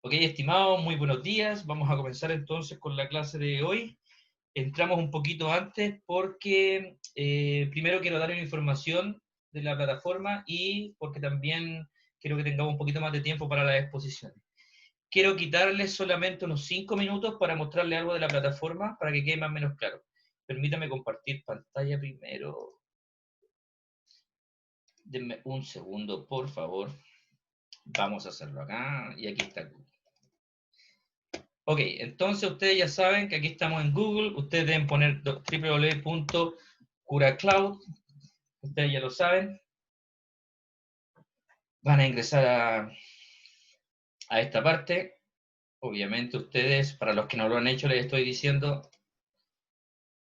Ok, estimados, muy buenos días. Vamos a comenzar entonces con la clase de hoy. Entramos un poquito antes porque primero quiero dar una información de la plataforma y porque también quiero que tengamos un poquito más de tiempo para las exposiciones. Quiero quitarles solamente unos 5 minutos para mostrarles algo de la plataforma para que quede más o menos claro. Permítame compartir pantalla primero. Denme un segundo, por favor. Vamos a hacerlo acá y aquí está Google. Ok, entonces ustedes ya saben que aquí estamos en Google, ustedes deben poner www.curacloud, ustedes ya lo saben, van a ingresar a esta parte, obviamente ustedes, para los que no lo han hecho, les estoy diciendo,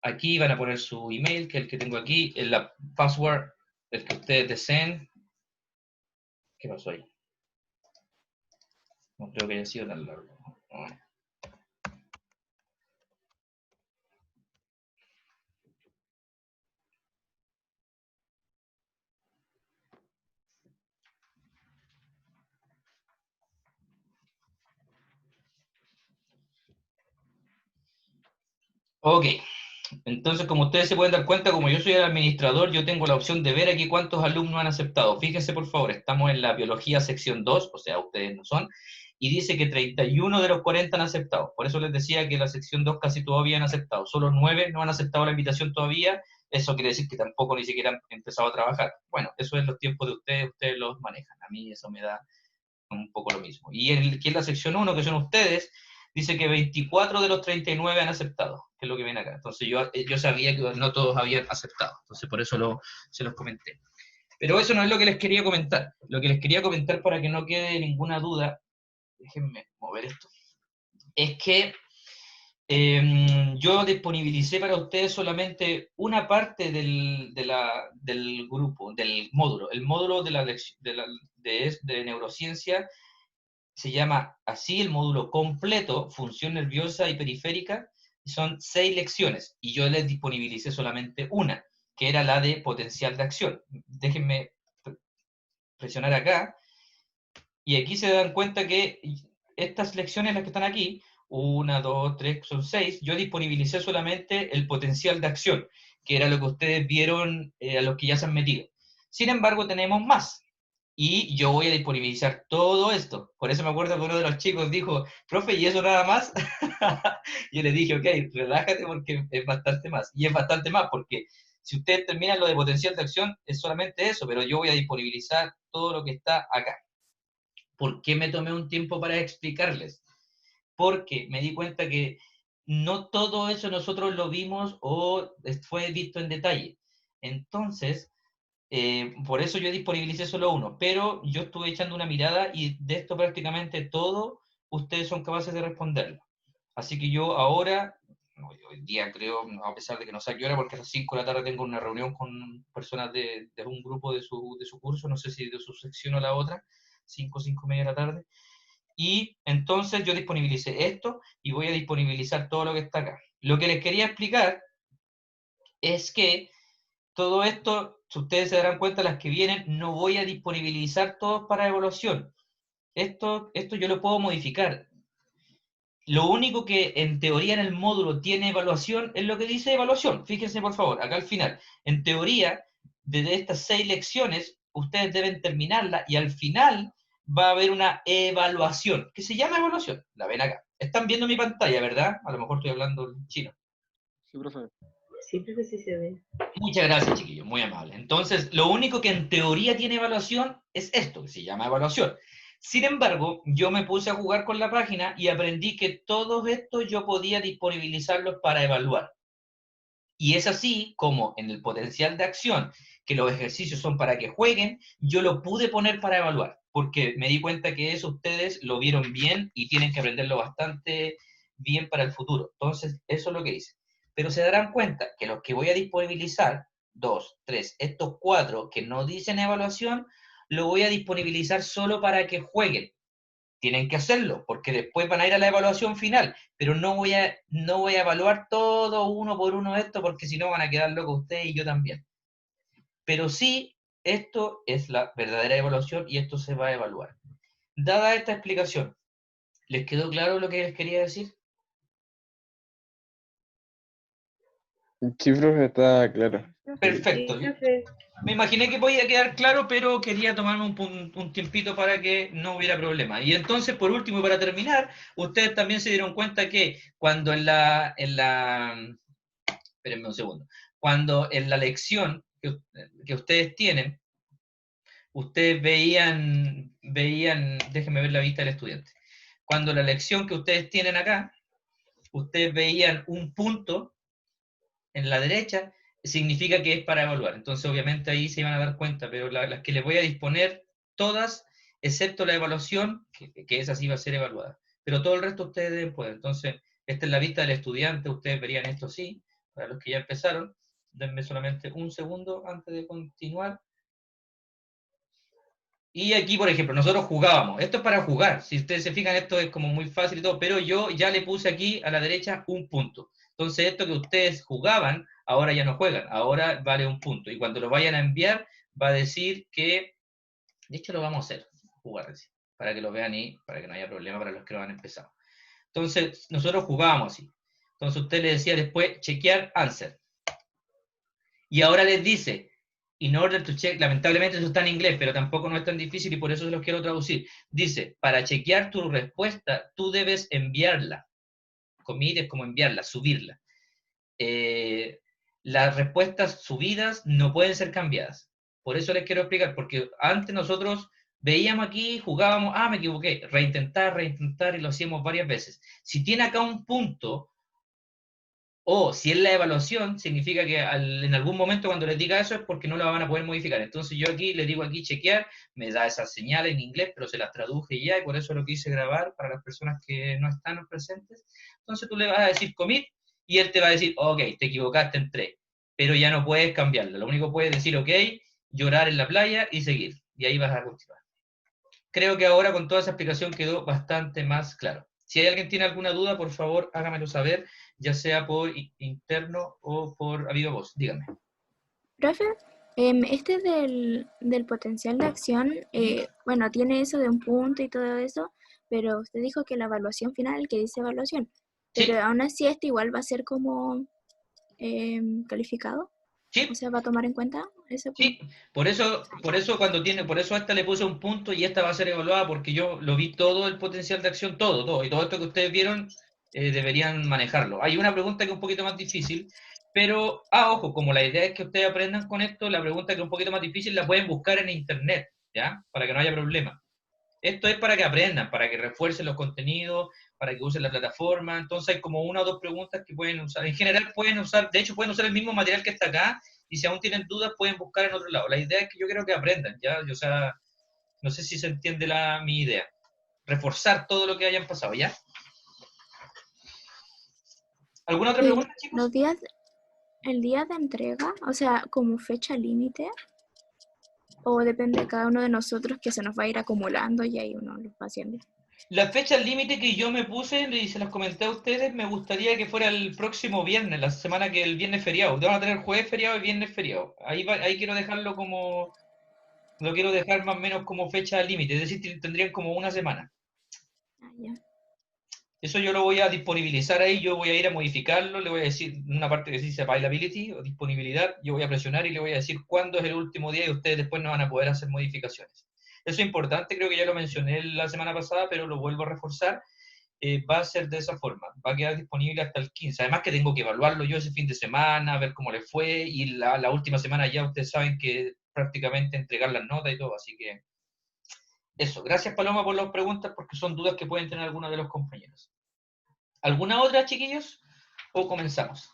aquí van a poner su email, que es el que tengo aquí, el password, el que ustedes deseen. ¿Qué pasó ahí? No creo que haya sido tan largo. Ok, entonces, como ustedes se pueden dar cuenta, como yo soy el administrador, yo tengo la opción de ver aquí cuántos alumnos han aceptado. Fíjense, por favor, estamos en la biología sección 2, o sea, ustedes no son, y dice que 31 de los 40 han aceptado. Por eso les decía que la sección 2 casi todavía han aceptado. Solo 9 no han aceptado la invitación todavía. Eso quiere decir que tampoco ni siquiera han empezado a trabajar. Bueno, eso es los tiempos de ustedes, ustedes los manejan. A mí eso me da un poco lo mismo. Y aquí en la sección 1, que son ustedes, dice que 24 de los 39 han aceptado, que es lo que viene acá. Entonces yo sabía que no todos habían aceptado, entonces por eso se los comenté. Pero eso no es lo que les quería comentar. Lo que les quería comentar para que no quede ninguna duda, déjenme mover esto, es que yo disponibilicé para ustedes solamente una parte del grupo, del módulo. El módulo de neurociencia se llama así el módulo completo, función nerviosa y periférica, son 6 lecciones, y yo les disponibilicé solamente una, que era la de potencial de acción. Déjenme presionar acá, y aquí se dan cuenta que estas lecciones, las que están aquí, 1, 2, 3, son 6, yo disponibilicé solamente el potencial de acción, que era lo que ustedes vieron a los que ya se han metido. Sin embargo, tenemos más. Y yo voy a disponibilizar todo esto. Por eso me acuerdo que uno de los chicos dijo, profe, ¿y eso nada más? Yo le dije, ok, relájate porque es bastante más. Y es bastante más porque si ustedes terminan lo de potencial de acción, es solamente eso, pero yo voy a disponibilizar todo lo que está acá. ¿Por qué me tomé un tiempo para explicarles? Porque me di cuenta que no todo eso nosotros lo vimos o fue visto en detalle. Entonces, por eso yo disponibilicé solo uno, pero yo estuve echando una mirada y de esto prácticamente todo ustedes son capaces de responderlo. Así que yo ahora, hoy día creo, a pesar de que no sé a qué hora, porque a las 5 de la tarde tengo una reunión con personas de un grupo de su curso, no sé si de su sección o la otra, 5, 5:30 de la tarde, y entonces yo disponibilicé esto y voy a disponibilizar todo lo que está acá. Lo que les quería explicar es que todo esto, si ustedes se darán cuenta, las que vienen, no voy a disponibilizar todos para evaluación. Esto yo lo puedo modificar. Lo único que en teoría en el módulo tiene evaluación es lo que dice evaluación. Fíjense por favor, acá al final. En teoría, desde estas 6 lecciones, ustedes deben terminarla y al final va a haber una evaluación, que se llama evaluación. La ven acá. Están viendo mi pantalla, ¿verdad? A lo mejor estoy hablando en chino. Sí, profe. Sí, profe, sí se ve. Muchas gracias, chiquillos, muy amable. Entonces, lo único que en teoría tiene evaluación es esto, que se llama evaluación. Sin embargo, yo me puse a jugar con la página y aprendí que todos estos yo podía disponibilizarlos para evaluar. Y es así como en el potencial de acción, que los ejercicios son para que jueguen, yo lo pude poner para evaluar, porque me di cuenta que eso ustedes lo vieron bien y tienen que aprenderlo bastante bien para el futuro. Entonces, eso es lo que hice. Pero se darán cuenta que los que voy a disponibilizar, 2, 3, estos 4 que no dicen evaluación, lo voy a disponibilizar solo para que jueguen. Tienen que hacerlo, porque después van a ir a la evaluación final, pero no voy a evaluar todo uno por uno esto, porque si no van a quedar locos ustedes y yo también. Pero sí, esto es la verdadera evaluación y esto se va a evaluar. Dada esta explicación, ¿Les quedó claro lo que les quería decir? Sí, profe, está claro. Perfecto. Sí, profe. Me imaginé que podía quedar claro, pero quería tomarme un tiempito para que no hubiera problema. Y entonces, por último, y para terminar, ustedes también se dieron cuenta que cuando espérenme un segundo, cuando en la lección que ustedes tienen, ustedes veían, déjenme ver la vista del estudiante. Cuando la lección que ustedes tienen acá, ustedes veían un punto en la derecha, significa que es para evaluar. Entonces, obviamente ahí se iban a dar cuenta, pero las que les voy a disponer, todas, excepto la evaluación, que esa sí va a ser evaluada. Pero todo el resto ustedes deben poder. Entonces, esta es la vista del estudiante, ustedes verían esto sí, para los que ya empezaron. Denme solamente un segundo antes de continuar. Y aquí, por ejemplo, nosotros jugábamos. Esto es para jugar. Si ustedes se fijan, esto es como muy fácil y todo, pero yo ya le puse aquí a la derecha un punto. Entonces, esto que ustedes jugaban, ahora ya no juegan. Ahora vale un punto. Y cuando lo vayan a enviar, va a decir que... De hecho, lo vamos a hacer, jugar así, para que lo vean y para que no haya problema para los que lo han empezado. Entonces, nosotros jugábamos así. Entonces, usted le decía después, chequear answer. Y ahora les dice, in order to check, lamentablemente eso está en inglés, pero tampoco no es tan difícil y por eso se los quiero traducir. Dice, para chequear tu respuesta, tú debes enviarla. Commit es como enviarla, subirla. Las respuestas subidas no pueden ser cambiadas. Por eso les quiero explicar, porque antes nosotros veíamos aquí, jugábamos, me equivoqué, reintentar, y lo hacíamos varias veces. Si tiene acá un punto, o si es la evaluación, significa que en algún momento cuando les diga eso es porque no la van a poder modificar. Entonces yo aquí le digo aquí chequear, me da esa señal en inglés, pero se las traduje ya y por eso lo quise grabar para las personas que no están presentes. Entonces tú le vas a decir commit y él te va a decir, ok, te equivocaste en 3, pero ya no puedes cambiarlo. Lo único que puedes decir, ok, llorar en la playa y seguir. Y ahí vas a continuar. Creo que ahora con toda esa explicación quedó bastante más claro. Si hay alguien que tiene alguna duda, por favor, hágamelo saber, ya sea por interno o por a viva voz. Dígame. Profe, este del potencial de acción, bueno, tiene eso de un punto y todo eso, pero usted dijo que la evaluación final, que dice evaluación, pero Sí, aún así este igual va a ser como calificado, o sí, sea, va a tomar en cuenta ese punto. sí. Por eso por eso a esta le puse un punto y esta va a ser evaluada porque yo lo vi todo el potencial de acción, todo. Y todo esto que ustedes vieron deberían manejarlo. Hay una pregunta que es un poquito más difícil, pero, ojo, como la idea es que ustedes aprendan con esto, la pregunta que es un poquito más difícil la pueden buscar en internet, ¿ya? Para que no haya problema. Esto es para que aprendan, para que refuercen los contenidos, para que usen la plataforma. Entonces hay como una o dos preguntas que pueden usar. En general pueden usar, de hecho pueden usar el mismo material que está acá y si aún tienen dudas pueden buscar en otro lado. La idea es que yo quiero que aprendan, ¿ya? O sea, no sé si se entiende mi idea. Reforzar todo lo que hayan pasado, ¿ya? ¿Alguna otra Y pregunta, chicos? los días, el día de entrega, o sea, como fecha límite, o depende de cada uno de nosotros que se nos va a ir acumulando y ahí uno lo va haciendo. La fecha límite que yo me puse, y se las comenté a ustedes, me gustaría que fuera el próximo viernes, la semana que el viernes feriado. Van a tener jueves feriado y viernes feriado. Ahí quiero dejarlo como, lo quiero dejar más o menos como fecha límite, es decir, tendrían como una semana. Ah, ya. Eso yo lo voy a disponibilizar ahí, yo voy a ir a modificarlo, le voy a decir una parte que dice availability o disponibilidad, yo voy a presionar y le voy a decir cuándo es el último día y ustedes después no van a poder hacer modificaciones. Eso es importante, creo que ya lo mencioné la semana pasada, pero lo vuelvo a reforzar. Va a ser de esa forma, va a quedar disponible hasta el 15. Además que tengo que evaluarlo yo ese fin de semana, ver cómo le fue, y la última semana ya ustedes saben que prácticamente entregar las notas y todo, así que eso. Gracias Paloma por las preguntas, porque son dudas que pueden tener algunos de los compañeros. ¿Alguna otra, chiquillos? ¿O comenzamos?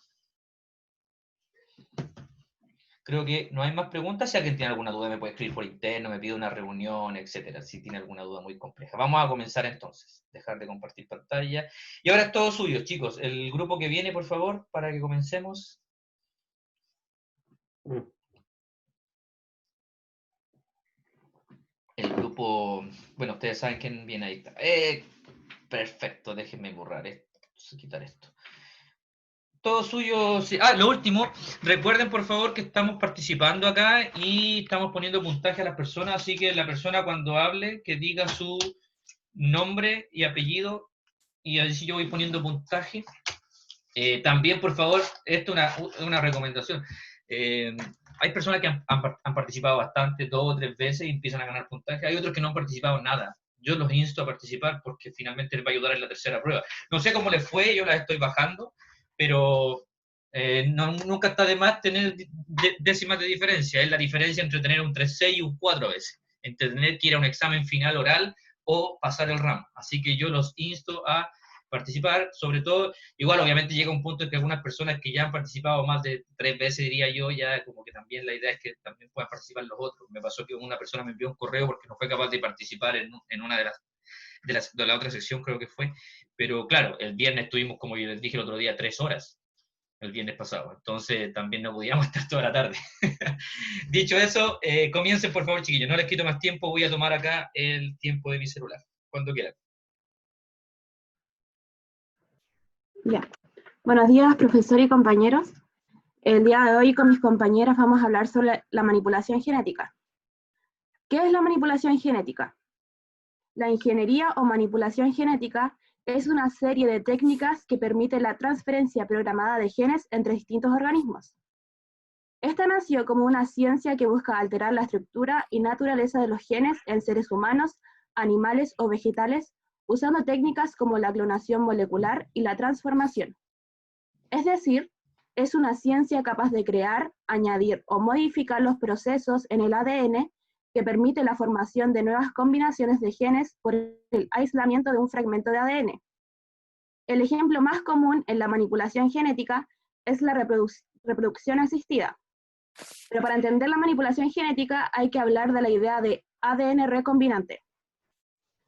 Creo que no hay más preguntas. Si alguien tiene alguna duda me puede escribir por interno, me pide una reunión, etcétera. Si tiene alguna duda muy compleja. Vamos a comenzar entonces. Dejar de compartir pantalla. Y ahora es todo suyo, chicos. El grupo que viene, por favor, para que comencemos. El grupo... Bueno, ustedes saben quién viene ahí. Perfecto, déjenme borrar esto. Quitar esto. Todo suyo. Sí. Lo último, recuerden por favor que estamos participando acá y estamos poniendo puntaje a las personas, así que la persona cuando hable, que diga su nombre y apellido y así yo voy poniendo puntaje. También, por favor, esto es una recomendación. Hay personas que han participado bastante, 2 o 3 veces, y empiezan a ganar puntaje. Hay otros que no han participado nada. Yo los insto a participar porque finalmente les va a ayudar en la tercera prueba. No sé cómo les fue, yo las estoy bajando, pero nunca está de más tener décimas de diferencia. Es la diferencia entre tener un 3.6 y un 4 veces, entre tener que ir a un examen final oral o pasar el ramo. Así que yo los insto a participar, sobre todo, igual obviamente llega un punto en que algunas personas que ya han participado más de 3 veces, diría yo, ya como que también la idea es que también puedan participar los otros. Me pasó que una persona me envió un correo porque no fue capaz de participar en una de la otra sección, creo que fue, pero claro, el viernes tuvimos, como yo les dije el otro día, 3 horas, el viernes pasado, entonces también no podíamos estar toda la tarde. Dicho eso, comiencen por favor, chiquillos, no les quito más tiempo, voy a tomar acá el tiempo de mi celular, cuando quieran. Ya. Buenos días, profesor y compañeros. El día de hoy con mis compañeras vamos a hablar sobre la manipulación genética. ¿Qué es la manipulación genética? La ingeniería o manipulación genética es una serie de técnicas que permiten la transferencia programada de genes entre distintos organismos. Esta nació como una ciencia que busca alterar la estructura y naturaleza de los genes en seres humanos, animales o vegetales, usando técnicas como la clonación molecular y la transformación. Es decir, es una ciencia capaz de crear, añadir o modificar los procesos en el ADN que permite la formación de nuevas combinaciones de genes por el aislamiento de un fragmento de ADN. El ejemplo más común en la manipulación genética es la reproducción asistida. Pero para entender la manipulación genética hay que hablar de la idea de ADN recombinante.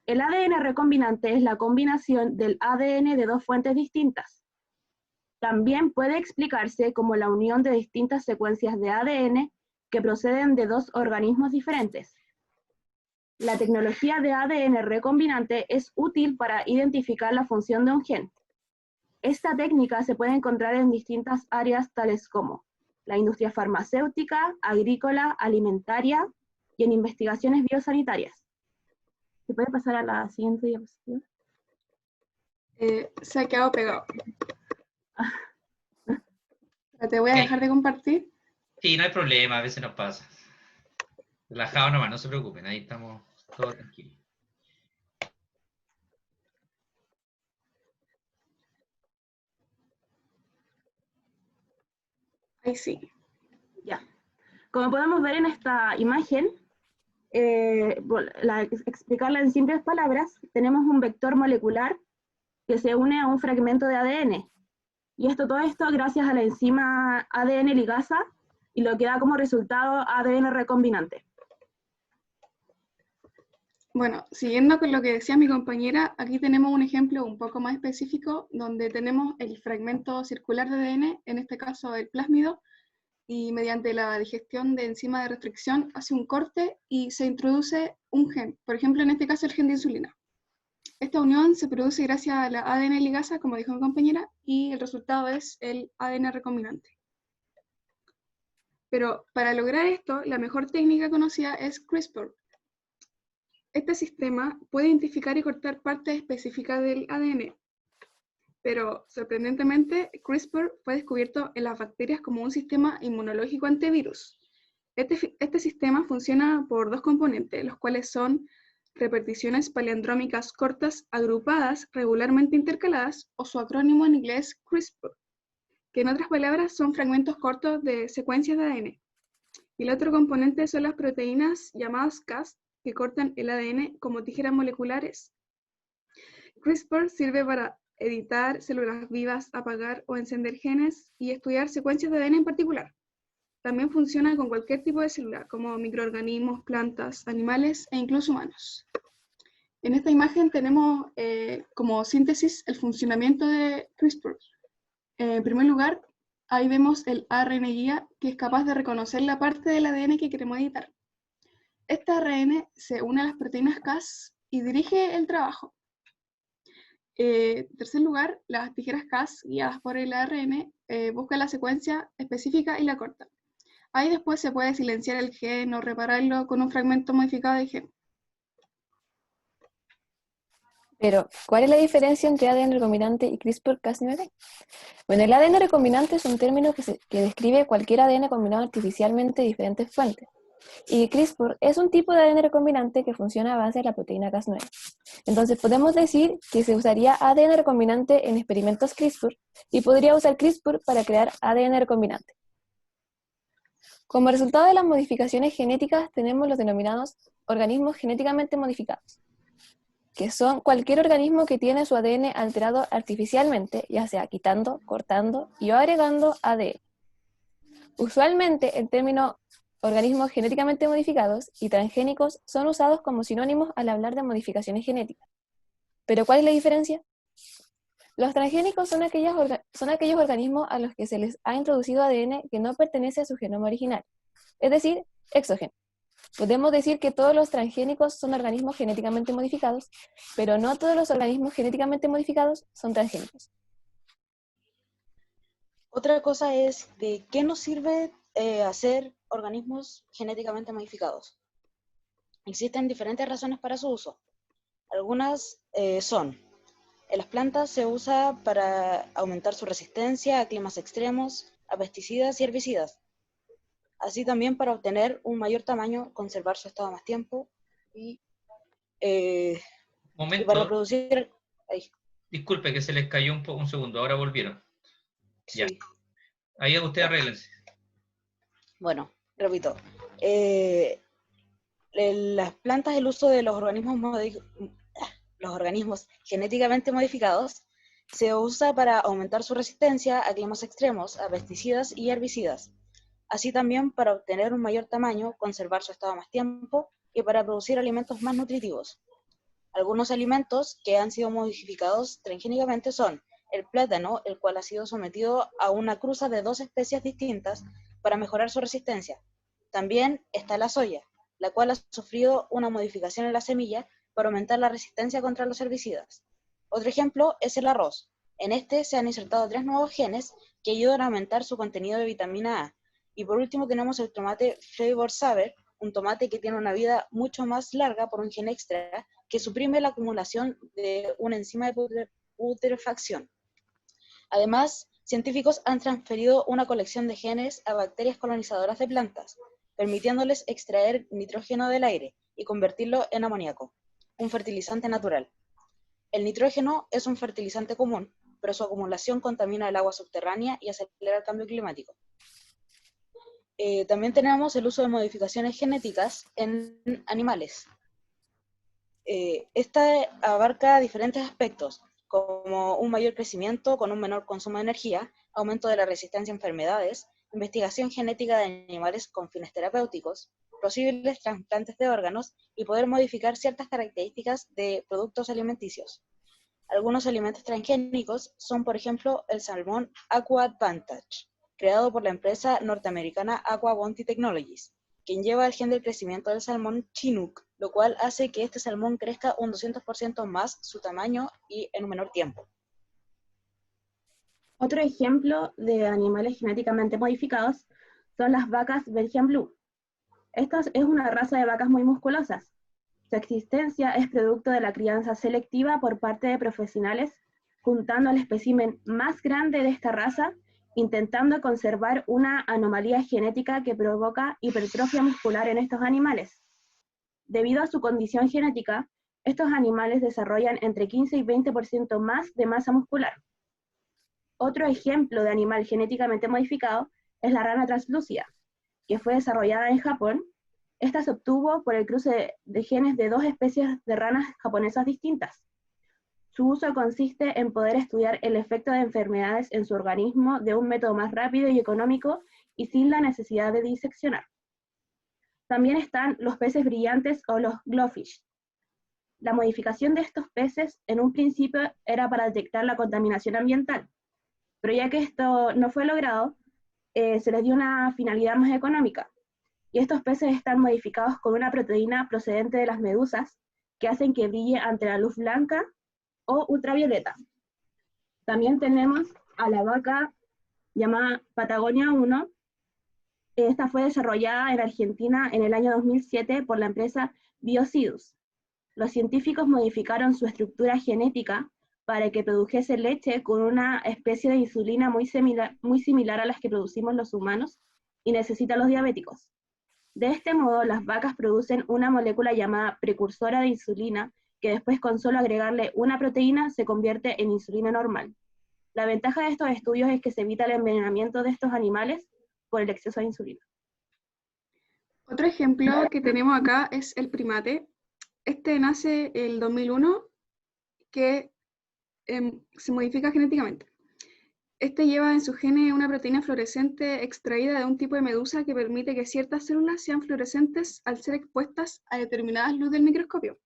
El ADN recombinante es la combinación del ADN de dos fuentes distintas. También puede explicarse como la unión de distintas secuencias de ADN que proceden de dos organismos diferentes. La tecnología de ADN recombinante es útil para identificar la función de un gen. Esta técnica se puede encontrar en distintas áreas tales como la industria farmacéutica, agrícola, alimentaria y en investigaciones biosanitarias. ¿Se puede pasar a la siguiente diapositiva? Se ha quedado pegado. Te voy a dejar de compartir. Sí, no hay problema, a veces nos pasa. Relajado nomás, no se preocupen, ahí estamos todos tranquilos. Ahí sí. Ya. Como podemos ver en esta imagen, explicarla en simples palabras, tenemos un vector molecular que se une a un fragmento de ADN. Y todo esto gracias a la enzima ADN ligasa, y lo que da como resultado ADN recombinante. Bueno, siguiendo con lo que decía mi compañera, aquí tenemos un ejemplo un poco más específico donde tenemos el fragmento circular de ADN, en este caso el plásmido, y mediante la digestión de enzima de restricción hace un corte y se introduce un gen, por ejemplo en este caso el gen de insulina. Esta unión se produce gracias a la ADN ligasa, como dijo mi compañera, y el resultado es el ADN recombinante. Pero para lograr esto, la mejor técnica conocida es CRISPR. Este sistema puede identificar y cortar partes específicas del ADN, pero sorprendentemente CRISPR fue descubierto en las bacterias como un sistema inmunológico antivirus. Este sistema funciona por dos componentes, los cuales son repeticiones palindrómicas cortas agrupadas regularmente intercaladas, o su acrónimo en inglés CRISPR, que en otras palabras son fragmentos cortos de secuencias de ADN. Y el otro componente son las proteínas llamadas Cas, que cortan el ADN como tijeras moleculares. CRISPR sirve para editar células vivas, apagar o encender genes y estudiar secuencias de ADN en particular. También funciona con cualquier tipo de célula, como microorganismos, plantas, animales e incluso humanos. En esta imagen tenemos como síntesis el funcionamiento de CRISPR. En primer lugar, ahí vemos el ARN guía, que es capaz de reconocer la parte del ADN que queremos editar. Este ARN se une a las proteínas Cas y dirige el trabajo. En tercer lugar, las tijeras Cas, guiadas por el ARN, buscan la secuencia específica y la cortan. Ahí después se puede silenciar el gen o repararlo con un fragmento modificado de gen. Pero, ¿cuál es la diferencia entre ADN recombinante y CRISPR-Cas9? Bueno, el ADN recombinante es un término que describe cualquier ADN combinado artificialmente de diferentes fuentes. Y CRISPR es un tipo de ADN recombinante que funciona a base de la proteína Cas9. Entonces podemos decir que se usaría ADN recombinante en experimentos CRISPR y podría usar CRISPR para crear ADN recombinante. Como resultado de las modificaciones genéticas tenemos los denominados organismos genéticamente modificados, que son cualquier organismo que tiene su ADN alterado artificialmente, ya sea quitando, cortando y o agregando ADN. Usualmente el término organismos genéticamente modificados y transgénicos son usados como sinónimos al hablar de modificaciones genéticas. ¿Pero cuál es la diferencia? Los transgénicos son aquellos organismos a los que se les ha introducido ADN que no pertenece a su genoma original, es decir, exógeno. Podemos decir que todos los transgénicos son organismos genéticamente modificados, pero no todos los organismos genéticamente modificados son transgénicos. Otra cosa es de qué nos sirve hacer organismos genéticamente modificados. Existen diferentes razones para su uso. Algunas son, en las plantas se usa para aumentar su resistencia a climas extremos, a pesticidas y herbicidas. Así también para obtener un mayor tamaño, conservar su estado más tiempo y para reproducir... Ay. Disculpe que se les cayó un segundo, ahora volvieron. Ya. Sí. Ahí ustedes arréglense. Bueno, repito. Las plantas, el uso de los organismos genéticamente modificados se usa para aumentar su resistencia a climas extremos, a pesticidas y herbicidas. Así también para obtener un mayor tamaño, conservar su estado más tiempo y para producir alimentos más nutritivos. Algunos alimentos que han sido modificados transgénicamente son el plátano, el cual ha sido sometido a una cruza de 2 especies distintas para mejorar su resistencia. También está la soya, la cual ha sufrido una modificación en la semilla para aumentar la resistencia contra los herbicidas. Otro ejemplo es el arroz. En este se han insertado 3 nuevos genes que ayudan a aumentar su contenido de vitamina A. Y por último tenemos el tomate Flavor Saver, un tomate que tiene una vida mucho más larga por un gen extra que suprime la acumulación de una enzima de putrefacción. Además, científicos han transferido una colección de genes a bacterias colonizadoras de plantas, permitiéndoles extraer nitrógeno del aire y convertirlo en amoníaco, un fertilizante natural. El nitrógeno es un fertilizante común, pero su acumulación contamina el agua subterránea y acelera el cambio climático. También tenemos el uso de modificaciones genéticas en animales. Esta abarca diferentes aspectos, como un mayor crecimiento con un menor consumo de energía, aumento de la resistencia a enfermedades, investigación genética de animales con fines terapéuticos, posibles trasplantes de órganos y poder modificar ciertas características de productos alimenticios. Algunos alimentos transgénicos son, por ejemplo, el salmón Aqua Advantage, creado por la empresa norteamericana Aqua Bounty Technologies, quien lleva el gen del crecimiento del salmón Chinook, lo cual hace que este salmón crezca un 200% más su tamaño y en un menor tiempo. Otro ejemplo de animales genéticamente modificados son las vacas Belgian Blue. Esta es una raza de vacas muy musculosas. Su existencia es producto de la crianza selectiva por parte de profesionales, juntando al espécimen más grande de esta raza, intentando conservar una anomalía genética que provoca hipertrofia muscular en estos animales. Debido a su condición genética, estos animales desarrollan entre 15 y 20% más de masa muscular. Otro ejemplo de animal genéticamente modificado es la rana translúcida, que fue desarrollada en Japón. Esta se obtuvo por el cruce de genes de 2 especies de ranas japonesas distintas. Su uso consiste en poder estudiar el efecto de enfermedades en su organismo de un método más rápido y económico y sin la necesidad de diseccionar. También están los peces brillantes o los glowfish. La modificación de estos peces en un principio era para detectar la contaminación ambiental, pero ya que esto no fue logrado, se les dio una finalidad más económica. Y estos peces están modificados con una proteína procedente de las medusas que hacen que brille ante la luz blanca o ultravioleta. También tenemos a la vaca llamada Patagonia 1. Esta fue desarrollada en Argentina en el año 2007 por la empresa Biocidus. los científicos modificaron su estructura genética para que produjese leche con una especie de insulina muy similar a las que producimos los humanos y necesitan los diabéticos. De este modo, las vacas producen una molécula llamada precursora de insulina, que después con solo agregarle una proteína se convierte en insulina normal. La ventaja de estos estudios es que se evita el envenenamiento de estos animales por el exceso de insulina. Otro ejemplo que tenemos acá es el primate. Este nace el 2001, que se modifica genéticamente. Este lleva en su gene una proteína fluorescente extraída de un tipo de medusa que permite que ciertas células sean fluorescentes al ser expuestas a determinadas luz del microscopio.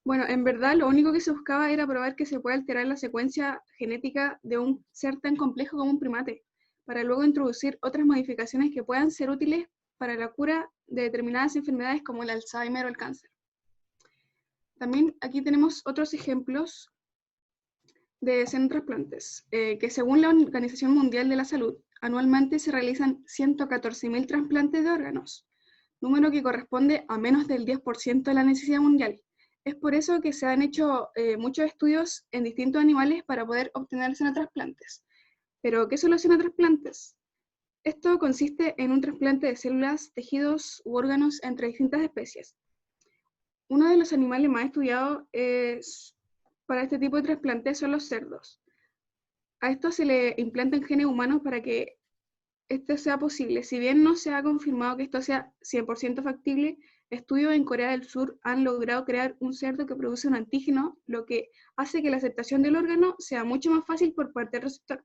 Bueno, en verdad lo único que se buscaba era probar que se puede alterar la secuencia genética de un ser tan complejo como un primate, para luego introducir otras modificaciones que puedan ser útiles para la cura de determinadas enfermedades como el Alzheimer o el cáncer. También aquí tenemos otros ejemplos de xenotrasplantes, que según la Organización Mundial de la Salud, anualmente se realizan 114.000 trasplantes de órganos, número que corresponde a menos del 10% de la necesidad mundial. Es por eso que se han hecho muchos estudios en distintos animales para poder obtener xenotrasplantes. Pero, ¿qué son los xenotrasplantes? Esto consiste en un trasplante de células, tejidos u órganos entre distintas especies. Uno de los animales más estudiados para este tipo de trasplantes son los cerdos. A estos se le implantan genes humanos para que esto sea posible. Si bien no se ha confirmado que esto sea 100% factible, estudios en Corea del Sur han logrado crear un cerdo que produce un antígeno, lo que hace que la aceptación del órgano sea mucho más fácil por parte del receptor.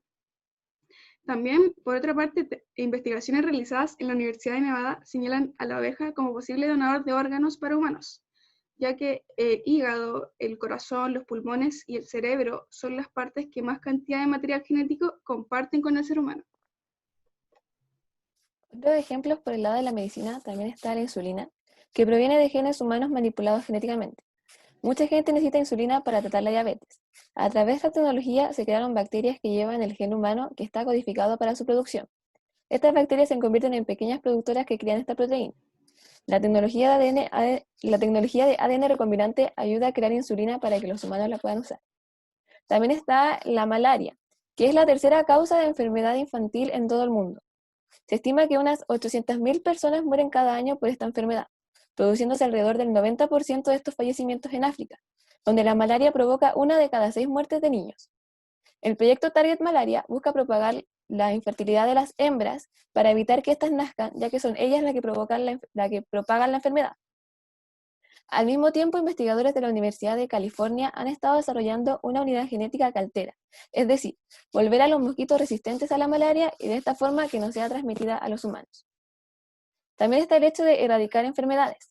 También, por otra parte, investigaciones realizadas en la Universidad de Nevada señalan a la oveja como posible donador de órganos para humanos, ya que el hígado, el corazón, los pulmones y el cerebro son las partes que más cantidad de material genético comparten con el ser humano. Otros ejemplos por el lado de la medicina también está la insulina, que proviene de genes humanos manipulados genéticamente. Mucha gente necesita insulina para tratar la diabetes. A través de esta tecnología se crearon bacterias que llevan el gen humano que está codificado para su producción. Estas bacterias se convierten en pequeñas productoras que crean esta proteína. La tecnología de ADN recombinante ayuda a crear insulina para que los humanos la puedan usar. También está la malaria, que es la tercera causa de enfermedad infantil en todo el mundo. Se estima que unas 800.000 personas mueren cada año por esta enfermedad, produciéndose alrededor del 90% de estos fallecimientos en África, donde la malaria provoca 1 de cada 6 muertes de niños. El proyecto Target Malaria busca propagar la infertilidad de las hembras para evitar que éstas nazcan, ya que son ellas las que propagan la enfermedad. Al mismo tiempo, investigadores de la Universidad de California han estado desarrollando una unidad genética que altera, es decir, volver a los mosquitos resistentes a la malaria y de esta forma que no sea transmitida a los humanos. También está el hecho de erradicar enfermedades.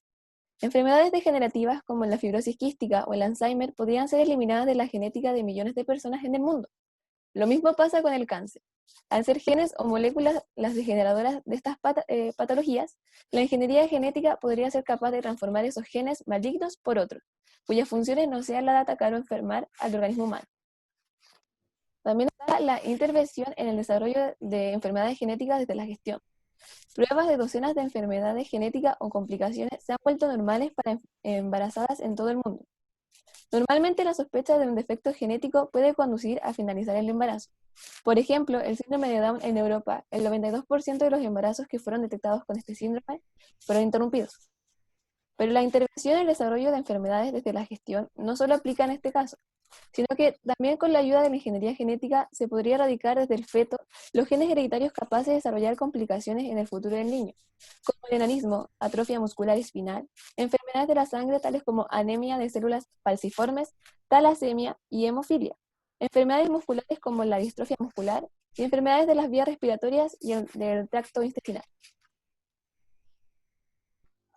Enfermedades degenerativas como la fibrosis quística o el Alzheimer podrían ser eliminadas de la genética de millones de personas en el mundo. Lo mismo pasa con el cáncer. Al ser genes o moléculas las degeneradoras de estas patologías, la ingeniería genética podría ser capaz de transformar esos genes malignos por otros, cuyas funciones no sean la de atacar o enfermar al organismo humano. También está la intervención en el desarrollo de enfermedades genéticas desde la gestión. Pruebas de docenas de enfermedades genéticas o complicaciones se han vuelto normales para embarazadas en todo el mundo. Normalmente la sospecha de un defecto genético puede conducir a finalizar el embarazo. Por ejemplo, el síndrome de Down en Europa, el 92% de los embarazos que fueron detectados con este síndrome fueron interrumpidos. Pero la intervención en el desarrollo de enfermedades desde la gestión no solo aplica en este caso, sino que también con la ayuda de la ingeniería genética se podría erradicar desde el feto los genes hereditarios capaces de desarrollar complicaciones en el futuro del niño, como el enanismo, atrofia muscular espinal, enfermedades de la sangre tales como anemia de células falciformes, talasemia y hemofilia, enfermedades musculares como la distrofia muscular y enfermedades de las vías respiratorias y del tracto intestinal.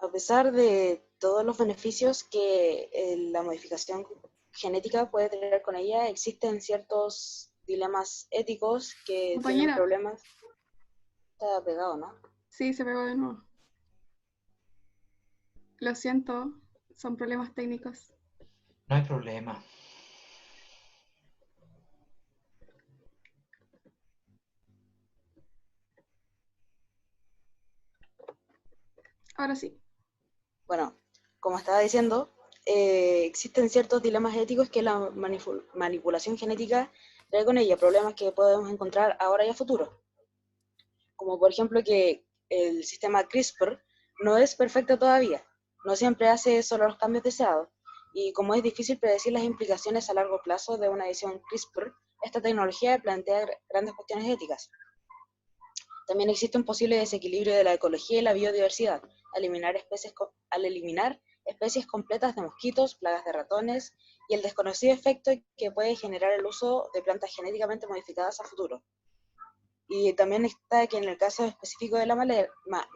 A pesar de todos los beneficios que la modificación genética puede tener con ella, existen ciertos dilemas éticos que tienen Compañera. problemas. Está pegado, ¿no? Sí, se pegó de nuevo. Lo siento, son problemas técnicos. No hay problema. Ahora sí. Bueno, como estaba diciendo, existen ciertos dilemas éticos que la manipulación genética trae con ella, problemas que podemos encontrar ahora y a futuro. Como por ejemplo que el sistema CRISPR no es perfecto todavía, no siempre hace solo los cambios deseados, y como es difícil predecir las implicaciones a largo plazo de una edición CRISPR, esta tecnología plantea grandes cuestiones éticas. También existe un posible desequilibrio de la ecología y la biodiversidad, al eliminar especies completas de mosquitos, plagas de ratones, y el desconocido efecto que puede generar el uso de plantas genéticamente modificadas a futuro. Y también está que en el caso específico de la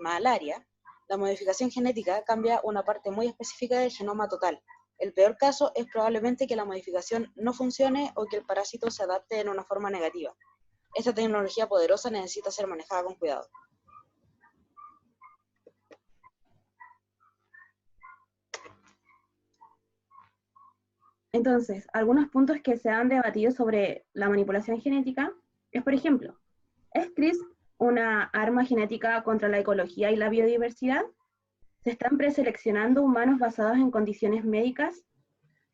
malaria, la modificación genética cambia una parte muy específica del genoma total. El peor caso es probablemente que la modificación no funcione o que el parásito se adapte en una forma negativa. Esta tecnología poderosa necesita ser manejada con cuidado. Entonces, algunos puntos que se han debatido sobre la manipulación genética es, por ejemplo, ¿es CRISPR una arma genética contra la ecología y la biodiversidad? ¿Se están preseleccionando humanos basados en condiciones médicas?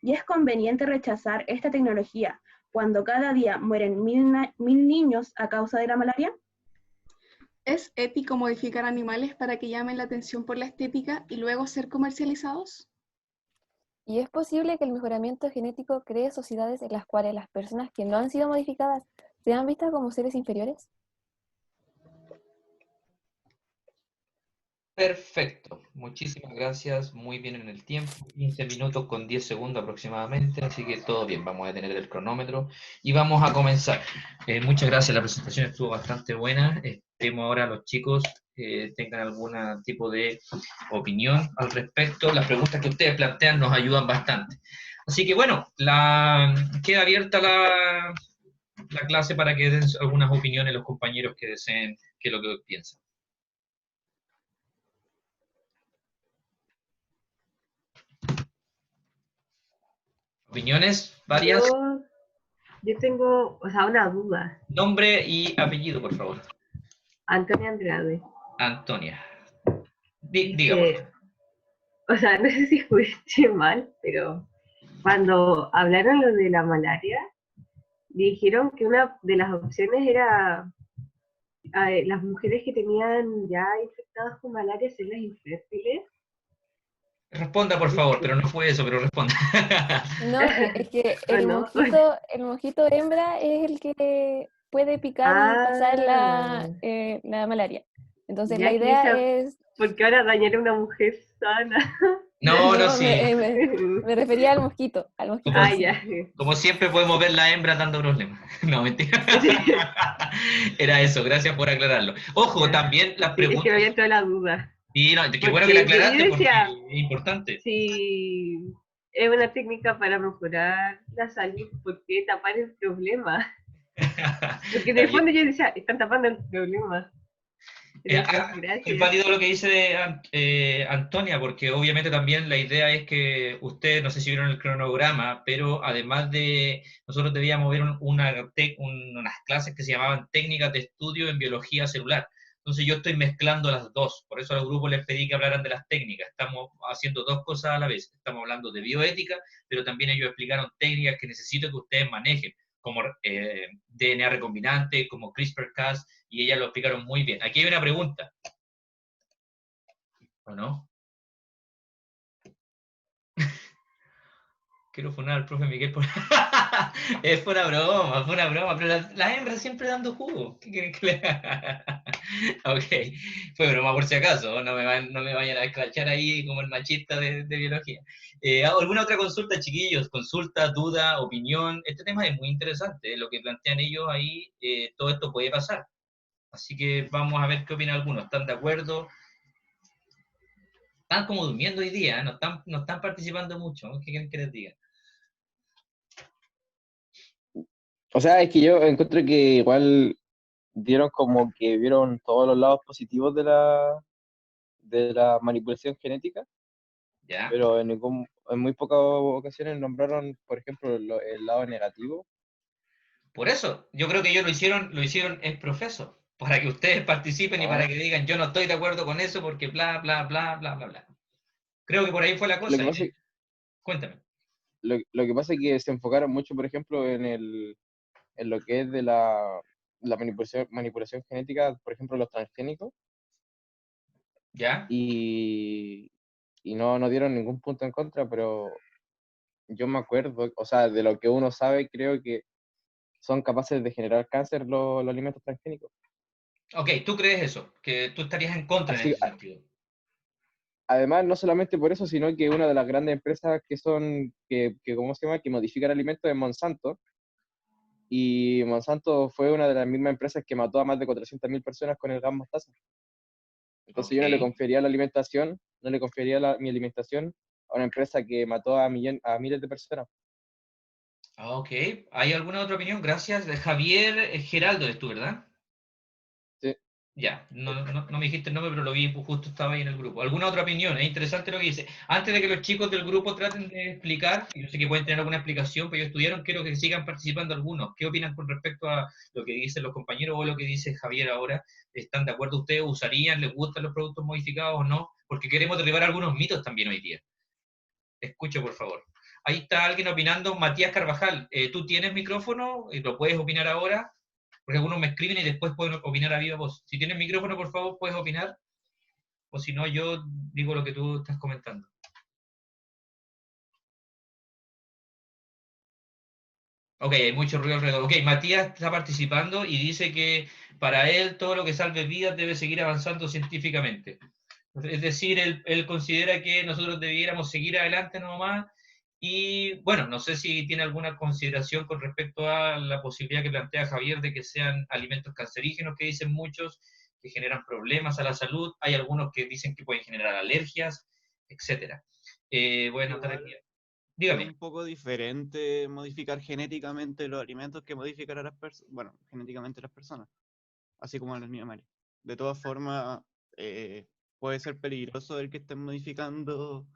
¿Y es conveniente rechazar esta tecnología cuando cada día mueren 1000 niños a causa de la malaria? ¿Es ético modificar animales para que llamen la atención por la estética y luego ser comercializados? ¿Y es posible que el mejoramiento genético cree sociedades en las cuales las personas que no han sido modificadas sean vistas como seres inferiores? Perfecto, muchísimas gracias, muy bien en el tiempo, 15 minutos con 10 segundos aproximadamente, así que todo bien, vamos a detener el cronómetro y vamos a comenzar. Muchas gracias, la presentación estuvo bastante buena, esperemos ahora los chicos tengan algún tipo de opinión al respecto, las preguntas que ustedes plantean nos ayudan bastante. Así que bueno, queda abierta la clase para que den algunas opiniones los compañeros que deseen, qué es lo que piensan. ¿Opiniones? ¿Varias? Yo tengo, o sea, una duda. Nombre y apellido, por favor. Antonia Andrade. Antonia. Diga, por favor. O sea, no sé si escuché mal, pero cuando hablaron lo de la malaria, dijeron que una de las opciones era las mujeres que tenían ya infectadas con malaria ser las infértiles. Responda, por favor, pero no fue eso, pero responda. No, es que el mosquito hembra es el que puede picar y pasar la malaria. Entonces Ya la idea es... porque ahora dañar a una mujer sana. No, sí. Me refería al mosquito. Ya. Como siempre podemos ver la hembra dando problemas. No, mentira. Era eso, gracias por aclararlo. Ojo, Ya. también las preguntas... Es que me había entrado la duda. Sí, no, qué bueno que la aclaraste porque es importante. Si es una técnica para mejorar la salud, ¿por qué tapar el problema? Porque en el fondo yo decía, están tapando el problema. Es válido lo que dice Antonia, porque obviamente también la idea es que ustedes, no sé si vieron el cronograma, pero además de, nosotros debíamos ver unas clases que se llamaban técnicas de estudio en biología celular. Entonces yo estoy mezclando las dos, por eso al grupo les pedí que hablaran de las técnicas. Estamos haciendo dos cosas a la vez. Estamos hablando de bioética, pero también ellos explicaron técnicas que necesito que ustedes manejen, como DNA recombinante, como CRISPR-Cas, y ellas lo explicaron muy bien. Aquí hay una pregunta. ¿O no? Quiero funar al profe Miguel por... Es una broma, pero las hembras siempre dando jugo. ¿Qué quieren que le haga? Ok, fue broma por si acaso, no me vayan a escrachar ahí como el machista de biología. ¿Alguna otra consulta, chiquillos? Consulta, duda, opinión. Este tema es muy interesante, lo que plantean ellos ahí, todo esto puede pasar. Así que vamos a ver qué opinan algunos. ¿Están de acuerdo? Están como durmiendo hoy día, no están participando mucho. ¿Qué quieren que les diga? O sea, es que yo encuentro que igual dieron como que vieron todos los lados positivos de la manipulación genética, ¿Ya? pero en muy pocas ocasiones nombraron, por ejemplo, el lado negativo. Por eso, yo creo que ellos lo hicieron en profeso, para que ustedes participen y para que digan, yo no estoy de acuerdo con eso porque bla, bla, bla, bla, bla, bla. Creo que por ahí fue la cosa. Cuéntame. Lo que pasa es que se enfocaron mucho, por ejemplo, en lo que es de la manipulación genética, por ejemplo, los transgénicos, ¿Ya? y no dieron ningún punto en contra, pero yo me acuerdo, o sea, de lo que uno sabe, creo que son capaces de generar cáncer los alimentos transgénicos. Ok, ¿tú crees eso? Que tú estarías en contra en Así, ese sentido. además, no solamente por eso, sino que una de las grandes empresas que ¿cómo se llama?, que modifican alimentos es Monsanto, y Monsanto fue una de las mismas empresas que mató a más de 400.000 personas con el gas mostaza. Entonces yo no le Ok. confiaría la alimentación, no le confiaría mi alimentación a una empresa que mató a miles de personas. Ok. ¿Hay alguna otra opinión? Gracias. Javier Geraldo eres tú, ¿verdad? Sí. Ya, no me dijiste el nombre, pero lo vi, pues, justo estaba ahí en el grupo. ¿Alguna otra opinión? Es interesante lo que dice. Antes de que los chicos del grupo traten de explicar, yo sé que pueden tener alguna explicación, pero ellos estudiaron, quiero que sigan participando algunos. ¿Qué opinan con respecto a lo que dicen los compañeros o lo que dice Javier ahora? ¿Están de acuerdo ustedes? ¿Usarían? ¿Les gustan los productos modificados o no? Porque queremos derribar algunos mitos también hoy día. Escuche, por favor. Ahí está alguien opinando, Matías Carvajal. ¿Tú tienes micrófono? ¿Lo puedes opinar ahora? Porque algunos me escriben y después pueden opinar a viva voz. Si tienes micrófono, por favor, puedes opinar. O si no, yo digo lo que tú estás comentando. Ok, hay mucho ruido alrededor. Ok, Matías está participando y dice que para él todo lo que salve vidas debe seguir avanzando científicamente. Es decir, él considera que nosotros debiéramos seguir adelante nomás. Y bueno, no sé si tiene alguna consideración con respecto a la posibilidad que plantea Javier de que sean alimentos cancerígenos, que dicen muchos, que generan problemas a la salud. Hay algunos que dicen que pueden generar alergias, etcétera. Voy a anotar aquí. Igual es Dígame. un poco diferente modificar genéticamente los alimentos que modificar a las personas, bueno, genéticamente a las personas, así como en los animales. De todas formas, puede ser peligroso el que estén modificando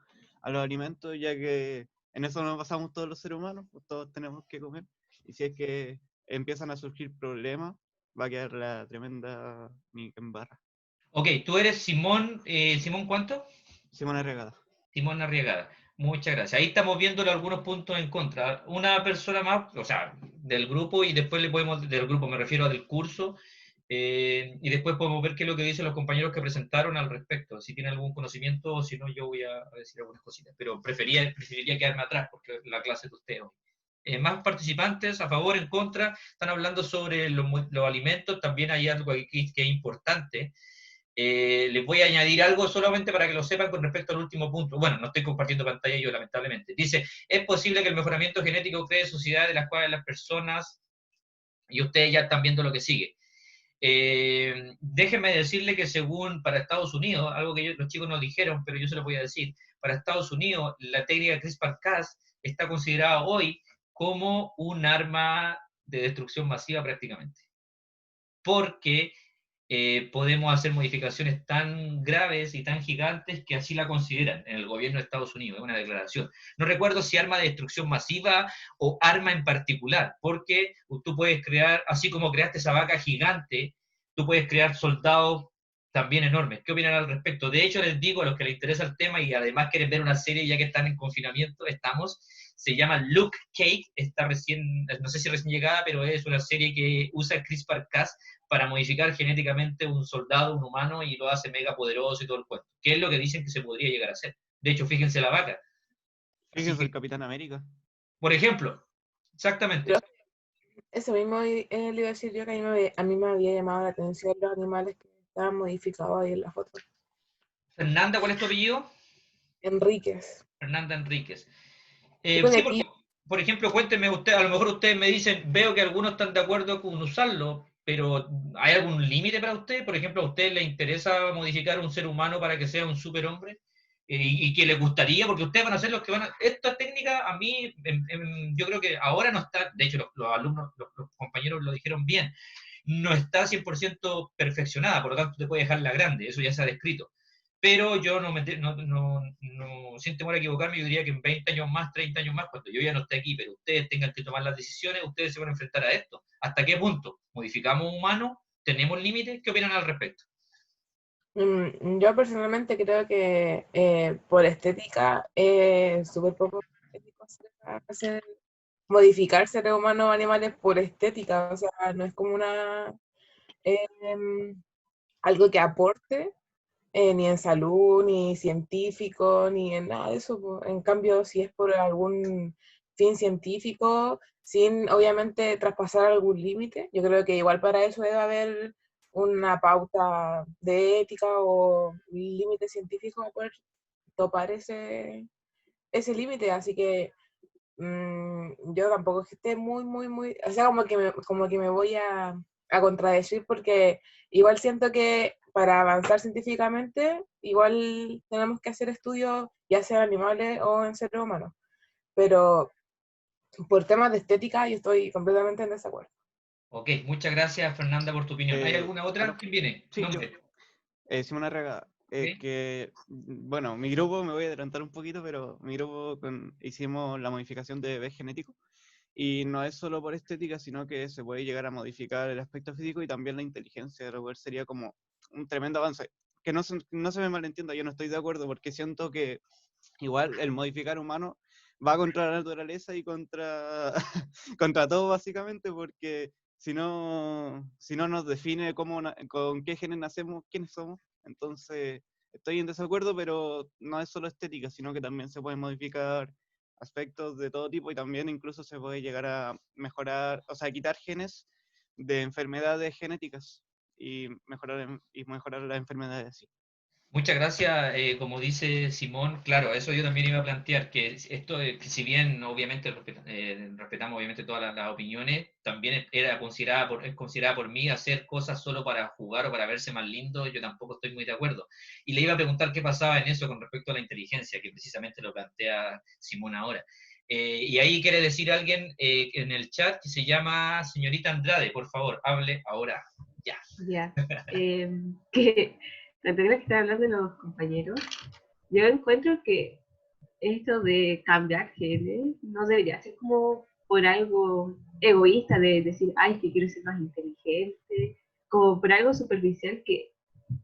a los alimentos, ya que en eso nos basamos todos los seres humanos, pues todos tenemos que comer, y si es que empiezan a surgir problemas, va a quedar la tremenda en barra. Ok, tú eres Simón, ¿Simón cuánto? Simón Arregada. Simón Arriagada. Muchas gracias. Ahí estamos viendo algunos puntos en contra. Una persona más, o sea, del grupo, y después le podemos, del grupo me refiero a del curso, y después podemos ver qué es lo que dicen los compañeros que presentaron al respecto. Si tienen algún conocimiento, o si no, yo voy a decir algunas cositas. Pero preferiría quedarme atrás porque la clase de ustedes hoy. Más participantes, a favor, en contra, están hablando sobre los alimentos. También hay algo aquí que es importante. Les voy a añadir algo solamente para que lo sepan con respecto al último punto. Bueno, no estoy compartiendo pantalla yo, lamentablemente. Dice, es posible que el mejoramiento genético cree sociedades de las cuales las personas, y ustedes ya están viendo lo que sigue. Déjenme decirle que según para Estados Unidos, algo que los chicos nos dijeron, pero yo se lo voy a decir, para Estados Unidos la técnica CRISPR-Cas está considerada hoy como un arma de destrucción masiva prácticamente. Porque podemos hacer modificaciones tan graves y tan gigantes que así la consideran en el gobierno de Estados Unidos, es una declaración. No recuerdo si arma de destrucción masiva o arma en particular, porque tú puedes crear, así como creaste esa vaca gigante, tú puedes crear soldados también enormes. ¿Qué opinan al respecto? De hecho, les digo a los que les interesa el tema y además quieren ver una serie ya que están en confinamiento, se llama Luke Cage, está recién, no sé si recién llegada, pero es una serie que usa CRISPR-Cas para modificar genéticamente un soldado, un humano, y lo hace mega poderoso y todo el cuento. ¿Qué es lo que dicen que se podría llegar a hacer? De hecho, fíjense la vaca. Fíjense el Capitán América. Por ejemplo, exactamente. Eso mismo le iba a decir yo, que a mí me había llamado la atención los animales que estaban modificados ahí en la foto. Fernanda, ¿cuál es tu apellido? Enríquez. Fernanda Enríquez. Sí, Sí, porque, por ejemplo, cuéntenme usted, a lo mejor ustedes me dicen, veo que algunos están de acuerdo con usarlo, pero ¿hay algún límite para usted? Por ejemplo, ¿a usted le interesa modificar un ser humano para que sea un superhombre? Y que le gustaría, porque ustedes van a ser los que van a... Esta técnica a mí, yo creo que ahora no está, de hecho los alumnos, los compañeros lo dijeron bien, no está 100% perfeccionada, por lo tanto te puede dejar la grande, eso ya se ha descrito. Pero yo sin temor a equivocarme, yo diría que en 20 años más, 30 años más, cuando yo ya no esté aquí, pero ustedes tengan que tomar las decisiones, ustedes se van a enfrentar a esto. ¿Hasta qué punto? ¿Modificamos humanos? ¿Tenemos límites? ¿Qué opinan al respecto? Yo personalmente creo que por estética es súper poco hacer, modificar seres humanos o animales por estética, o sea, no es como algo que aporte ni en salud, ni científico, ni en nada de eso. Po. En cambio, si es por algún fin científico, sin obviamente traspasar algún límite, yo creo que igual para eso debe haber una pauta de ética o límite científico para poder topar ese límite. Así que yo tampoco es que esté muy, o sea, como que me voy a contradecir porque igual siento que para avanzar científicamente, igual tenemos que hacer estudios, ya sea en animales o en seres humanos. Pero por temas de estética, yo estoy completamente en desacuerdo. Ok, muchas gracias Fernanda por tu opinión. ¿Hay alguna otra? Bueno, ¿Quién viene? sí, Nombre. Simón Arrega, Ok. que, bueno, mi grupo, me voy a adelantar un poquito, pero mi grupo hicimos la modificación de bebés genéticos, y no es solo por estética, sino que se puede llegar a modificar el aspecto físico y también la inteligencia, lo cual sería como un tremendo avance. Que no se me malentienda, yo no estoy de acuerdo, porque siento que igual el modificar humano va contra la naturaleza y contra, contra todo básicamente, porque si no nos define con qué genes nacemos, quiénes somos. Entonces, estoy en desacuerdo, pero no es solo estética, sino que también se pueden modificar aspectos de todo tipo y también incluso se puede llegar a mejorar, o sea, quitar genes de enfermedades genéticas y mejorar las enfermedades así. Muchas gracias, como dice Simón, claro, eso yo también iba a plantear, que esto, que si bien obviamente respetamos obviamente todas las opiniones, también es considerada por mí hacer cosas solo para jugar o para verse más lindo, yo tampoco estoy muy de acuerdo. Y le iba a preguntar qué pasaba en eso con respecto a la inteligencia, que precisamente lo plantea Simón ahora. Y ahí quiere decir alguien en el chat que se llama señorita Andrade, por favor, hable ahora, ya. Ya. Que la primera que estaba hablando de los compañeros, yo encuentro que esto de cambiar genes no debería ser como por algo egoísta de decir, ay, que quiero ser más inteligente, como por algo superficial que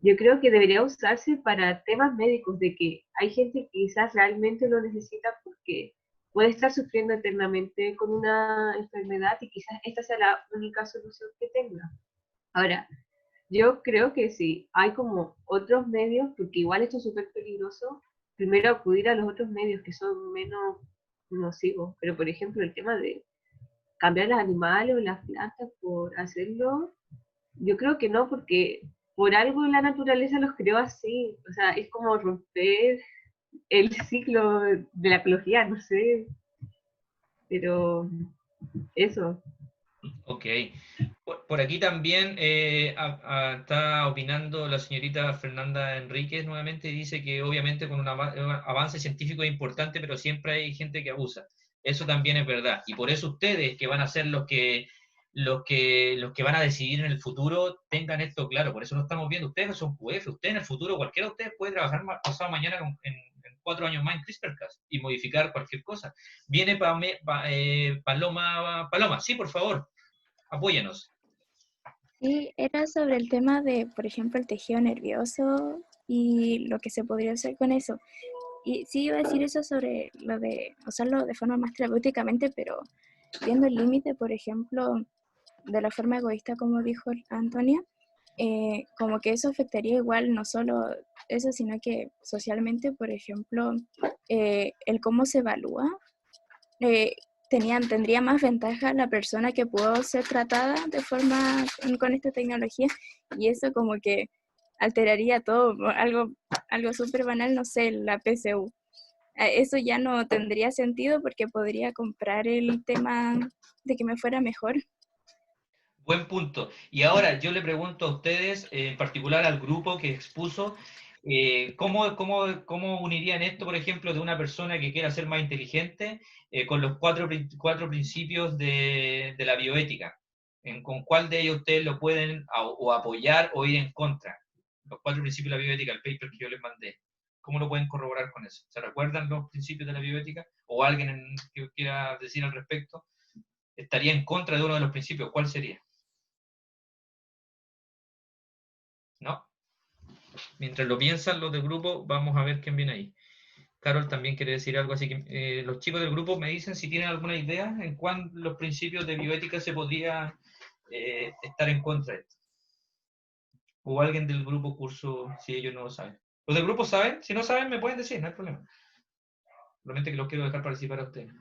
yo creo que debería usarse para temas médicos, de que hay gente que quizás realmente lo necesita porque puede estar sufriendo eternamente con una enfermedad y quizás esta sea la única solución que tenga. Ahora, yo creo que sí, hay como otros medios, porque igual esto es súper peligroso, primero acudir a los otros medios que son menos nocivos, pero por ejemplo el tema de cambiar los animales o las plantas por hacerlo, yo creo que no, porque por algo la naturaleza los creó así, o sea, es como romper el ciclo de la ecología, no sé, pero eso. Ok. Por aquí también está opinando la señorita Fernanda Enríquez nuevamente y dice que obviamente con un avance científico es importante, pero siempre hay gente que abusa. Eso también es verdad. Y por eso ustedes, que van a ser los que van a decidir en el futuro, tengan esto claro. Por eso lo estamos viendo. Ustedes no son QF, ustedes en el futuro, cualquiera de ustedes puede trabajar pasado mañana en 4 años más en CRISPR-Cas y modificar cualquier cosa. Viene Paloma, sí, por favor, apóyanos. Sí, era sobre el tema de, por ejemplo, el tejido nervioso y lo que se podría hacer con eso. Y sí iba a decir eso sobre lo de usarlo de forma más terapéuticamente, pero viendo el límite, por ejemplo, de la forma egoísta, como dijo Antonia, como que eso afectaría igual no solo eso, sino que socialmente, por ejemplo, el cómo se evalúa. eh, tendría más ventaja la persona que pudo ser tratada de forma con esta tecnología, y eso como que alteraría todo, algo súper banal, no sé, la PSU. Eso ya no tendría sentido porque podría comprar el tema de que me fuera mejor. Buen punto. Y ahora yo le pregunto a ustedes, en particular al grupo que expuso, ¿cómo unirían esto, por ejemplo, de una persona que quiera ser más inteligente con los cuatro principios de la bioética? ¿Con cuál de ellos ustedes lo pueden o apoyar o ir en contra? Los 4 principios de la bioética, el paper que yo les mandé. ¿Cómo lo pueden corroborar con eso? ¿Se recuerdan los principios de la bioética? ¿O alguien que quiera decir al respecto estaría en contra de uno de los principios? ¿Cuál sería? ¿No? Mientras lo piensan los del grupo, vamos a ver quién viene ahí. Carol también quiere decir algo, así que los chicos del grupo me dicen si tienen alguna idea en cuán los principios de bioética se podría estar en contra de esto. O alguien del grupo curso, si ellos no lo saben. ¿Los del grupo saben? Si no saben, me pueden decir, no hay problema. Solamente que los quiero dejar participar a ustedes.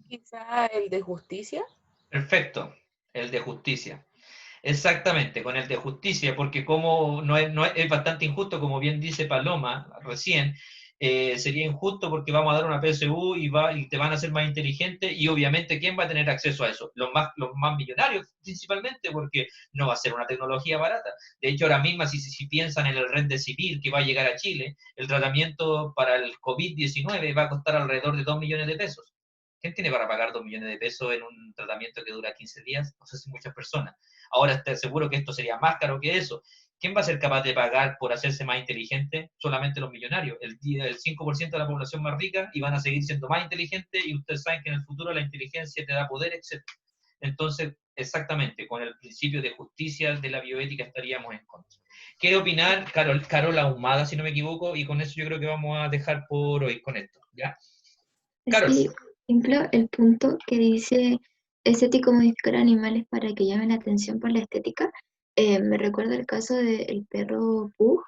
Quizá el de justicia. Perfecto, el de justicia. Exactamente, con el de justicia, porque como es bastante injusto, como bien dice Paloma recién, sería injusto porque vamos a dar una PSU y te van a hacer más inteligente, y obviamente ¿quién va a tener acceso a eso? Los más millonarios principalmente, porque no va a ser una tecnología barata. De hecho, ahora mismo, si piensan en el Remdesivir que va a llegar a Chile, el tratamiento para el COVID-19 va a costar alrededor de 2 millones de pesos. ¿Quién tiene para pagar 2 millones de pesos en un tratamiento que dura 15 días? No sé si muchas personas. Ahora estoy seguro que esto sería más caro que eso. ¿Quién va a ser capaz de pagar por hacerse más inteligente? Solamente los millonarios, el 5% de la población más rica, y van a seguir siendo más inteligentes, y ustedes saben que en el futuro la inteligencia te da poder, etc. Entonces, exactamente, con el principio de justicia de la bioética estaríamos en contra. ¿Qué opinar Carol Ahumada, si no me equivoco? Y con eso yo creo que vamos a dejar por hoy con esto, ¿ya? Carol. Sí, por ejemplo, el punto que dice es ético modificar animales para que llamen la atención por la estética. Me recuerda el caso del perro Pug,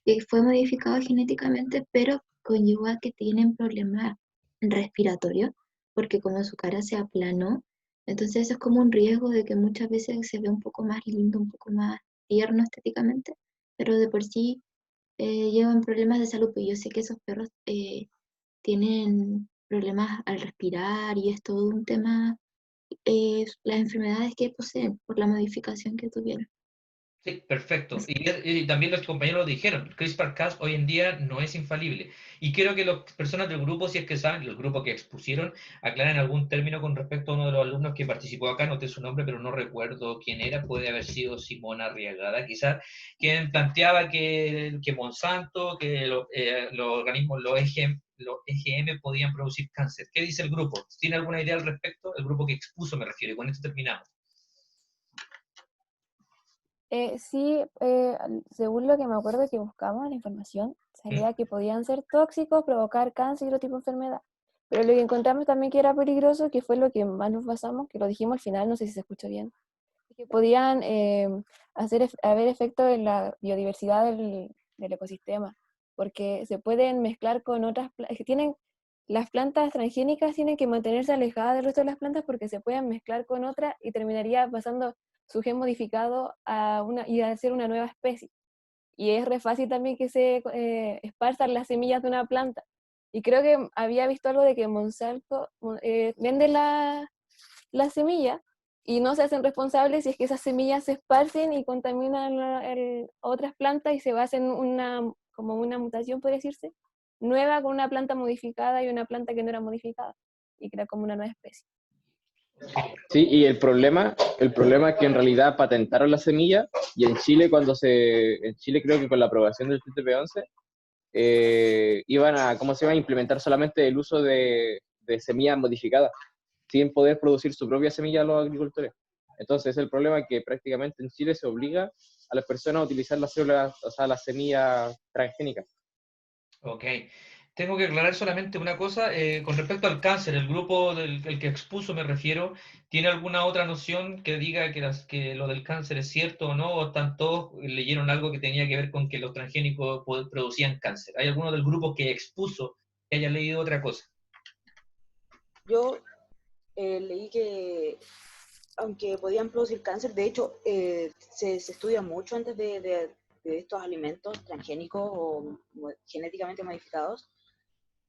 que fue modificado genéticamente, pero conllevó a que tienen problemas respiratorios, porque como su cara se aplanó, entonces eso es como un riesgo de que muchas veces se ve un poco más lindo, un poco más tierno estéticamente, pero de por sí llevan problemas de salud. Pues yo sé que esos perros tienen problemas al respirar y es todo un tema, las enfermedades que poseen por la modificación que tuvieron. Sí, perfecto. Y también los compañeros lo dijeron, CRISPR-Cas hoy en día no es infalible. Y quiero que las personas del grupo, si es que saben, el grupo que expusieron, aclaren algún término con respecto a uno de los alumnos que participó acá, noté su nombre, pero no recuerdo quién era, puede haber sido Simona Arriagada, quizás, quien planteaba que Monsanto, que los organismos, los EGM podían producir cáncer. ¿Qué dice el grupo? ¿Tiene alguna idea al respecto? El grupo que expuso me refiero, y con esto terminamos. Sí, según lo que me acuerdo que buscamos en la información, salía que podían ser tóxicos, provocar cáncer y otro tipo de enfermedad. Pero lo que encontramos también que era peligroso, que fue lo que más nos basamos, que lo dijimos al final, no sé si se escuchó bien, que podían haber efecto en la biodiversidad del ecosistema, porque se pueden mezclar con otras plantas. Las plantas transgénicas tienen que mantenerse alejadas del resto de las plantas porque se pueden mezclar con otras y terminaría pasando su gen modificado y a ser una nueva especie. Y es re fácil también que se esparzan las semillas de una planta. Y creo que había visto algo de que Monsanto vende la semilla y no se hacen responsables si es que esas semillas se esparcen y contaminan otras plantas y se va a hacer como una mutación, podría decirse, nueva con una planta modificada y una planta que no era modificada y crea como una nueva especie. Sí, y el problema es que en realidad patentaron la semilla, y en Chile en Chile creo que con la aprobación del TTP-11 iban a, ¿cómo se va a implementar solamente el uso de semillas modificadas, sin poder producir su propia semilla a los agricultores. Entonces el problema es que prácticamente en Chile se obliga a las personas a utilizar las células, o sea, las semillas transgénicas. Ok. Tengo que aclarar solamente una cosa con respecto al cáncer. El grupo el que expuso, me refiero, ¿tiene alguna otra noción que diga que lo del cáncer es cierto o no? ¿O están todos leyeron algo que tenía que ver con que los transgénicos producían cáncer? ¿Hay alguno del grupo que expuso que haya leído otra cosa? Yo leí que aunque podían producir cáncer, de hecho se estudia mucho antes de estos alimentos transgénicos o genéticamente modificados.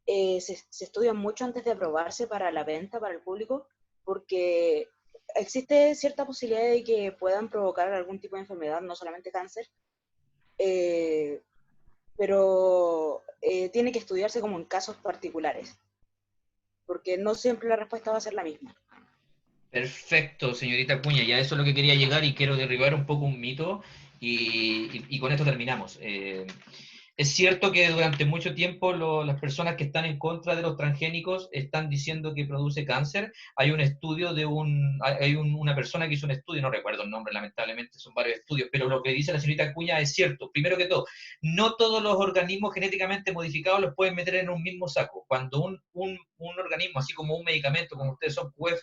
Se estudian mucho antes de aprobarse para la venta, para el público, porque existe cierta posibilidad de que puedan provocar algún tipo de enfermedad, no solamente cáncer, pero tiene que estudiarse como en casos particulares, porque no siempre la respuesta va a ser la misma. Perfecto, señorita Cuña, ya eso es lo que quería llegar, y quiero derribar un poco un mito, y con esto terminamos. Es cierto que durante mucho tiempo las personas que están en contra de los transgénicos están diciendo que produce cáncer. Hay un estudio de una persona que hizo un estudio, no recuerdo el nombre, lamentablemente, son varios estudios, pero lo que dice la señorita Acuña es cierto. Primero que todo, no todos los organismos genéticamente modificados los pueden meter en un mismo saco. Cuando un organismo, así como un medicamento, como ustedes son QF,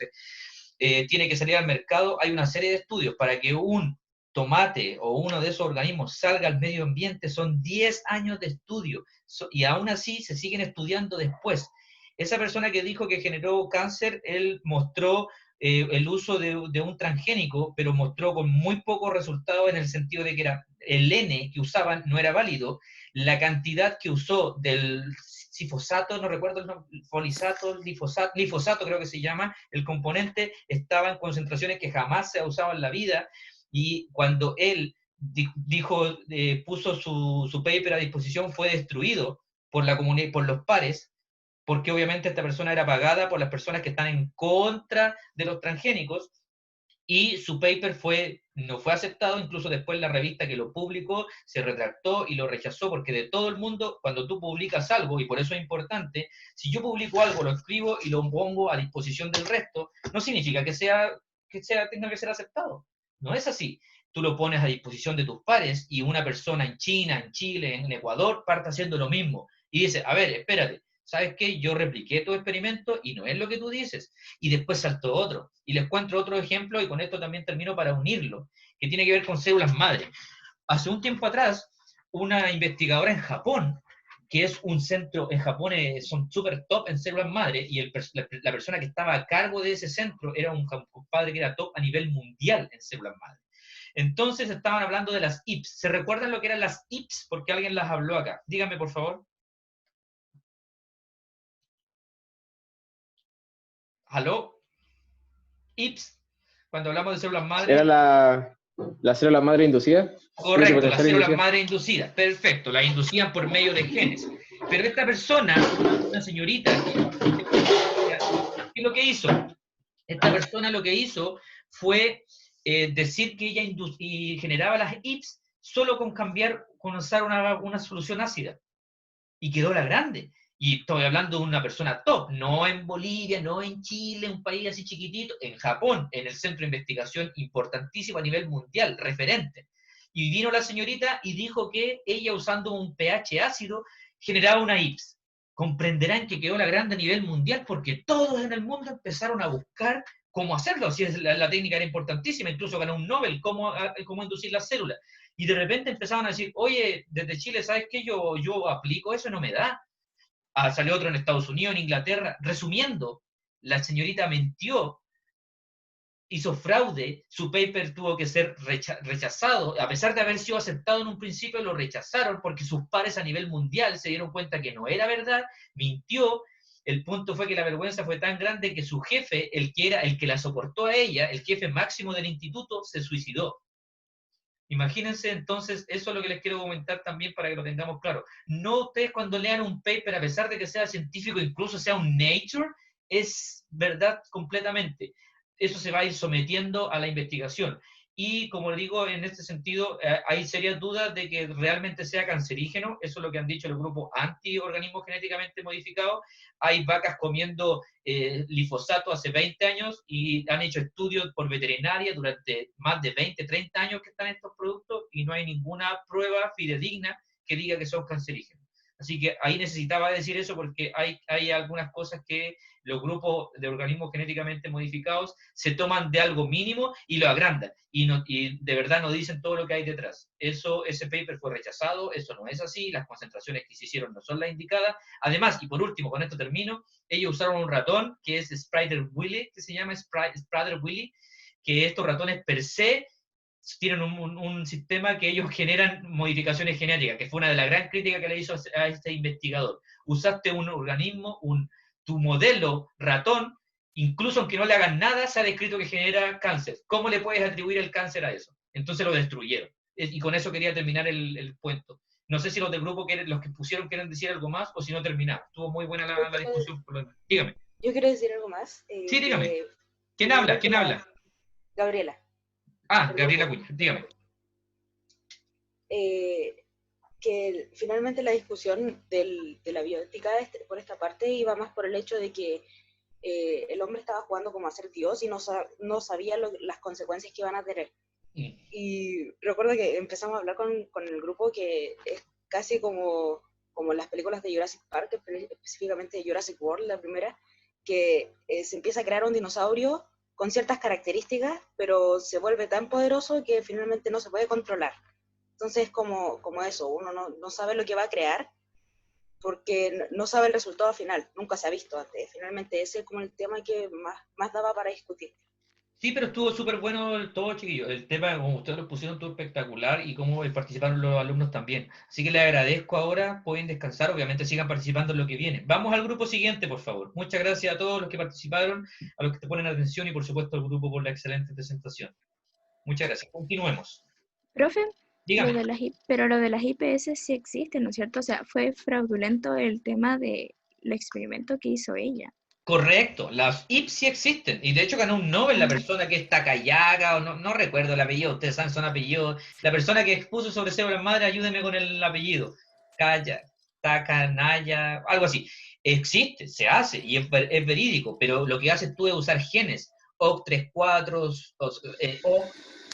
tiene que salir al mercado, hay una serie de estudios para que un tomate o uno de esos organismos salga al medio ambiente, son 10 años de estudio, y aún así se siguen estudiando después. Esa persona que dijo que generó cáncer, él mostró el uso de un transgénico, pero mostró con muy pocos resultados en el sentido de que el N que usaban no era válido, la cantidad que usó del cifosato, no recuerdo el nombre, folisato, glifosato creo que se llama, el componente estaba en concentraciones que jamás se ha usado en la vida, y cuando él dijo, puso su paper a disposición, fue destruido por la comunidad, por los pares, porque obviamente esta persona era pagada por las personas que están en contra de los transgénicos, y su paper no fue aceptado, incluso después la revista que lo publicó se retractó y lo rechazó, porque de todo el mundo, cuando tú publicas algo, y por eso es importante, si yo publico algo, lo escribo y lo pongo a disposición del resto, no significa que tenga que ser aceptado. No es así. Tú lo pones a disposición de tus pares y una persona en China, en Chile, en Ecuador, parte haciendo lo mismo. Y dice, a ver, espérate, ¿sabes qué? Yo repliqué tu experimento y no es lo que tú dices. Y después saltó otro. Y les cuento otro ejemplo, y con esto también termino para unirlo, que tiene que ver con células madre. Hace un tiempo atrás, una investigadora en Japón, que es un centro, en Japón son súper top en células madre, y la persona que estaba a cargo de ese centro era un compadre que era top a nivel mundial en células madre. Entonces estaban hablando de las IPS. ¿Se recuerdan lo que eran las IPS? Porque alguien las habló acá. Díganme, por favor. ¿Aló? IPS. Cuando hablamos de células madre. ¿Era la célula madre inducida? Correcto, las células madre inducidas. Perfecto, las inducían por medio de genes. Pero esta persona, una señorita, ¿qué es lo que hizo? Esta persona lo que hizo fue decir que ella generaba las IPS solo con usar una solución ácida. Y quedó la grande. Y estoy hablando de una persona top, no en Bolivia, no en Chile, un país así chiquitito, en Japón, en el centro de investigación importantísimo a nivel mundial, referente. Y vino la señorita y dijo que ella, usando un pH ácido, generaba una IPS. Comprenderán que quedó la grande a nivel mundial porque todos en el mundo empezaron a buscar cómo hacerlo. Así es, la técnica era importantísima, incluso ganó un Nobel, cómo inducir las células. Y de repente empezaban a decir, oye, desde Chile, ¿sabes qué? Yo aplico eso y no me da. Salió otro en Estados Unidos, en Inglaterra. Resumiendo, la señorita mintió, hizo fraude, su paper tuvo que ser rechazado. A pesar de haber sido aceptado en un principio, lo rechazaron porque sus pares a nivel mundial se dieron cuenta que no era verdad, mintió. El punto fue que la vergüenza fue tan grande que su jefe, el que la soportó a ella, el jefe máximo del instituto, se suicidó. Imagínense, entonces, eso es lo que les quiero comentar también para que lo tengamos claro. No ustedes cuando lean un paper, a pesar de que sea científico, incluso sea un Nature, es verdad completamente. Eso se va a ir sometiendo a la investigación. Y como digo, en este sentido, hay serias dudas de que realmente sea cancerígeno. Eso es lo que han dicho los grupos anti-organismos genéticamente modificados. Hay vacas comiendo glifosato hace 20 años y han hecho estudios por veterinaria durante más de 20, 30 años que están estos productos y no hay ninguna prueba fidedigna que diga que son cancerígenos. Así que ahí necesitaba decir eso porque hay algunas cosas que los grupos de organismos genéticamente modificados se toman de algo mínimo y lo agrandan. Y de verdad no dicen todo lo que hay detrás. Ese paper fue rechazado, eso no es así, las concentraciones que se hicieron no son las indicadas. Además, y por último, con esto termino, ellos usaron un ratón que es Sprader-Willi, que se llama Sprader-Willi, que estos ratones per se tienen un sistema que ellos generan modificaciones genéticas, que fue una de las grandes críticas que le hizo a este investigador. Usaste un organismo, tu modelo ratón, incluso aunque no le hagan nada, se ha descrito que genera cáncer. ¿Cómo le puedes atribuir el cáncer a eso? Entonces lo destruyeron. Y con eso quería terminar el cuento. No sé si los del grupo, los que pusieron, quieren decir algo más, o si no terminamos. Estuvo muy buena la discusión. Dígame. Yo quiero decir algo más. Sí, dígame. ¿Quién habla? ¿Quién habla? Gabriela. Gabriela Acuña, dígame. que finalmente la discusión de la bioética por esta parte iba más por el hecho de que el hombre estaba jugando como a ser Dios y no sabía las consecuencias que iban a tener. Y recuerdo que empezamos a hablar con el grupo que es casi como las películas de Jurassic Park, específicamente Jurassic World, la primera, que se empieza a crear un dinosaurio con ciertas características, pero se vuelve tan poderoso que finalmente no se puede controlar. Entonces, como eso, uno no sabe lo que va a crear porque no sabe el resultado final, nunca se ha visto antes. Finalmente ese es como el tema que más daba para discutir. Sí, pero estuvo súper bueno todo, chiquillo. El tema, como ustedes lo pusieron, estuvo espectacular y cómo participaron los alumnos también. Así que les agradezco ahora, pueden descansar, obviamente sigan participando en lo que viene. Vamos al grupo siguiente, por favor. Muchas gracias a todos los que participaron, a los que te ponen atención y por supuesto al grupo por la excelente presentación. Muchas gracias. Continuemos. Profe, Dígame. pero lo de las IPS sí existe, ¿no es cierto? O sea, fue fraudulento el tema del experimento que hizo ella. Correcto, las IPS sí existen, y de hecho ganó un Nobel la persona que es Takayaga, o no recuerdo el apellido, ustedes saben son apellidos, la persona que expuso sobre células madre, ayúdenme con el apellido, Takanaya, algo así. Existe, se hace, y es verídico, pero lo que haces tú es usar genes, OC34,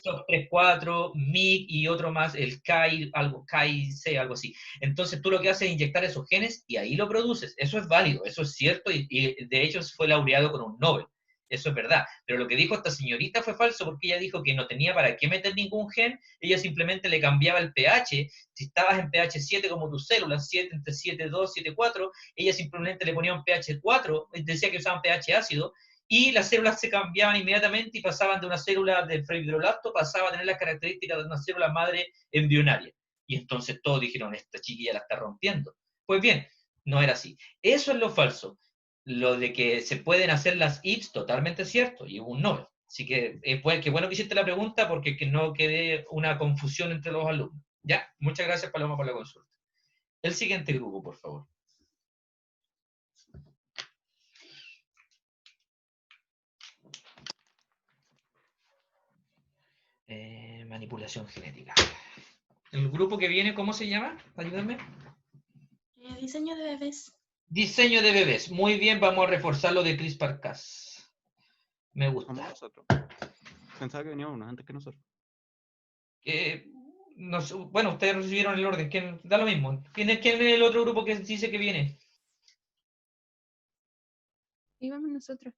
OC34, MIG y otro más, el KIC, algo así. Entonces tú lo que haces es inyectar esos genes y ahí lo produces. Eso es válido, eso es cierto y de hecho fue laureado con un Nobel. Eso es verdad. Pero lo que dijo esta señorita fue falso porque ella dijo que no tenía para qué meter ningún gen, ella simplemente le cambiaba el pH. Si estabas en pH 7 como tus células, 7 entre 7,2, 7,4, ella simplemente le ponía un pH 4, decía que usaban pH ácido, y las células se cambiaban inmediatamente y pasaban de una célula de fibroblasto, pasaba a tener las características de una célula madre embrionaria. Y entonces todos dijeron, esta chiquilla la está rompiendo. Pues bien, no era así. Eso es lo falso. Lo de que se pueden hacer las IPS, totalmente cierto, y un Nobel. Así que qué bueno que hiciste la pregunta porque que no quede una confusión entre los alumnos. Ya, muchas gracias Paloma por la consulta. El siguiente grupo, por favor. Manipulación genética. El grupo que viene, ¿cómo se llama? Ayúdenme. Diseño de bebés. Diseño de bebés. Muy bien, vamos a reforzar lo de CRISPR-Cas. Me gusta. Como nosotros. Pensaba que venía uno antes que nosotros. Bueno, ustedes recibieron el orden. Da lo mismo. ¿Quién es el otro grupo que dice que viene? Íbamos nosotros.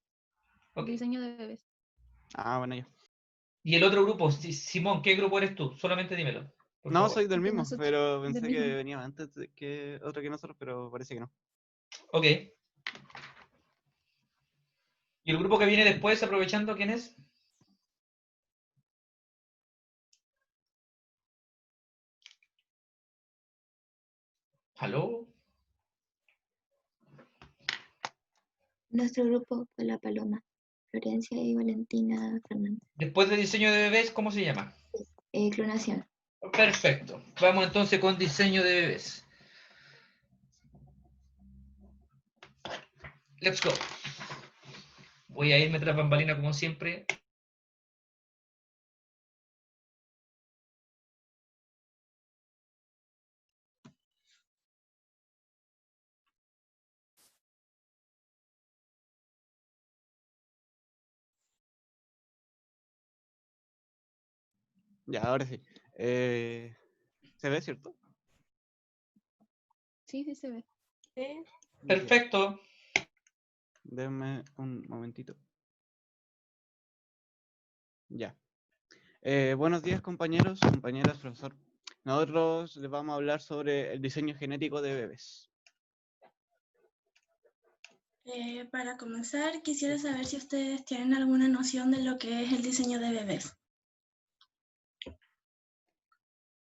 Okay. Diseño de bebés. Ah, bueno, ya. Y el otro grupo, Simón, ¿qué grupo eres tú? Solamente dímelo. No, favor. soy del mismo, nosotros, pero pensé del que mismo. venía antes que otro que nosotros, pero parece que no. Ok. ¿Y el grupo que viene después, aprovechando, quién es? ¿Aló? Nuestro grupo fue la Paloma, Florencia y Valentina Fernández. Después de diseño de bebés, ¿cómo se llama? Clonación. Perfecto. Vamos entonces con diseño de bebés. Let's go. Voy a irme tras bambalina como siempre. Ya, ahora sí. ¿Se ve, cierto? Sí, sí se ve. Perfecto. Denme un momentito. Ya. Buenos días, compañeros, compañeras, profesor. Nosotros les vamos a hablar sobre el diseño genético de bebés. Para comenzar, quisiera saber si ustedes tienen alguna noción de lo que es el diseño de bebés.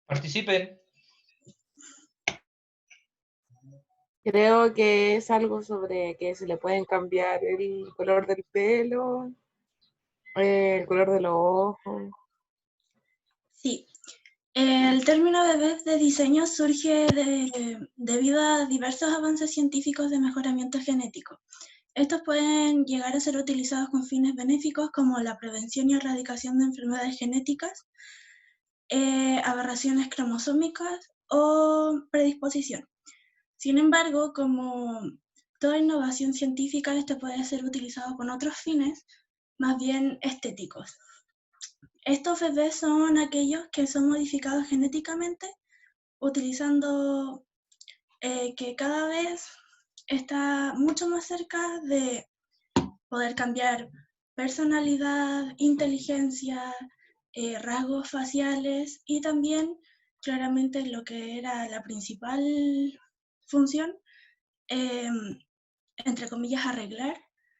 Participen. Creo que es algo sobre que se le pueden cambiar el color del pelo, el color de los ojos. Sí. El término bebés de diseño surge debido a diversos avances científicos de mejoramiento genético. Estos pueden llegar a ser utilizados con fines benéficos como la prevención y erradicación de enfermedades genéticas, aberraciones cromosómicas o predisposición. Sin embargo, como toda innovación científica, este puede ser utilizado con otros fines, más bien estéticos. Estos bebés son aquellos que son modificados genéticamente, utilizando que cada vez está mucho más cerca de poder cambiar personalidad, inteligencia, rasgos faciales y también claramente lo que era la principal función, entre comillas, arreglar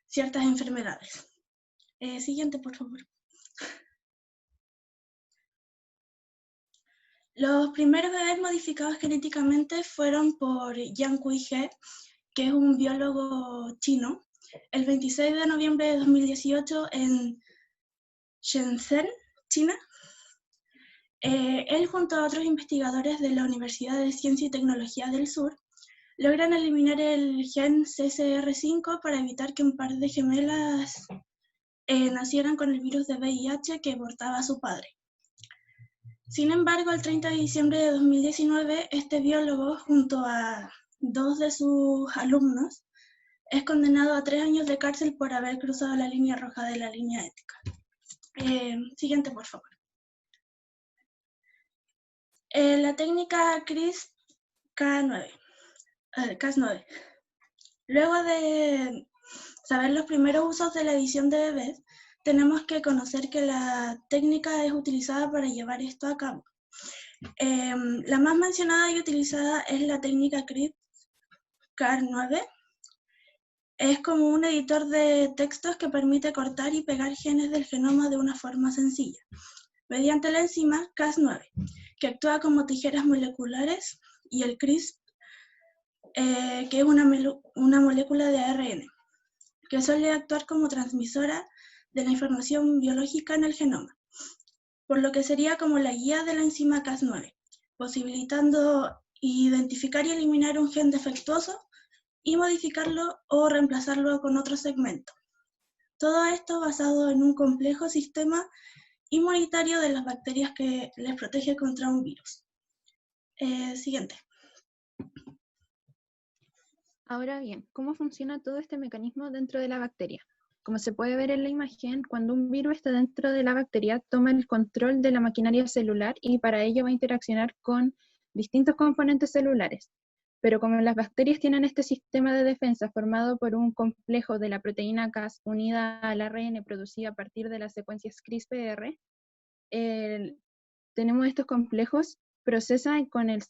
ciertas enfermedades. Siguiente, por favor. Los primeros bebés modificados genéticamente fueron por Yang Kui-he, que es un biólogo chino, el 26 de noviembre de 2018 en Shenzhen, China. Él junto a otros investigadores de la Universidad de Ciencia y Tecnología del Sur logran eliminar el gen CCR5 para evitar que un par de gemelas nacieran con el virus de VIH que portaba su padre. Sin embargo, el 30 de diciembre de 2019, este biólogo, junto a 2 de sus alumnos, es condenado a 3 años de cárcel por haber cruzado la línea roja de la línea ética. Siguiente, por favor. La técnica CRISPR-Cas9. Luego de saber los primeros usos de la edición de bebés, tenemos que conocer que la técnica es utilizada para llevar esto a cabo. La más mencionada y utilizada es la técnica CRISPR-Cas9. Es como un editor de textos que permite cortar y pegar genes del genoma de una forma sencilla, mediante la enzima Cas9, que actúa como tijeras moleculares, y el CRISPR, que es una molécula de ARN, que suele actuar como transmisora de la información biológica en el genoma, por lo que sería como la guía de la enzima Cas9, posibilitando identificar y eliminar un gen defectuoso y modificarlo o reemplazarlo con otro segmento. Todo esto basado en un complejo sistema inmunitario de las bacterias que les protege contra un virus. Siguiente. Ahora bien, ¿cómo funciona todo este mecanismo dentro de la bacteria? Como se puede ver en la imagen, cuando un virus está dentro de la bacteria, toma el control de la maquinaria celular y para ello va a interaccionar con distintos componentes celulares. Pero como las bacterias tienen este sistema de defensa formado por un complejo de la proteína Cas unida al ARN producido a partir de las secuencias CRISPR, tenemos estos complejos, procesan con el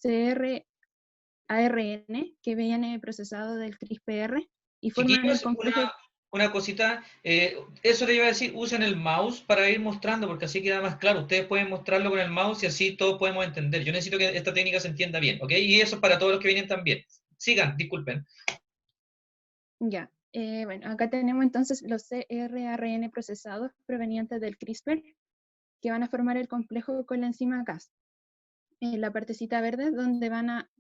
ARN que viene procesado del CRISPR y forman el Chiquillos, complejo. una cosita, eso le iba a decir, usen el mouse para ir mostrando, porque así queda más claro. Ustedes pueden mostrarlo con el mouse y así todos podemos entender. Yo necesito que esta técnica se entienda bien, ¿ok? Y eso para todos los que vienen también. Sigan, disculpen. Ya, bueno, acá tenemos entonces los cRARN procesados provenientes del CRISPR que van a formar el complejo con la enzima Cas. La partecita verde donde